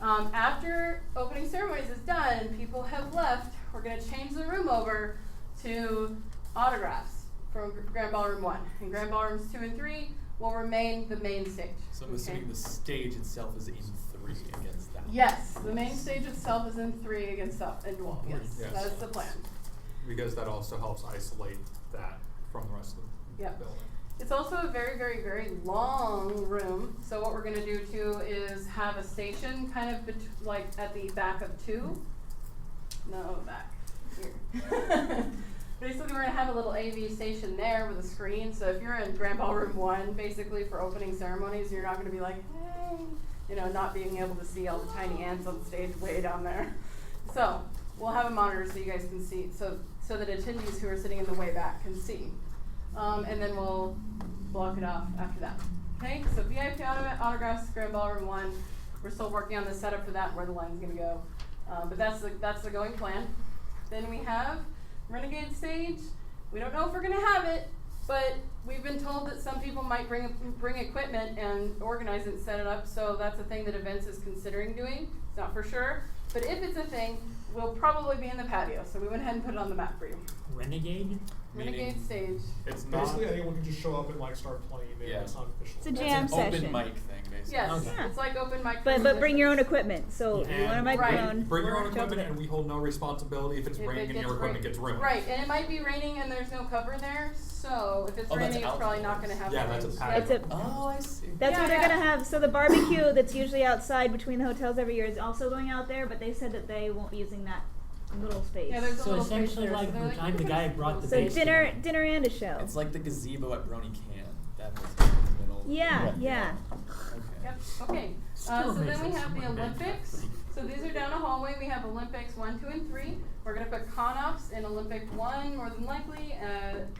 After opening ceremonies is done and people have left, we're going to change the room over to autographs from Grand Ballroom 1. And Grand Ballrooms 2 and 3 will remain the main stage. So I'm assuming the stage itself is in 3 against that. Yes, the main stage itself is in 3 against up and wall. Yes, Yes. that is the plan. Because that also helps isolate that from the rest of the Yep. building. It's also a very, very, very long room. So what we're going to do too is have a station kind of like at the back of 2. No, back here. Basically, we're going to have a little AV station there with a screen. So if you're in Grand Ballroom 1, basically for opening ceremonies, you're not going to be like, hey, not being able to see all the tiny ants on stage way down there. So we'll have a monitor so you guys can see, so that attendees who are sitting in the way back can see. And then we'll block it off after that. Okay, so VIP autographs, Grand Ballroom 1. We're still working on the setup for that, where the line's going to go. But that's the going plan. Then we have Renegade Stage. We don't know if we're going to have it, but we've been told that some people might bring equipment and organize it and set it up. So that's a thing that Events is considering doing. It's not for sure. But if it's a thing, we'll probably be in the patio. So we went ahead and put it on the map for you. Renegade? Renegade Stage. It's basically anyone can just show up and start playing. It's not official. It's a jam session. Open mic thing, basically. Yes, Okay. it's like open mic. But bring your own equipment. So if you want a And microphone, bring your own jump equipment, in. and we hold no responsibility if it's If raining it and your gets equipment gets ruined. Right, and it might be raining and there's no cover there, so if it's Oh, that's raining, it's probably not going to have. Yeah, rain. that's a patio. It's a, Oh, I see. That's Yeah, what they're yeah. gonna have. So the barbecue that's usually outside between the hotels every year is also going out there, but they said that they won't be using that little space. Yeah, there's a So little space essentially, there, like so they're the like, time "We the can guy put brought the little bass space." dinner and a show. It's like the gazebo at Brony Can. That was in the middle. Yeah. Yep. Okay. Still So then makes we it have the somewhat Olympics. So these are down a hallway. We have Olympics 1, 2, and 3. We're going to put con-ops in Olympic 1, more than likely,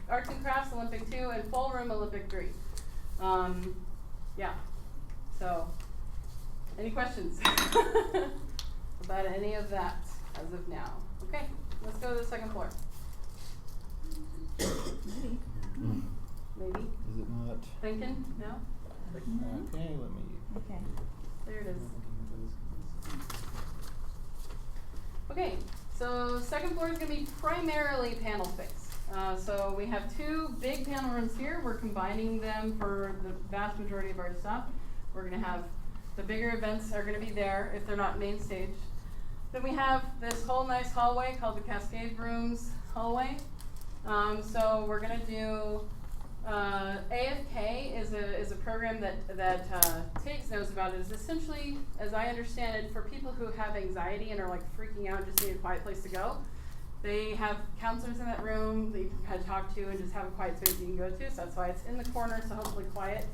arts and crafts Olympic 2, and full room Olympic 3. Yeah. So, any questions about any of that as of now? Okay, let's go to the second floor. Maybe? Is it not? Thinking? No? Okay, let me. Okay. There it is. Okay, so second floor is going to be primarily panel space. So we have 2 big panel rooms here. We're combining them for the vast majority of our stuff. We're going to have the bigger events are going to be there if they're not main stage. Then we have this whole nice hallway called the Cascade Rooms hallway. So we're going to do AFK is a program that Tiggs knows about. It is essentially, as I understand it, for people who have anxiety and are like freaking out, just need a quiet place to go. They have counselors in that room that you can kind of talk to and just have a quiet space you can go to. So that's why it's in the corner, so hopefully quiet.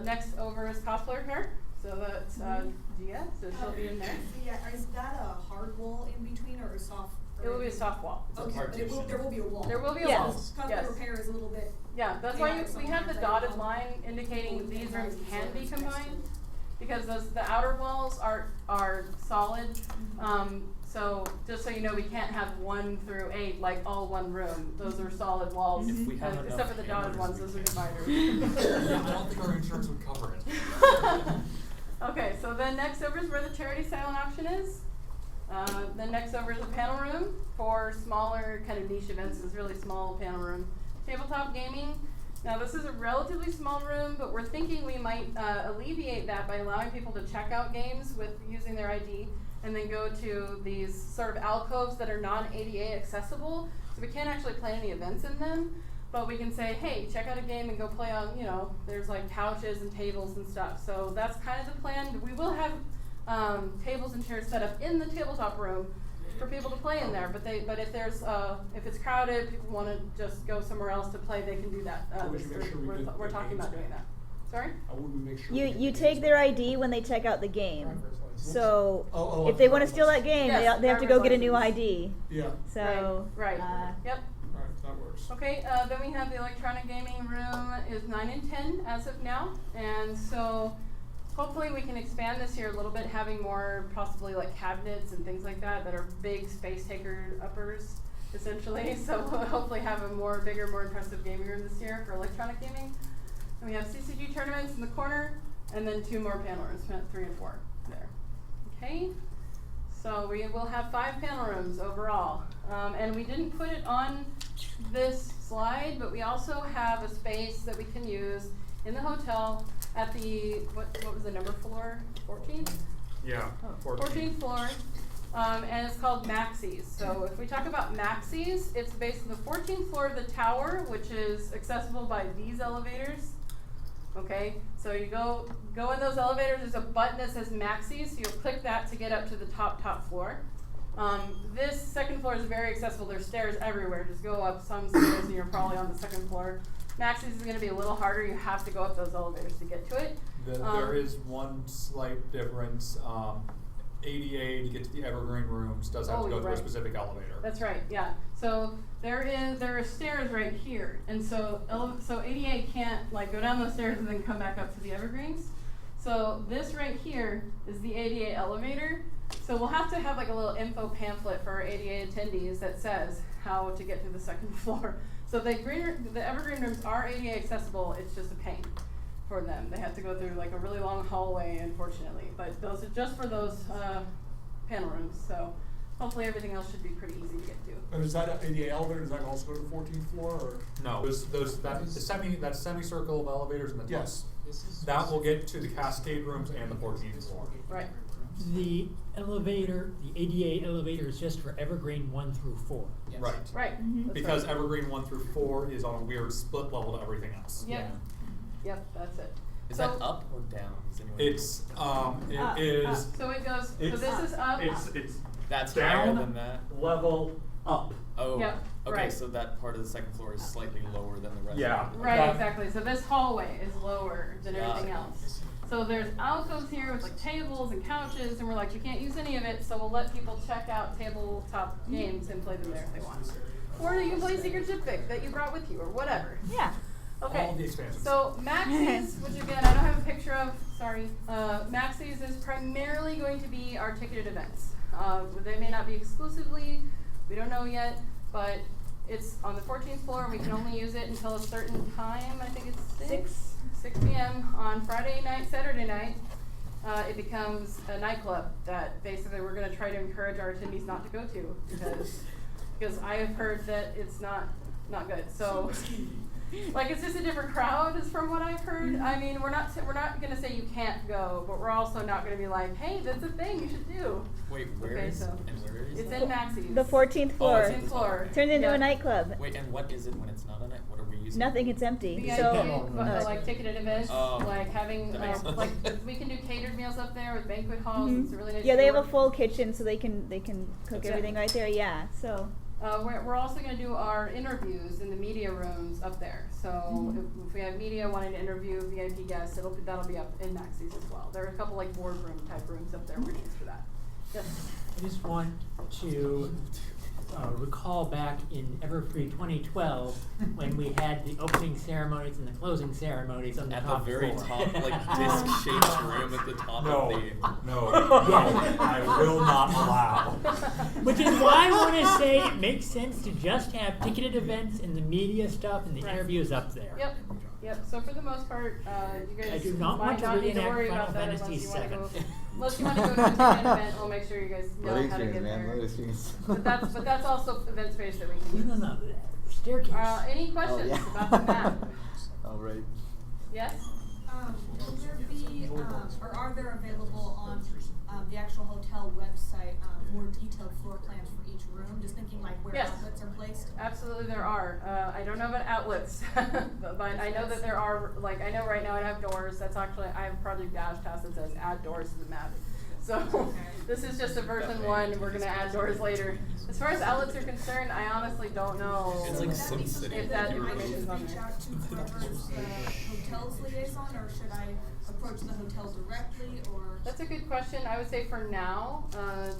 Next over is cosplayer here. So that's Gia, so she'll be in there. Yeah, is that a hard wall in between or a soft? It will be a soft wall. Okay, but there will be a wall. There will be a yes. wall. Cosplay Yes. repair is a little bit. Yeah, that's why we have the sometimes, dotted line indicating these rooms can be combined, because the outer walls are solid. So just so you know, we can't have 1 through 8 like all one room. Those are solid walls. If we have except for the dotted ones, those are dividers. Yeah, I don't think our insurance would cover it. Okay, so then next over is where the charity silent auction is. Then next over is a panel room for smaller kind of niche events. It's really small panel room. Tabletop gaming. Now this is a relatively small room, but we're thinking we might alleviate that by allowing people to check out games with using their ID and then go to these sort of alcoves that are non-ADA accessible. So we can't actually plan any events in them, but we can say, hey, check out a game and go play on, you know, there's like couches and tables and stuff. So that's kind of the plan. We will have tables and chairs set up in the tabletop room for people to play in there, but if there's if it's crowded, people want to just go somewhere else to play, they can do that. We're talking about doing that. Sorry? How would we make sure You take their ID when they check out the game. So if they want to steal that game, Yes, they have to go get a new driver's ID. Yeah. So right. Yep. Alright, that works. Okay, then we have the electronic gaming room is 9 and 10 as of now, and so hopefully we can expand this year a little bit, having more possibly like cabinets and things like that are big space taker uppers, essentially. So we'll hopefully have a bigger, more impressive gaming room this year for electronic gaming. And we have CCG tournaments in the corner, and then 2 more panel rooms, 3 and 4 there. Okay, so we will have 5 panel rooms overall. And we didn't put it on this slide, but we also have a space that we can use in the hotel at the, what was the number floor? 14th? Yeah, 14th floor. And it's called Maxie's. So if we talk about Maxie's, it's basically the 14th floor of the tower, which is accessible by these elevators. Okay, so you go in those elevators, there's a button that says Maxie's, so you'll click that to get up to the top floor. This second floor is very accessible. There's stairs everywhere. Just go up some stairs and you're probably on the second floor. Maxie's is going to be a little harder. You have to go up those elevators to get to it. There is one slight difference. ADA to get to the Evergreen rooms does have to go to a specific elevator. That's right, yeah. So there are stairs right here, and so ADA can't like go down those stairs and then come back up to the Evergreens. So this right here is the ADA elevator. So we'll have to have like a little info pamphlet for our ADA attendees that says how to get to the second floor. So the Evergreen rooms are ADA accessible. It's just a pain for them. They have to go through like a really long hallway, unfortunately. But those are just for those panel rooms. So hopefully everything else should be pretty easy to get to. And is that ADA elevator? Does that also go to the 14th floor? Or? No, that semicircle of elevators in the top. Yes. That will get to the Cascade rooms and the 14th floor. Right. The ADA elevator is just for Evergreen 1 through 4. Yes. Right. Right. Because Evergreen 1 through 4 is on a weird split level to everything else. Yep. Yep, that's it. Is that up or down? It's it is. So it goes. So this is up. It's that's down, higher than that. Level up. Oh. Yep, Okay, right. so that part of the second floor is slightly lower than the rest. Yeah. Of it. Right, exactly. So this hallway is lower than Got everything it. else. So there's alcoves here with like tables and couches, and we're like, you can't use any of it, so we'll let people check out tabletop games and play them there if they want. Or you can play Secret Ship Pick that you brought with you, or whatever. Yeah. Okay. All the expansions. So Maxie's, which again I don't have a picture of, sorry. Maxie's is primarily going to be our ticketed events. They may not be exclusively, we don't know yet, but it's on the 14th floor and we can only use it until a certain time. I think it's 6 p.m. on Friday night, Saturday night. It becomes a nightclub that basically we're going to try to encourage our attendees not to go to because I have heard that it's not good. So. Like it's just a different crowd is from what I've heard. I mean, we're not gonna say you can't go, but we're also not gonna be like, hey, that's a thing you should do. Wait, where okay, is so and where is it's that? in Maxie's. The 14th floor. Oh, it's 14th floor. Turned into a nightclub. Wait, and what is it when it's not a night? What are we using Nothing, it's empty. VIP, So, like ticketed events, like having, That makes sense. like, we can do catered meals up there with banquet halls, Mhm. it's a really nice. Yeah, they have a store. full kitchen, so they can cook That's it. everything right there. Yeah, so. We're also gonna do our interviews in the media rooms up there, so Mhm. if we have media wanting to interview VIP guests, that'll be up in Maxie's as well. There are a couple like boardroom type rooms up there we're gonna use for that. Yes? I just want to recall back in Everfree 2012 when we had the opening ceremonies and the closing ceremonies on the At top the very floor. top, like disc-shaped room at the top No, of the. no, I will not allow. Which is why I want to say it makes sense to just have ticketed events and the media stuff and the Right. interviews up there. Yep, so for the most part, you guys I do not might want to not need to reenact worry Final about that Fantasy unless you wanna go, VII. unless you wanna go to a ticketed event, we'll make sure you guys know Loading how to screens, get man, there. loading screens. But that's also event space that we can use. No, staircase. Any questions yeah. about the map? All right. Yes? Will there be, or are there available on the actual hotel website more detailed floor plans for each room? Just thinking like where Yes. outlets are placed. Absolutely there are. I don't know about outlets, but I know that there are, like, I know right now I have doors. That's actually, I have Project Dash Task that says add doors to the map. So this is just a version 1. We're gonna add doors later. As far as outlets are concerned, I honestly don't know It's like SimCity. if that I information is should on reach there. out to whoever's the hotel's liaison, or should I approach the hotel directly, or? That's a good question. I would say for now,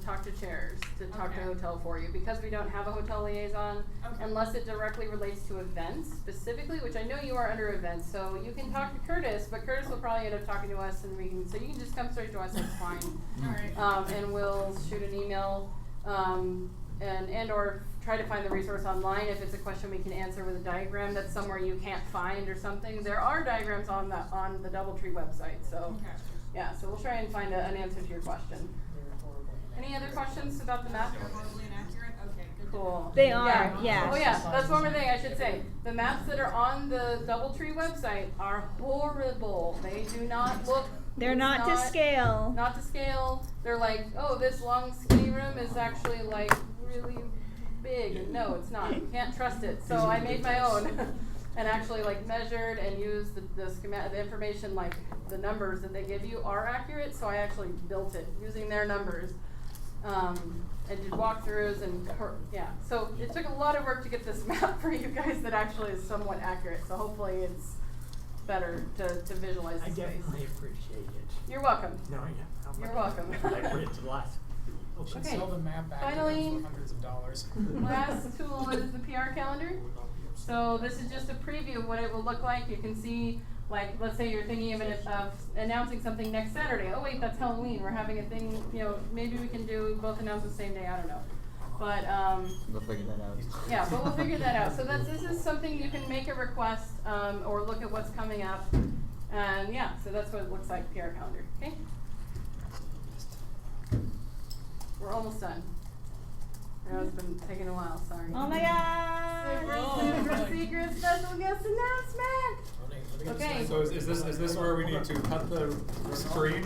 talk to chairs to talk to Okay. hotel for you, because we don't have a hotel liaison Okay. unless it directly relates to events specifically, which I know you are under events, so you can talk to Curtis, but Curtis will probably end up talking to us, and so you can just come straight to us, that's fine. Alright. And we'll shoot an email, and or try to find the resource online if it's a question we can answer with a diagram that's somewhere you can't find or something. There are diagrams on the DoubleTree website, so Okay. yeah, so we'll try and find an answer to your question. Any other questions about the map? They're horribly inaccurate? Okay, good. Cool. They are, yeah. Oh yeah, that's one more thing I should say. The maps that are on the DoubleTree website are horrible. They do not look. They're it's not to scale. Not to scale. They're like, oh, this long skinny room is actually like really big. And no, it's not. You can't trust it. So I made my own and actually like measured and used the information, like the numbers that they give you are accurate. So I actually built it using their numbers. And did walkthroughs and yeah. So it took a lot of work to get this map for you guys that actually is somewhat accurate. So hopefully it's better to visualize the I space. definitely appreciate it. You're welcome. No, yeah. You're welcome. I put it to last. Should Okay. sell the map back to Finally, them for hundreds of dollars. last tool is the PR calendar. So this is just a preview of what it will look like. You can see, like, let's say you're thinking of announcing something next Saturday. Oh wait, that's Halloween. We're having a thing, maybe we can do both announce the same day, I don't know. But We'll figure that out. yeah, but we'll figure that out. So this is something you can make a request, or look at what's coming up. And yeah, so that's what it looks like, PR calendar, okay? We're almost done. I know it's been taking a while, sorry. Oh my god! Secret special guest announcement! Okay. So is this where we need to cut the screen?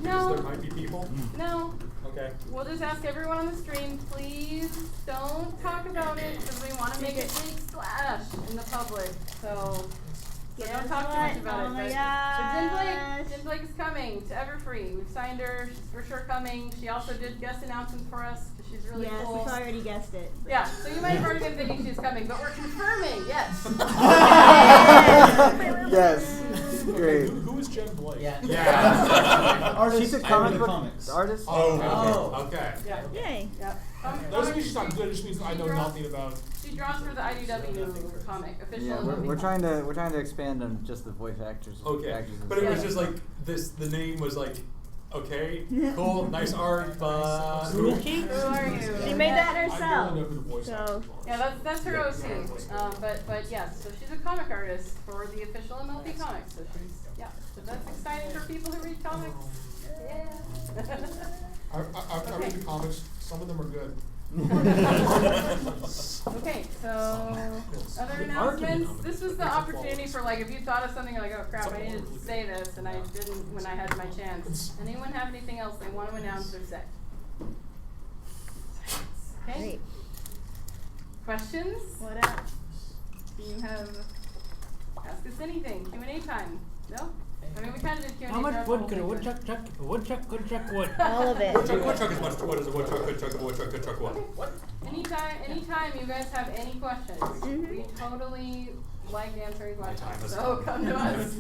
No. Because there might be people? No. Okay. We'll just ask everyone on the stream, please don't talk about it, because we want to make a big splash in the public. So don't talk too much about Oh it. my But gosh. Jen Blake is coming to Everfree. We've signed her. She's for sure coming. She also did guest announcements for us, because she's really Yes, cool. we've already guessed it. Yeah, so you might have already been thinking she's coming, but we're confirming, yes. Yes. Great. Who is Jen Blake? Yeah. Artist. She's a comic book comics. artist. Okay. Yeah. Yay. Yeah. Doesn't mean she's not good, it just means I know nothing about. She draws for the IDW comic, official Yeah, movie we're comic. trying to expand on just the voice actors. Okay. Actors and But it was stuff. just like the name was like, okay, cool, nice art, but Who are you? She made that I herself. don't know who the voice So actors Yeah, that's her OC. But yes, so she's a comic artist for the official MLB comics. So so that's exciting for people who read comics. Yeah. I read the comics, some of them are good. Okay, so other announcements. This was the opportunity for, like, if you thought of something, you're like, oh crap, I needed to say this and I didn't when I had my chance. Anyone have anything else they want to announce or say? Okay. Great. Questions? What else? Do you have Ask us anything. Q&A time. No? I mean, we kind of did Q&A. How much throughout the wood whole could a thing, woodchuck chuck if a woodchuck could chuck wood? All of it. Woodchuck is much. What is a woodchuck could chuck? A woodchuck could chuck what? but anytime you guys have any questions, we totally like answering questions. So come to us.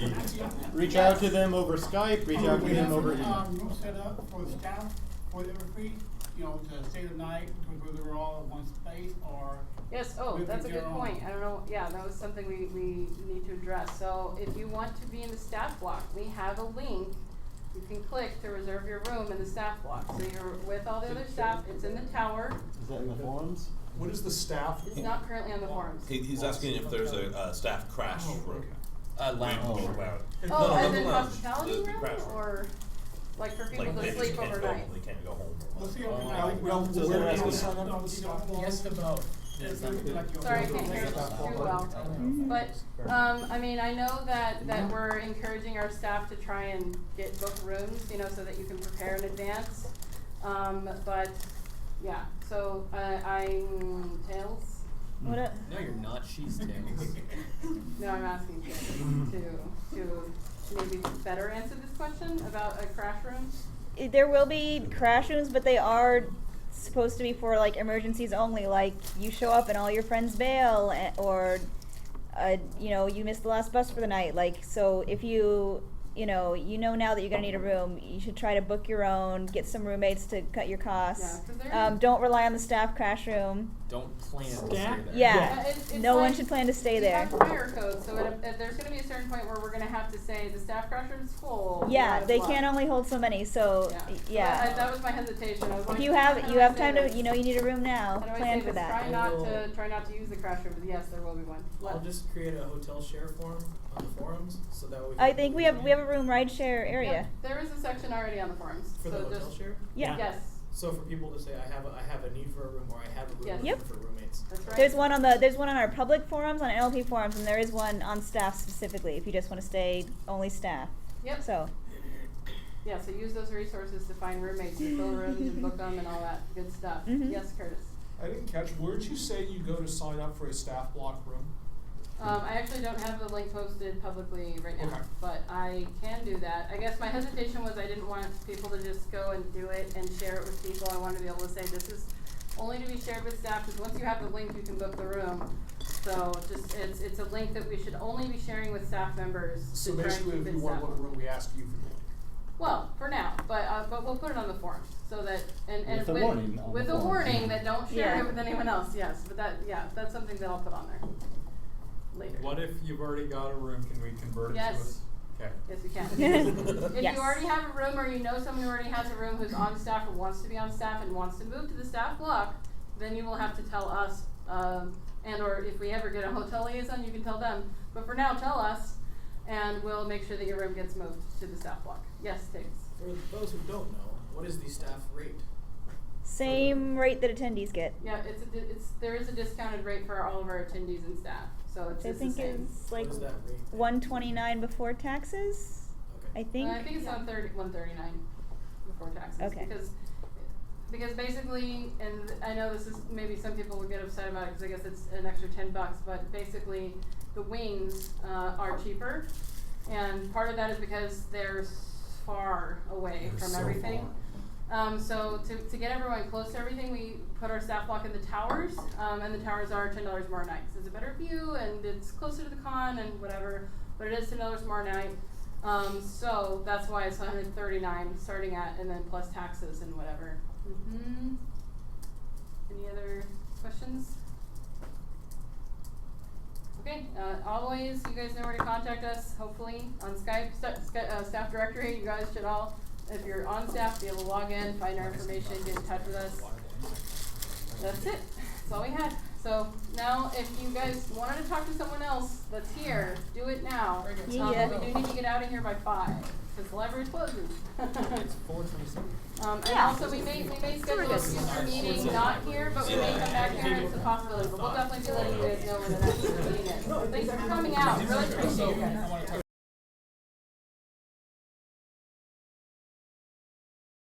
Reach out to them over Skype, reach out to them over email. Room set up for the staff for the retreat, you know, to stay the night, whether we're all in one space or. Yes, that's a good point. I don't know, yeah, that was something we need to address. So if you want to be in the staff block, we have a link you can click to reserve your room in the staff block. So you're with all the other staff, it's in the tower. Is that in the forums? What is the staff? It's not currently on the forums. He's asking if there's a staff crash room. Lounge. Oh, as in lounge. hospitality The room, crash room. or like for people Like to they just sleep can't overnight? Go, they can't go home. Let's see Where do we sign up for the staff block? Yes to both. Sorry, I can't hear you too well. But, I mean, I know that we're encouraging our staff to try and get booked rooms, you know, so that you can prepare in advance. But, yeah, so, Tails? What up? No, you're not. She's Tails. No, I'm asking to maybe better answer this question about a crash room. There will be crash rooms, but they are supposed to be for like emergencies only. Like you show up and all your friends bail, or you know, you missed the last bus for the night. Like, so if you know now that you're gonna need a room, you should try to book your own, get some roommates to cut your costs. Don't rely on the staff crash room. Don't plan to stay Yeah. there. Yeah. It's No one like should plan to stay we there. have fire code, so there's going to be a certain point where we're going to have to say the staff crash room's full. Yeah, blah, they blah. can only hold so many. So yeah. That was my hesitation. I was If like, you how have do I say time to, this? you know, you need a room now. How do I Plan say for this? that. Try not to use the crash room, but yes, there will be one. I'll just create a hotel share form on the forums, so that way. I think we have a room ride share area. Yep, there is a section already on the forums. For so the hotel just, share? Yeah. Yes. So for people to say, I have a need for a room, or I have a room Yes. looking Yep. for roommates. That's right. There's one on our public forums, on NLP forums, and there is one on staff specifically if you just want to stay only staff. Yep. So. Yeah, so use those resources to find roommates and fill rooms and book them and all that good stuff. Mhm. Yes, Curtis. I didn't catch. Where did you say you go to sign up for a staff block room? I actually don't have the link posted publicly right now, Okay. but I can do that. I guess my hesitation was I didn't want people to just go and do it and share it with people. I wanted to be able to say this is only to be shared with staff, because once you have the link, you can book the room. So just it's a link that we should only be sharing with staff members. So to try and basically, keep if it we want staff to book a room, we ask you for the link. Well, for now, but we'll put it on the forums so that and With a warning on with the a forums. warning that don't share Yeah. it with anyone else. Yes, but that's something that I'll put on there later. What if you've already got a room? Can we convert it Yes. to a? Okay. Yes, you can. If Yes. you already have a room, or you know someone who already has a room who's on staff or wants to be on staff and wants to move to the staff block, then you will have to tell us, and or if we ever get a hotel liaison, you can tell them. But for now, tell us, and we'll make sure that your room gets moved to the staff block. Yes, Tiggs. For those who don't know, what is the staff rate? Same rate that attendees get. Yeah, there is a discounted rate for all of our attendees and staff, so it's I just think the same. it's like What is that rate? $129 before taxes. Okay. I think. I think it's $139 before taxes. Okay. Because basically, and I know this is maybe some people will get upset about it because I guess it's an extra $10, but basically the wings are cheaper, and part of that is because they're far away They're from so everything. So to get everyone close to everything, we put our staff block in the towers, and the towers are $10 more a night. So it's a better view, and it's closer to the con and whatever, but it is $10 more a night. So that's why it's $139 starting at, and then plus taxes and whatever. Mm-hmm. Any other questions? Okay, always, you guys know where to contact us, hopefully, on Skype, staff directory. You guys should all, if you're on staff, be able to log in, find our information, get in touch with us. That's it. That's all we had. So now, if you guys wanted to talk to someone else that's here, do it now. Yeah. We do need to get out of here by 5, because the library closes. It's 4:27. And Yeah. also, we may schedule a future meeting not here, but we may come back here. It's a possibility, but we'll definitely be letting you guys know when the next meeting is. Thanks for coming out. Really appreciate it.